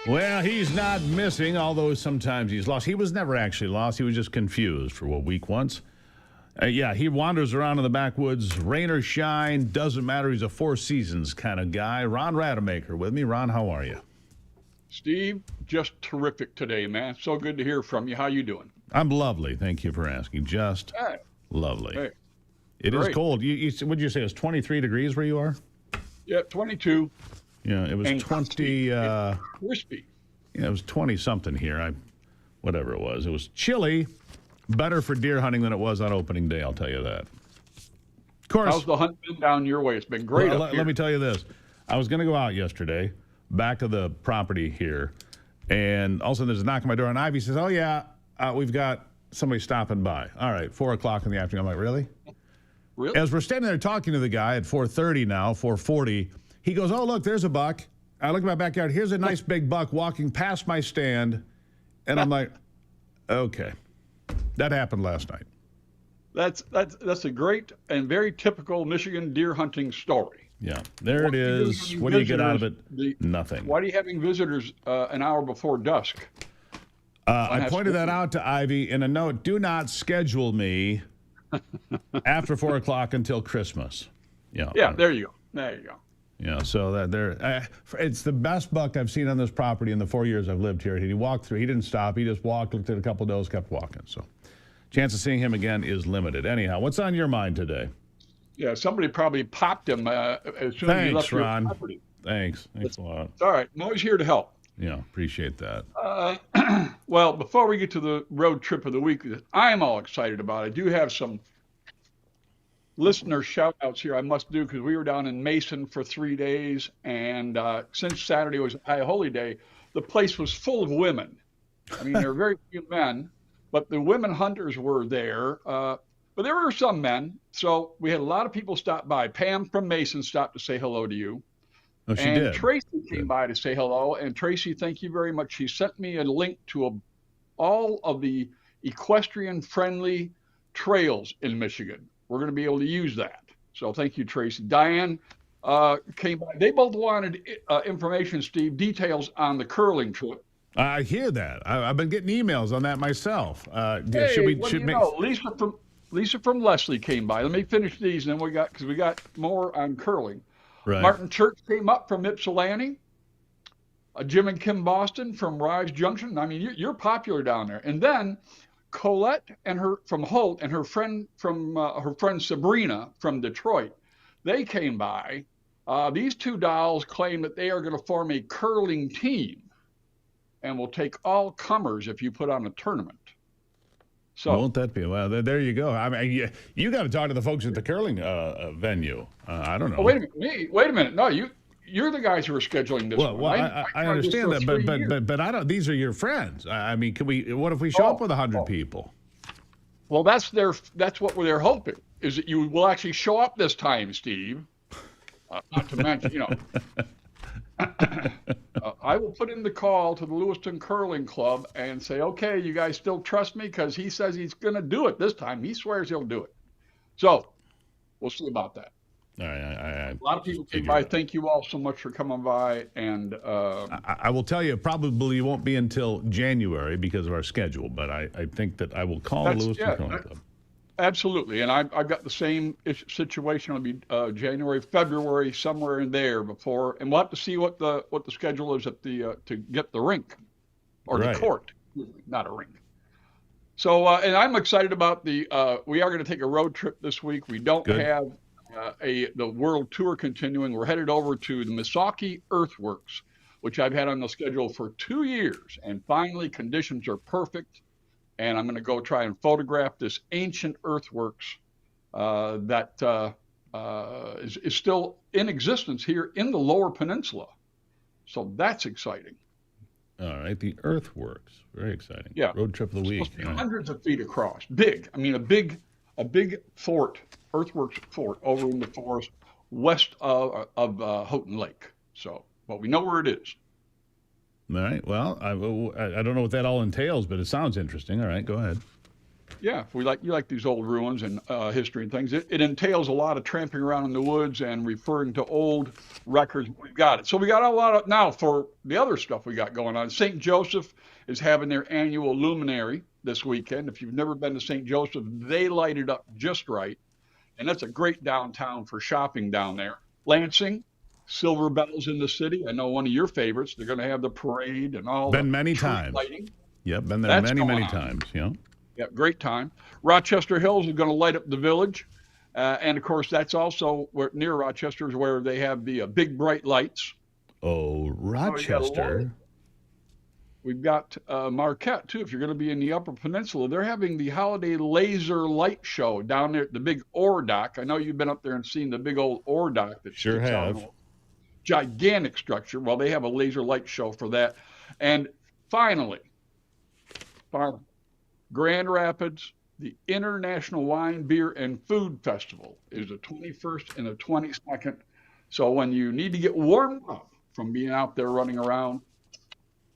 Well, he's not missing, although sometimes he's lost. He was never actually lost. He was just confused for a week once. Yeah, he wanders around in the backwoods, rain or shine, doesn't matter. He's a Four Seasons kind of guy. Ron Rademacher with me. Ron, how are you? Steve, just terrific today, man. So good to hear from you. How you doing? I'm lovely. Thank you for asking. Just lovely. Hey, it is great. cold. What did you say? It's 23 degrees where you are? Yeah, 22. Yeah, it was And 20. Crispy. Yeah, it was 20-something here. Whatever it was. It was chilly. Better for deer hunting than it was on opening day, I'll tell you that. Of course. How's the hunt been down your way? It's been great up here. Let me tell you this. I was going to go out yesterday, back to the property here, and all of a sudden there's a knock on my door, and Ivy says, oh, yeah, we've got somebody stopping by. All right, 4 o'clock in the afternoon. I'm like, really? Really? As we're standing there talking to the guy at 4:30 now, 4:40, he goes, oh, look, there's a buck. I look at my backyard. Here's a nice big buck walking past my stand, and I'm like, okay. That happened last night. That's a great and very typical Michigan deer hunting story. Yeah, there it is. What do you get out of it? Nothing. Why are you having visitors an hour before dusk? I pointed that out to Ivy in a note. Do not schedule me after 4 o'clock until Christmas. Yeah, there you go. There you go. Yeah, so it's the best buck I've seen on this property in the 4 years I've lived here. He walked through. He didn't stop. He just walked, looked at a couple of does, kept walking. So chance of seeing him again is limited. Anyhow, what's on your mind today? Yeah, somebody probably popped him as soon as he left your Ron. property. Thanks a lot. All right, I'm always here to help. Yeah, appreciate that. Well, before we get to the road trip of the week, I'm all excited about. I do have some listener shout outs here I must do because we were down in Mason for 3 days, and since Saturday was High Holy Day, the place was full of women. I mean, there were very few men, but the women hunters were there. But there were some men, so we had a lot of people stop by. Pam from Mason stopped to say hello to you. Oh, she and did. Tracy came by to say hello. And Tracy, thank you very much. She sent me a link to all of the equestrian-friendly trails in Michigan. We're going to be able to use that. So thank you, Tracy. Diane came by. They both wanted information, Steve, details on the curling trip. I hear that. I've been getting emails on that myself. Hey, Lisa from Leslie came by. Let me finish these, and then because we got more on curling. Right. Martin Church came up from Ypsilanti. Jim and Kim Boston from Rives Junction. I mean, you're popular down there. And then Colette from Holt and her friend Sabrina from Detroit, they came by. These two dolls claim that they are going to form a curling team and will take all comers if you put on a tournament. So won't that be? Well, there you go. I mean, you got to talk to the folks at the curling venue. I don't know. Oh, wait a minute. No, you're the guys who are scheduling this. Well, I understand that, but I don't. These are your friends. I mean, what if we show up with 100 people? Well, that's what they're hoping is that you will actually show up this time, Steve. Not to mention, I will put in the call to the Lewiston Curling Club and say, okay, you guys still trust me? Because he says he's going to do it this time. He swears he'll do it. So we'll see about that. All right. A lot of people came by. Thank you all so much for coming by. And I will tell you, probably won't be until January because of our schedule, but I think that I will call the Lewiston Curling Club. Absolutely. And I've got the same situation. It'll be January, February, somewhere in there before. And we'll have to see what the schedule is at the to get the rink or the court, not a rink. So, and I'm excited about we are going to take a road trip this week. We don't have the world tour continuing. We're headed over to the Misaki Earthworks, which I've had on the schedule for 2 years. And finally, conditions are perfect. And I'm going to go try and photograph this ancient earthworks that is still in existence here in the Lower Peninsula. So that's exciting. All right, the earthworks, very exciting. Yeah, road trip of the week. Hundreds of feet across, big. I mean, a big fort, earthworks fort over in the forest west of Houghton Lake. So, but we know where it is. All right. Well, I don't know what that all entails, but it sounds interesting. All right, go ahead. Yeah, if you like these old ruins and history and things. It entails a lot of tramping around in the woods and referring to old records. We've got it. So we got a lot of now for the other stuff we got going on. St. Joseph is having their annual luminary this weekend. If you've never been to St. Joseph, they light it up just right, and that's a great downtown for shopping down there. Lansing, Silver Bells in the city. I know one of your favorites. They're going to have the parade and all. Been the many tree times. lighting. Yep, been there That's many going on. times. Yeah. Yeah, great time. Rochester Hills is going to light up the village. And of course, that's also near Rochester is where they have the big bright lights. Oh, Rochester. We've got Marquette, too. If you're going to be in the Upper Peninsula, they're having the holiday laser light show down there at the big ore dock. I know you've been up there and seen the big old ore dock that Sure sticks out. have. Gigantic structure. Well, they have a laser light show for that. And finally, Grand Rapids, the International Wine, Beer, and Food Festival is the 21st and the 22nd. So when you need to get warmed up from being out there running around,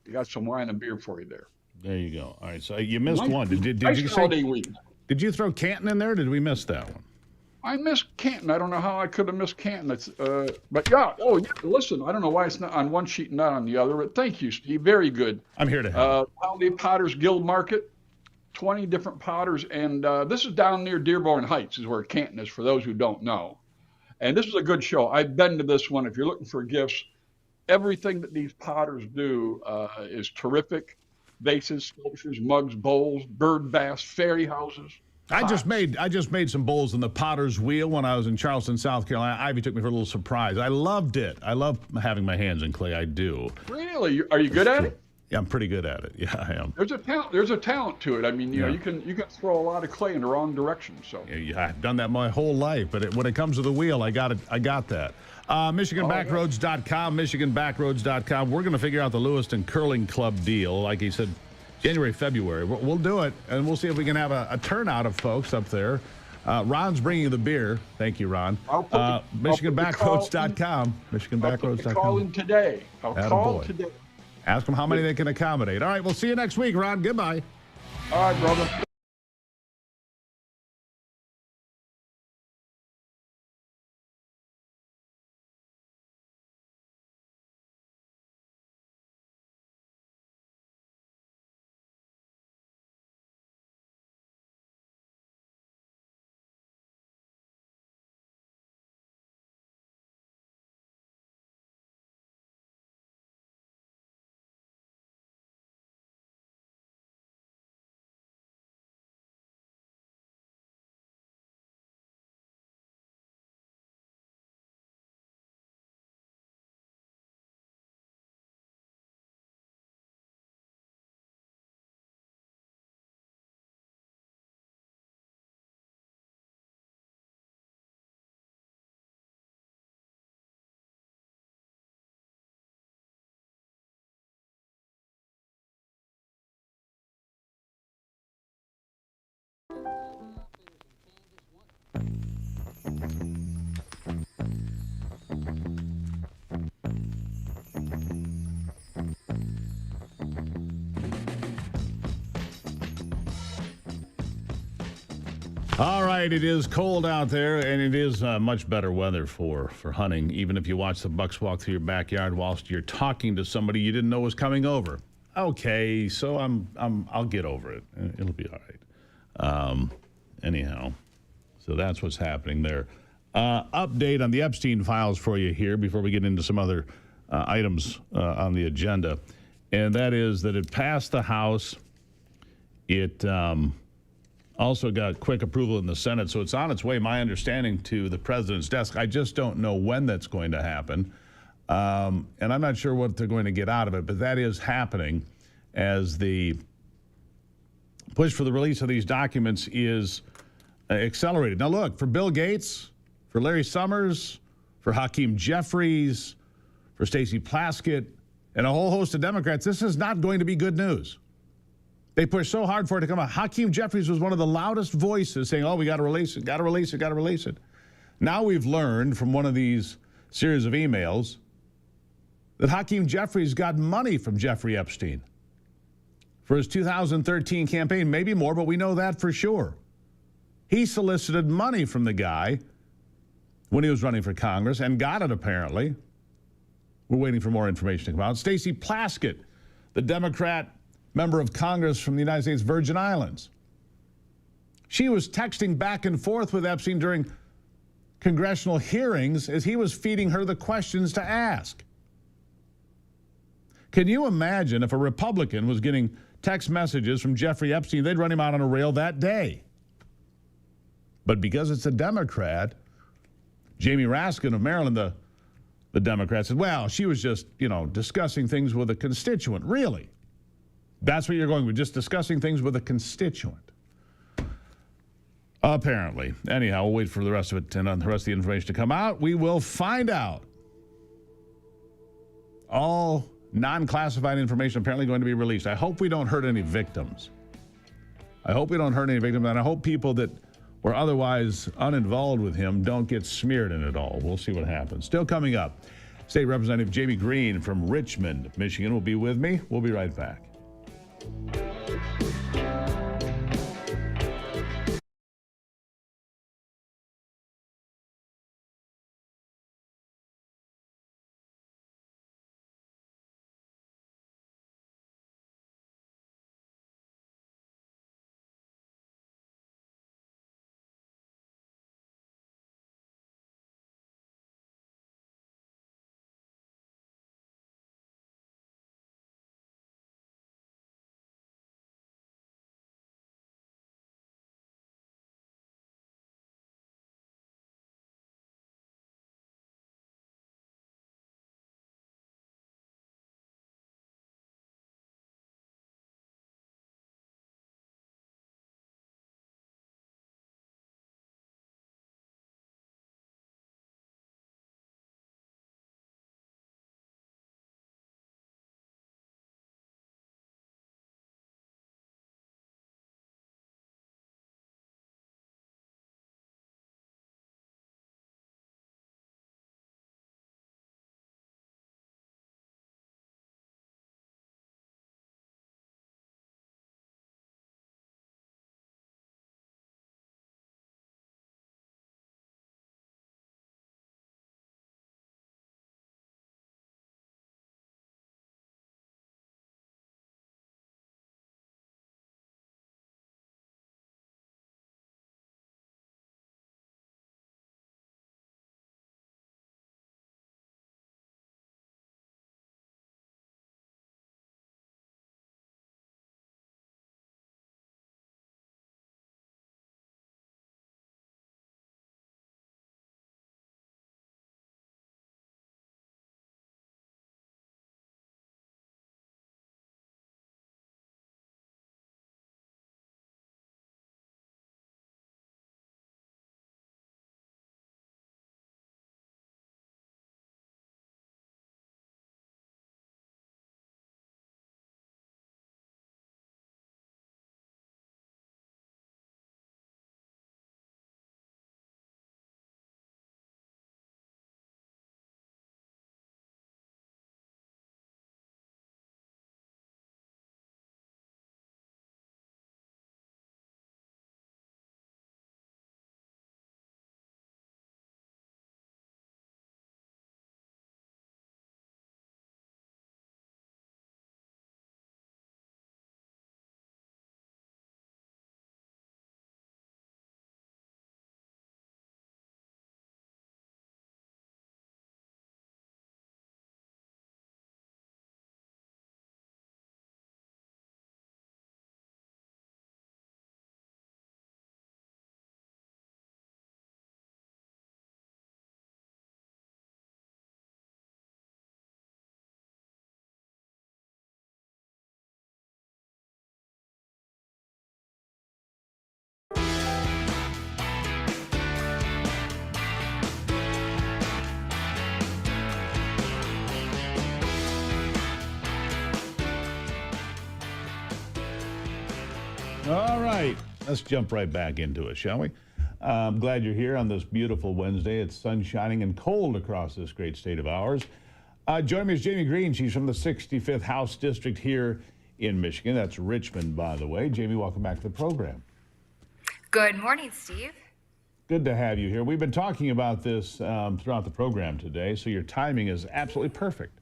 you got some wine and beer for you there. There you go. All right, so you missed Nice- one. Did nice you holiday say? week. Did you throw Canton in there? Or did we miss that one? I missed Canton. I don't know how I could have missed Canton. It's, but yeah. Oh, yeah. Listen, I don't know why it's not on one sheet and not on the other. But thank you, Steve. Very good. I'm here to help. Holiday Potters Guild Market, 20 different potters, and this is down near Dearborn Heights, is where Canton is. For those who don't know, and this is a good show. I've been to this one. If you're looking for gifts, everything that these potters do is terrific. Vases, sculptures, mugs, bowls, bird baths, fairy houses. I just made some bowls in the Potter's Wheel when I was in Charleston, South Carolina. Ivy took me for a little surprise. I loved it. I love having my hands in clay. I do. Really? Are you good at it? Yeah, I'm pretty good at it. Yeah, I am. There's a talent to it. I mean, you know, you can throw a lot of clay in the wrong direction. So Yeah, I've done that my whole life, but when it comes to the wheel, I got it. I got that. MichiganBackroads.com, MichiganBackroads.com. We're going to figure out the Lewiston Curling Club deal. Like he said, January, February. We'll do it, and we'll see if we can have a turnout of folks up there. Ron's bringing the beer. Thank you, Ron. MichiganBackroads.com. MichiganBackroads.com. Call in today. I'll call today. Ask them how many they can accommodate. All right, we'll see you next week, Ron. Goodbye. All right, brother. All right, it is cold out there, and it is much better weather for hunting, even if you watch the bucks walk through your backyard whilst you're talking to somebody you didn't know was coming over. Okay, so I'll get over it. It'll be all right. Anyhow, so that's what's happening there. Update on the Epstein files for you here before we get into some other items on the agenda, and that is that it passed the House. It also got quick approval in the Senate, so it's on its way, my understanding, to the president's desk. I just don't know when that's going to happen, and I'm not sure what they're going to get out of it, but that is happening as the push for the release of these documents is accelerated. Now, look, for Bill Gates, for Larry Summers, for Hakeem Jeffries, for Stacey Plaskett, and a whole host of Democrats, this is not going to be good news. They pushed so hard for it to come out. Hakeem Jeffries was one of the loudest voices saying, oh, we got to release it, got to release it, got to release it. Now we've learned from one of these series of emails that Hakeem Jeffries got money from Jeffrey Epstein. for his 2013 campaign, maybe more, but we know that for sure. He solicited money from the guy when he was running for Congress and got it, apparently. We're waiting for more information to come out. Stacey Plaskett, the Democrat member of Congress from the United States Virgin Islands. She was texting back and forth with Epstein during congressional hearings as he was feeding her the questions to ask. Can you imagine if a Republican was getting text messages from Jeffrey Epstein, they'd run him out on a rail that day. But because it's a Democrat, Jamie Raskin of Maryland, the Democrat, said, well, she was just, discussing things with a constituent. Really? That's what you're going with, just discussing things with a constituent. Apparently. Anyhow, we'll wait for the rest of it and the rest of the information to come out. We will find out. All non-classified information apparently going to be released. I hope we don't hurt any victims. And I hope people that were otherwise uninvolved with him don't get smeared in it all. We'll see what happens. Still coming up, State Representative Jamie Green from Richmond, Michigan will be with me. We'll be right back. All right, let's jump right back into it, shall we? I'm glad you're here on this beautiful Wednesday. It's sun shining and cold across this great state of ours. Joining me is Jamie Green. She's from the 65th House District here in Michigan. That's Richmond, by the way. Jamie, welcome back to the program. Good morning, Steve. Good to have you here. We've been talking about this throughout the program today, so your timing is absolutely perfect.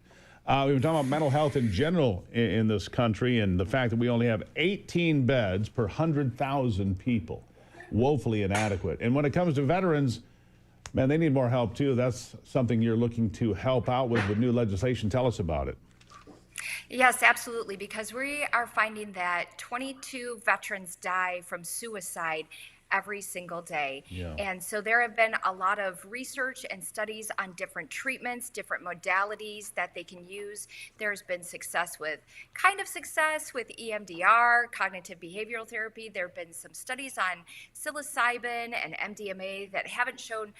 We've been talking about mental health in general in this country and the fact that we only have 18 beds per 100,000 people. Woefully inadequate. And when it comes to veterans, man, they need more help too. That's something you're looking to help out with new legislation. Tell us about it. Yes, absolutely, because we are finding that 22 veterans die from suicide every single day. Yeah. And so there have been a lot of research and studies on different treatments, different modalities that they can use. There's been success with EMDR, cognitive behavioral therapy. There have been some studies on psilocybin and MDMA that haven't shown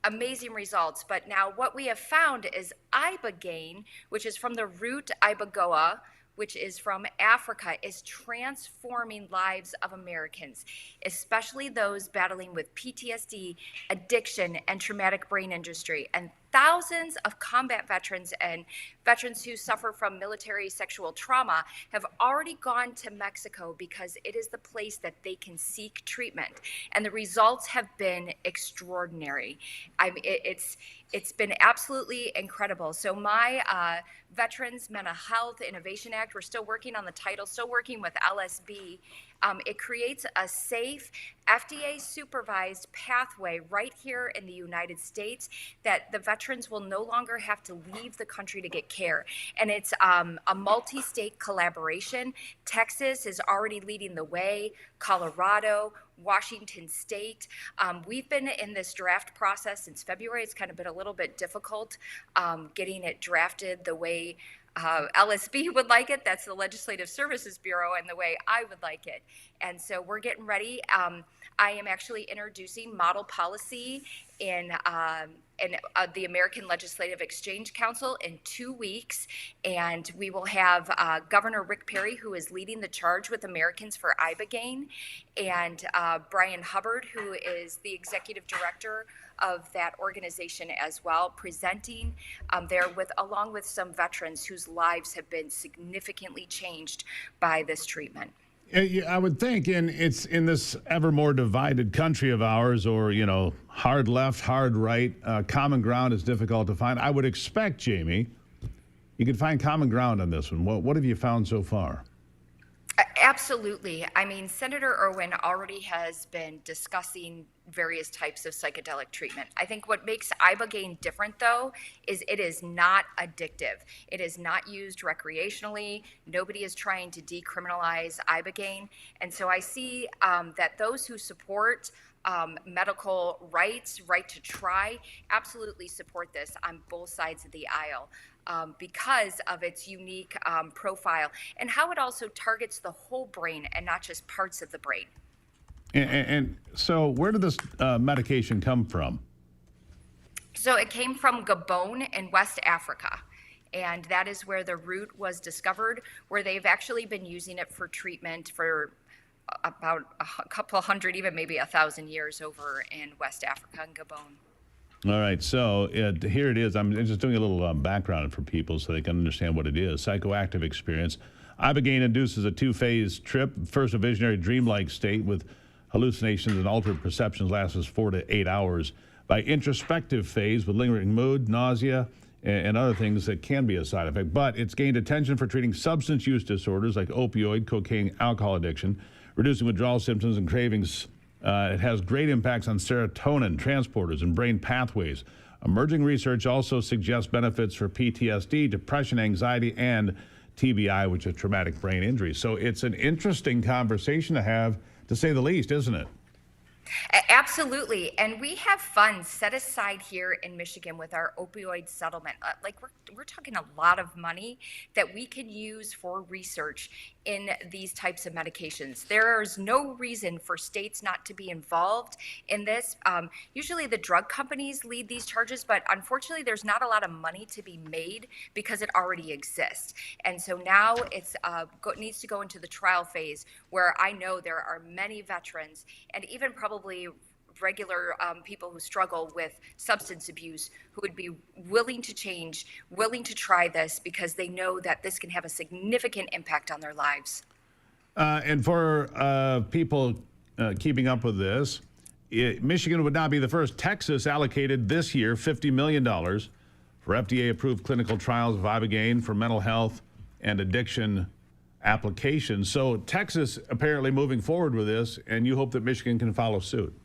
amazing results. But now what we have found is ibogaine, which is from the root ibogaine, which is from Africa, is transforming lives of Americans, especially those battling with PTSD, addiction, and traumatic brain injury. And thousands of combat veterans and veterans who suffer from military sexual trauma have already gone to Mexico because it is the place that they can seek treatment. And the results have been extraordinary. It's been absolutely incredible. So my Veterans Mental Health Innovation Act, we're still working on the title, still working with LSB. It creates a safe, FDA-supervised pathway right here in the United States that the veterans will no longer have to leave the country to get care. And it's a multi-state collaboration. Texas is already leading the way, Colorado, Washington State. We've been in this draft process since February. It's kind of been a little bit difficult getting it drafted the way LSB would like it. That's the Legislative Services Bureau, and the way I would like it. And so we're getting ready. I am actually introducing model policy in the American Legislative Exchange Council in 2 weeks, and we will have Governor Rick Perry, who is leading the charge with Americans for ibogaine, and Brian Hubbard, who is the executive director of that organization as well, presenting there along with some veterans whose lives have been significantly changed by this treatment. I would think it's in this ever more divided country of ours, or, hard left, hard right, common ground is difficult to find. I would expect, Jamie, you could find common ground on this one. What have you found so far? Absolutely. I mean, Senator Irwin already has been discussing various types of psychedelic treatment. I think what makes ibogaine different, though, is it is not addictive. It is not used recreationally. Nobody is trying to decriminalize ibogaine. And so I see that those who support medical rights, right to try, absolutely support this on both sides of the aisle. Because of its unique profile and how it also targets the whole brain and not just parts of the brain. And so where did this medication come from? So it came from Gabon in West Africa. And that is where the root was discovered, where they've actually been using it for treatment for about a couple hundred, even maybe 1,000 years over in West Africa and Gabon. All right, so here it is. I'm just doing a little background for people so they can understand what it is. Psychoactive experience. Ibogaine induces a two-phase trip. First, a visionary dreamlike state with hallucinations and altered perceptions lasts 4 to 8 hours. By introspective phase with lingering mood, nausea, and other things that can be a side effect. But it's gained attention for treating substance use disorders like opioid, cocaine, alcohol addiction, reducing withdrawal symptoms and cravings. It has great impacts on serotonin transporters and brain pathways. Emerging research also suggests benefits for PTSD, depression, anxiety, and TBI, which is traumatic brain injury. So it's an interesting conversation to have, to say the least, isn't it? Absolutely. And we have funds set aside here in Michigan with our opioid settlement. We're talking a lot of money that we can use for research in these types of medications. There is no reason for states not to be involved in this. Usually the drug companies lead these charges, but unfortunately there's not a lot of money to be made because it already exists. And so now it needs to go into the trial phase where I know there are many veterans and even probably regular people who struggle with substance abuse who would be willing to change, willing to try this because they know that this can have a significant impact on their lives. And for people keeping up with this, Michigan would not be the first. Texas allocated this year $50 million for FDA-approved clinical trials of Ibogaine for mental health and addiction applications. So Texas apparently moving forward with this, and you hope that Michigan can follow suit.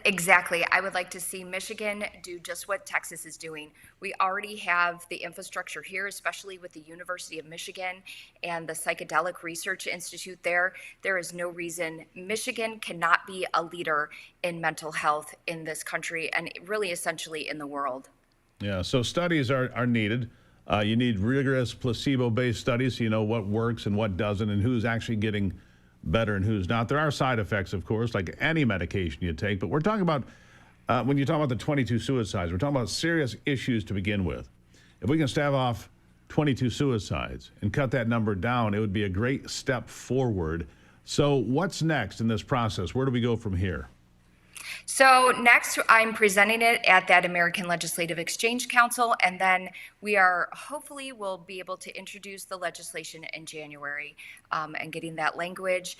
Exactly. I would like to see Michigan do just what Texas is doing. We already have the infrastructure here, especially with the University of Michigan and the Psychedelic Research Institute there. There is no reason Michigan cannot be a leader in mental health in this country and really essentially in the world. Yeah, so studies are needed. You need rigorous placebo-based studies so you know what works and what doesn't and who's actually getting better and who's not. There are side effects, of course, like any medication you take, but we're talking about, when you talk about the 22 suicides, we're talking about serious issues to begin with. If we can stave off 22 suicides and cut that number down, it would be a great step forward. So what's next in this process? Where do we go from here? So next, I'm presenting it at that American Legislative Exchange Council, and then we are hopefully will be able to introduce the legislation in January and getting that language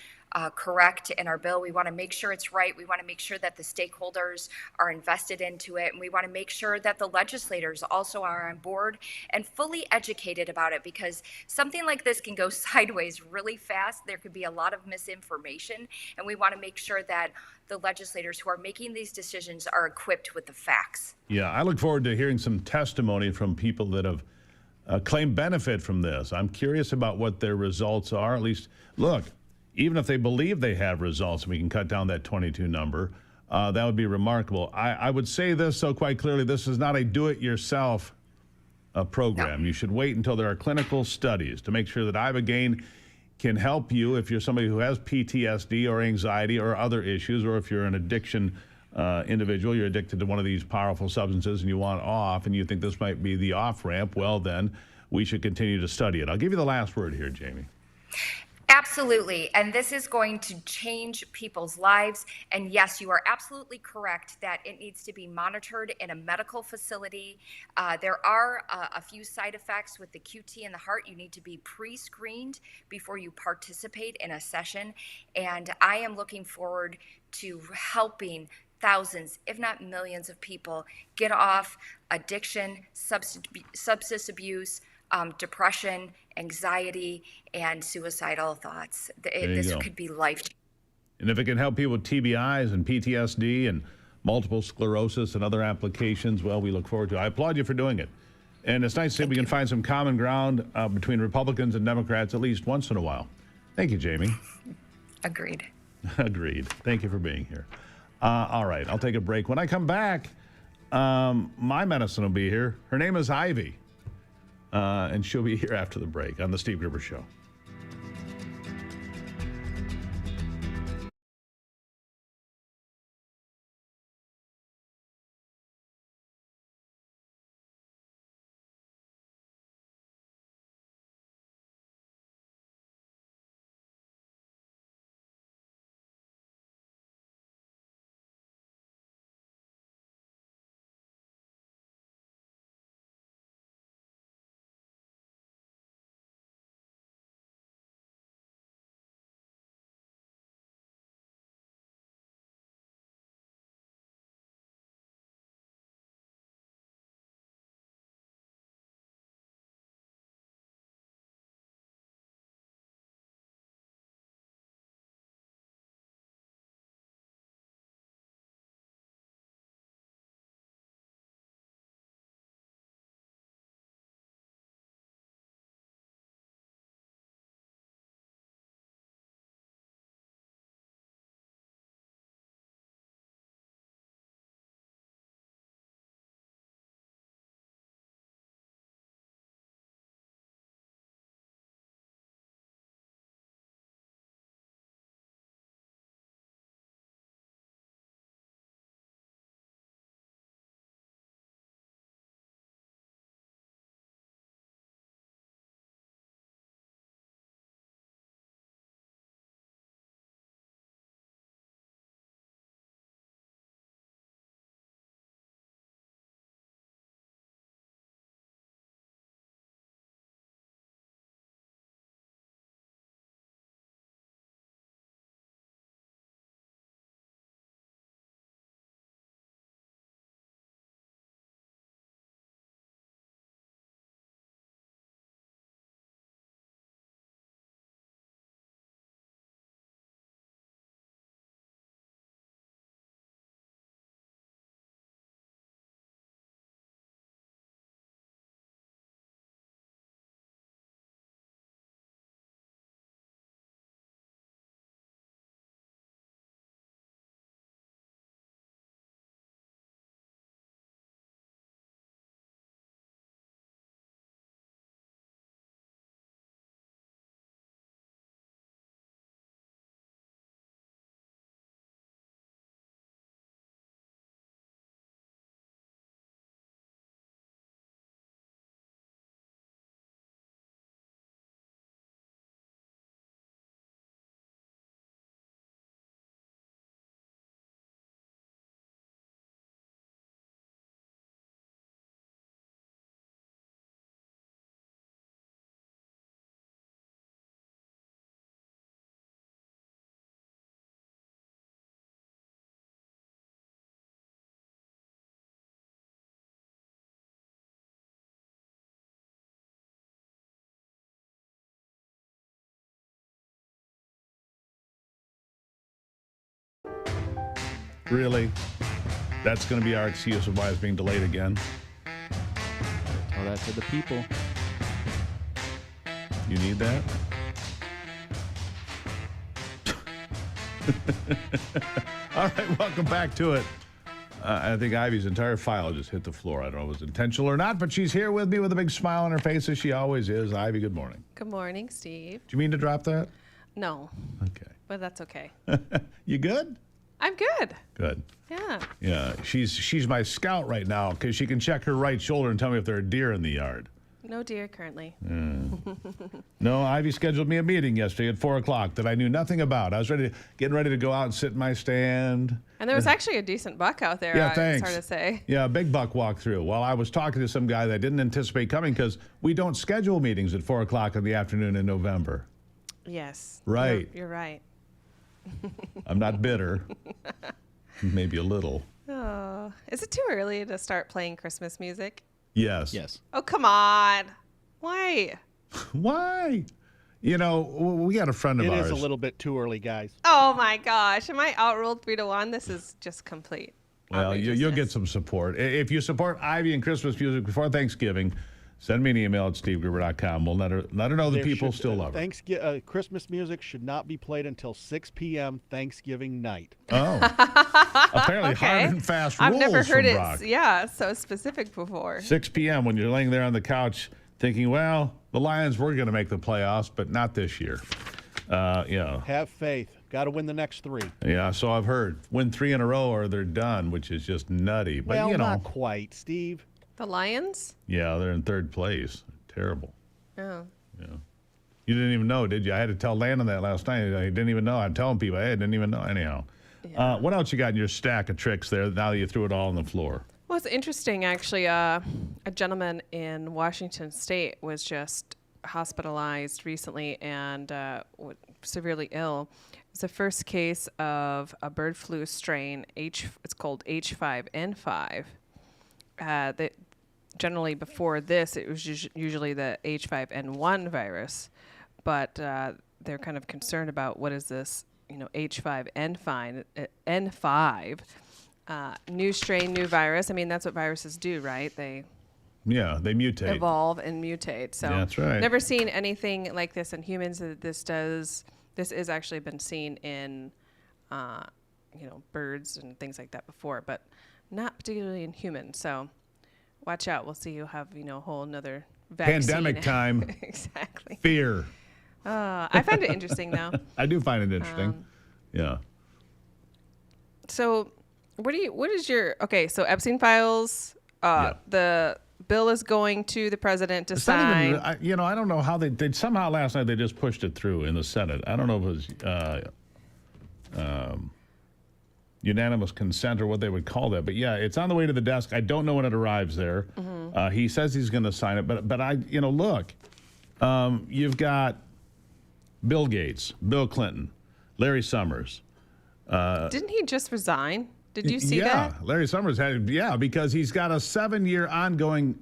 correct in our bill. We want to make sure it's right. We want to make sure that the stakeholders are invested into it, and we want to make sure that the legislators also are on board and fully educated about it, because something like this can go sideways really fast. There could be a lot of misinformation, and we want to make sure that the legislators who are making these decisions are equipped with the facts. Yeah, I look forward to hearing some testimony from people that have claimed benefit from this. I'm curious about what their results are. At least, look, even if they believe they have results and we can cut down that 22 number, that would be remarkable. I would say this so quite clearly, this is not a do-it-yourself program. No. You should wait until there are clinical studies to make sure that Ibogaine can help you if you're somebody who has PTSD or anxiety or other issues, or if you're an addiction individual, you're addicted to one of these powerful substances and you want off and you think this might be the off-ramp, well then we should continue to study it. I'll give you the last word here, Jamie. Absolutely. And this is going to change people's lives. And yes, you are absolutely correct that it needs to be monitored in a medical facility. There are a few side effects with the QT in the heart. You need to be pre-screened before you participate in a session. And I am looking forward to helping thousands, if not millions of people get off addiction, substance abuse, depression, anxiety, and suicidal thoughts. This could be life-changing. And if it can help people with TBIs and PTSD and multiple sclerosis and other applications, well, we look forward to it. I applaud you for doing it. And it's nice to see we can find some common ground between Republicans and Democrats at least once in a while. Thank you, Jamie. Agreed. Agreed. Thank you for being here. All right, I'll take a break. When I come back, my medicine will be here. Her name is Ivy. And she'll be here after the break on The Steve Gruber Show. Really? That's going to be our excuse of why it's being delayed again? Tell that to the people. You need that? All right, welcome back to it. I think Ivy's entire file just hit the floor. I don't know if it was intentional or not, but she's here with me with a big smile on her face, as she always is. Ivy, good morning. Good morning, Steve. Do you mean to drop that? No. Okay. But that's okay. You good? I'm good. Good. Yeah. Yeah, she's my scout right now because she can check her right shoulder and tell me if there are deer in the yard. No deer currently. No, Ivy scheduled me a meeting yesterday at 4 o'clock that I knew nothing about. I was getting ready to go out and sit in my stand. And there was actually a decent buck out there, Yeah, thanks. it's hard to say. Yeah, a big buck walked through. Well, I was talking to some guy that I didn't anticipate coming because we don't schedule meetings at 4 o'clock in the afternoon in November. Yes. Right. You're right. I'm not bitter. Maybe a little. Oh, is it too early to start playing Christmas music? Yes. Yes. Oh, come on. Why? Why? You know, we got a friend of It ours. is a little bit too early, guys. Oh, my gosh. Am I outruled 3-1? This is just complete. Well, you'll get some support. If you support Ivy and Christmas music before Thanksgiving, send me an email at stevegruber.com. We'll let her know the people still love her. Christmas music should not be played until 6 p.m. Thanksgiving night. Oh. Apparently hard and fast rules I've never heard from it, Brock. so specific before. 6 p.m. when you're laying there on the couch thinking, well, the Lions were going to make the playoffs, but not this year. Yeah. Have faith. Got to win the next 3. Yeah, so I've heard. Win 3 in a row or they're done, which is just nutty. But, Well, you know. not quite, Steve. The Lions? Yeah, they're in 3rd place. Terrible. Oh. Yeah. You didn't even know, did you? I had to tell Landon that last night. I didn't even know. I'm telling people, hey, I didn't even know. Anyhow. Yeah. What else you got in your stack of tricks there now that you threw it all on the floor? Well, it's interesting, actually. A gentleman in Washington State was just hospitalized recently and severely ill. It's the first case of a bird flu strain. It's called H5N5. That generally before this, it was usually the H5N1 virus, but they're kind of concerned about what is this, H5N5, new strain, new virus. I mean, that's what viruses do, right? They mutate. Evolve and mutate. So that's right. Never seen anything like this in humans. This is actually been seen in, birds and things like that before, but not particularly in humans. So watch out. We'll see you have, a whole another vaccine. Pandemic time. Exactly. Fear. I find it interesting, though. I do find it interesting. Yeah. So so Epstein files, the bill is going to the president to sign. I don't know how they somehow last night they just pushed it through in the Senate. I don't know if it was unanimous consent or what they would call that, but yeah, it's on the way to the desk. I don't know when it arrives there. Mm-hmm. He says he's going to sign it, but look, you've got Bill Gates, Bill Clinton, Larry Summers. Didn't he just resign? Did you see that? Yeah, Larry Summers because he's got a 7-year ongoing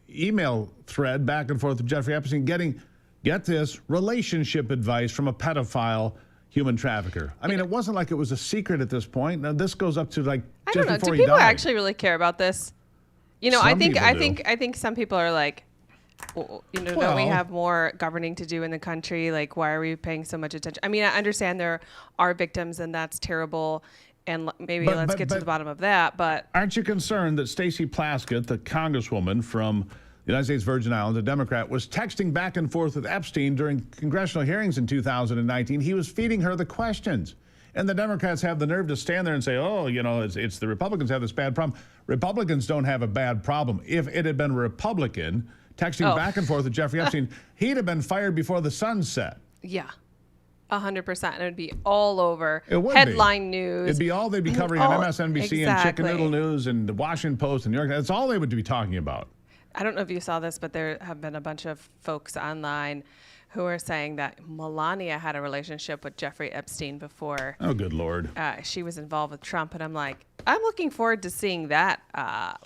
email thread back and forth with Jeffrey Epstein getting, get this, relationship advice from a pedophile human trafficker. I mean, it wasn't like it was a secret at this point. Now, this goes up to I just don't know. before Do he people died. actually really care about this? I think some people are like, don't we have more governing to do in the country? Like, why are we paying so much attention? I mean, I understand there are victims and that's terrible. And maybe let's get to the bottom of that. But aren't you concerned that Stacey Plaskett, the congresswoman from the United States Virgin Islands, a Democrat, was texting back and forth with Epstein during congressional hearings in 2019? He was feeding her the questions. And the Democrats have the nerve to stand there and say, it's the Republicans have this bad problem. Republicans don't have a bad problem. If it had been a Republican texting back and forth with Jeffrey Epstein, he'd have been fired before the sun set. Yeah. 100%. And it would be all over headline news. They'd be covering on MSNBC and Chicken Little News and the Washington Post and New York. That's all they would be talking about. I don't know if you saw this, but there have been a bunch of folks online who are saying that Melania had a relationship with Jeffrey Epstein before. Oh, good Lord. She was involved with Trump. And I'm like, I'm looking forward to seeing that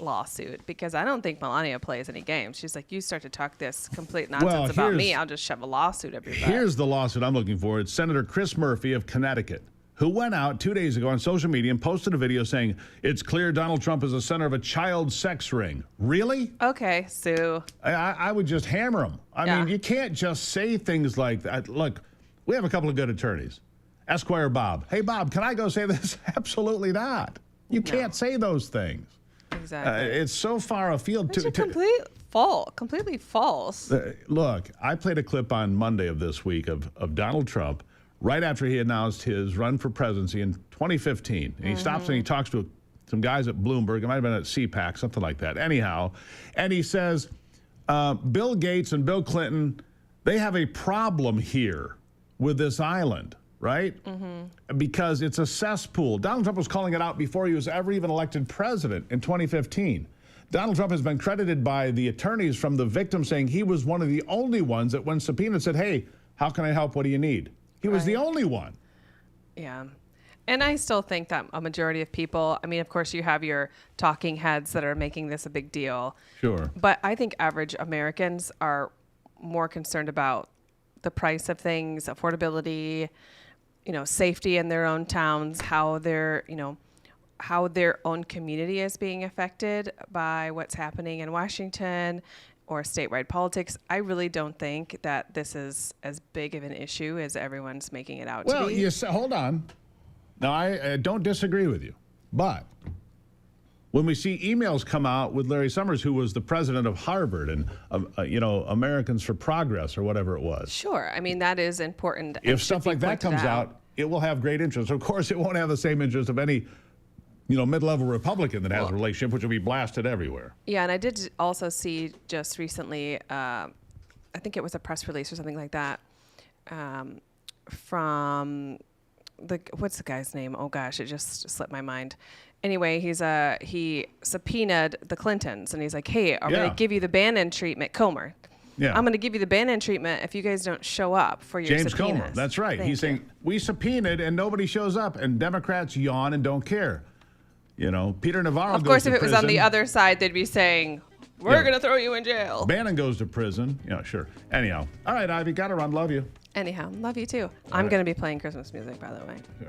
lawsuit because I don't think Melania plays any games. She's like, you start to talk this complete nonsense about me, I'll just shove a lawsuit up your butt. Here's the lawsuit I'm looking for. It's Senator Chris Murphy of Connecticut, who went out 2 days ago on social media and posted a video saying, it's clear Donald Trump is the center of a child sex ring. Really? Okay, Sue. I would just hammer him. I mean, you can't just say things like that. Look, we have a couple of good attorneys. Esquire Bob. Hey, Bob, can I go say this? Absolutely not. You can't say those things. Exactly. It's so far afield. Completely false. Look, I played a clip on Monday of this week of Donald Trump right after he announced his run for presidency in 2015. And he stops and he talks to some guys at Bloomberg. It might have been at CPAC, something like that. Anyhow, and he says, Bill Gates and Bill Clinton, they have a problem here with this island, right? Because it's a cesspool. Donald Trump was calling it out before he was ever even elected president in 2015. Donald Trump has been credited by the attorneys from the victim saying he was one of the only ones that when subpoenaed said, hey, how can I help? What do you need? He was the only one. Yeah. And I still think that a majority of people, I mean, of course, you have your talking heads that are making this a big deal. Sure. But I think average Americans are more concerned about the price of things, affordability, safety in their own towns, how their own community is being affected by what's happening in Washington or statewide politics. I really don't think that this is as big of an issue as everyone's making it out to be. Well, hold on. Now, I don't disagree with you, but when we see emails come out with Larry Summers, who was the president of Harvard and, Americans for Progress or whatever it was. Sure. I mean, that is important. If stuff like that comes out, it will have great interest. Of course, it won't have the same interest of any mid-level Republican that has a relationship, which will be blasted everywhere. Yeah, and I did also see just recently, I think it was a press release or something like that, from what's the guy's name? Oh gosh, it just slipped my mind. Anyway, he subpoenaed the Clintons, and he's like, hey, I'm going to give you the Bannon treatment, Comer. Yeah. I'm going to give you the Bannon treatment if you guys don't show up for your James subpoenas. Comer, that's right. Thank He's saying, we subpoenaed and nobody shows up, and Democrats yawn and don't care. Peter Navarro goes to prison. Of course, if it was on the other side, they'd be saying, we're going to throw you in jail. Bannon goes to prison. Yeah, sure. Anyhow. All right, Ivy, got to run. Love you. Anyhow, love you too. I'm going to be playing Christmas music, by the way. Yeah.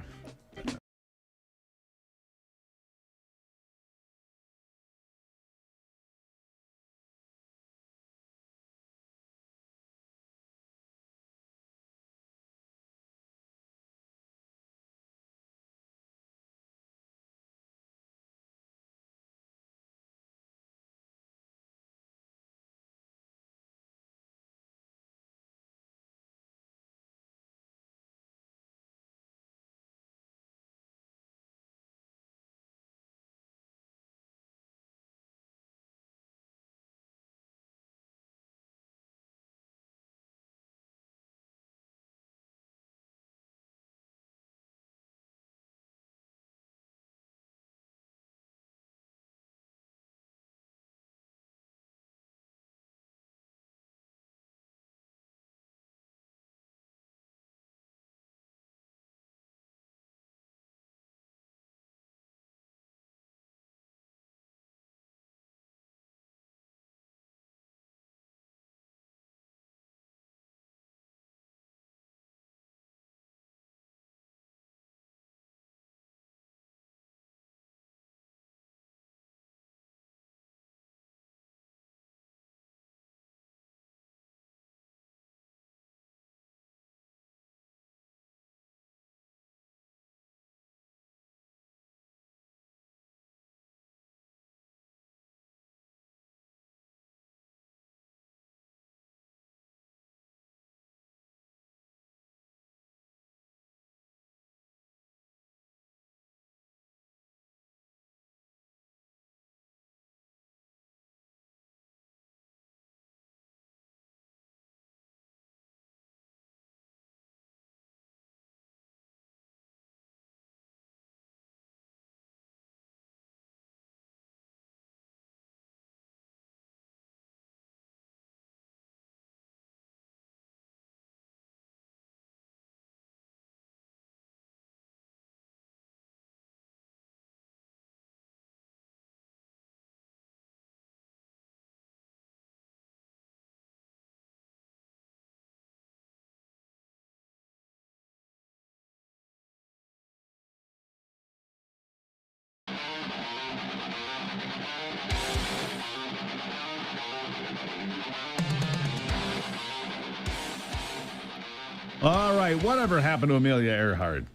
All right, whatever happened to Amelia Earhart?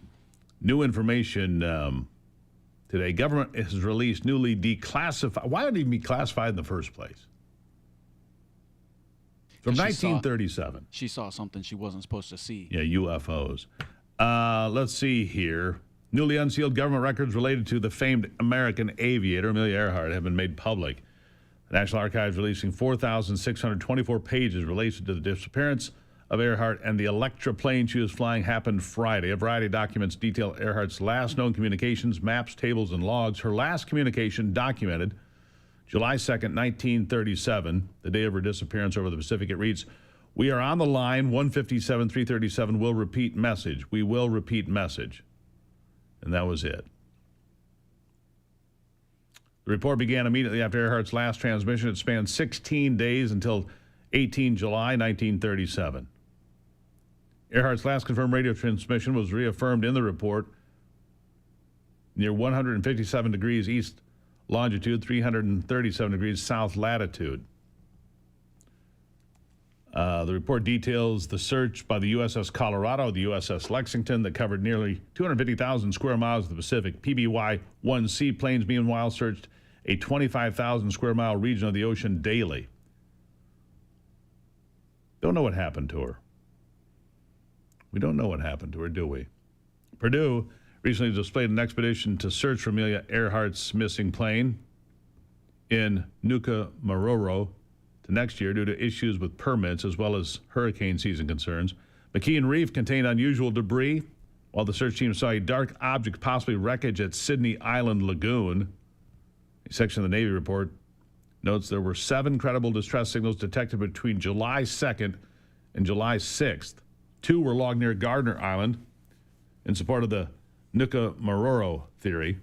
New information today. Government has released newly declassified. Why would it even be classified in the first place? From 1937. She saw something she wasn't supposed to see. Yeah, UFOs. Let's see here. Newly unsealed government records related to the famed American aviator Amelia Earhart have been made public. The National Archives releasing 4,624 pages related to the disappearance of Earhart and the Electra plane she was flying happened Friday. A variety of documents detail Earhart's last known communications, maps, tables, and logs. Her last communication documented July 2nd, 1937, the day of her disappearance over the Pacific. It reads, "We are on the line, 157, 337, will repeat message. We will repeat message." And that was it. The report began immediately after Earhart's last transmission. It spanned 16 days until 18 July 1937. Earhart's last confirmed radio transmission was reaffirmed in the report near 157 degrees east longitude, 337 degrees south latitude. The report details the search by the USS Colorado, the USS Lexington, that covered nearly 250,000 square miles of the Pacific. PBY-1C planes, meanwhile, searched a 25,000 square mile region of the ocean daily. Don't know what happened to her. We don't know what happened to her, do we? Purdue recently displayed an expedition to search for Amelia Earhart's missing plane in Nuka Maroro to next year due to issues with permits as well as hurricane season concerns. McKean Reef contained unusual debris, while the search team saw a dark object, possibly wreckage at Sydney Island Lagoon. A section of the Navy report notes there were 7 credible distress signals detected between July 2nd and July 6th. 2 were logged near Gardner Island in support of the Nuka Maroro theory.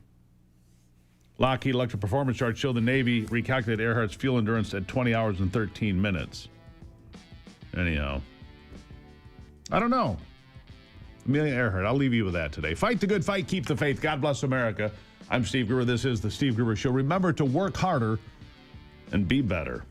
Lockheed Electric performance charts show the Navy recalculated Earhart's fuel endurance at 20 hours and 13 minutes. Anyhow, I don't know. Amelia Earhart, I'll leave you with that today. Fight the good fight, keep the faith. God bless America. I'm Steve Gruber. This is the Steve Gruber Show. Remember to work harder and be better.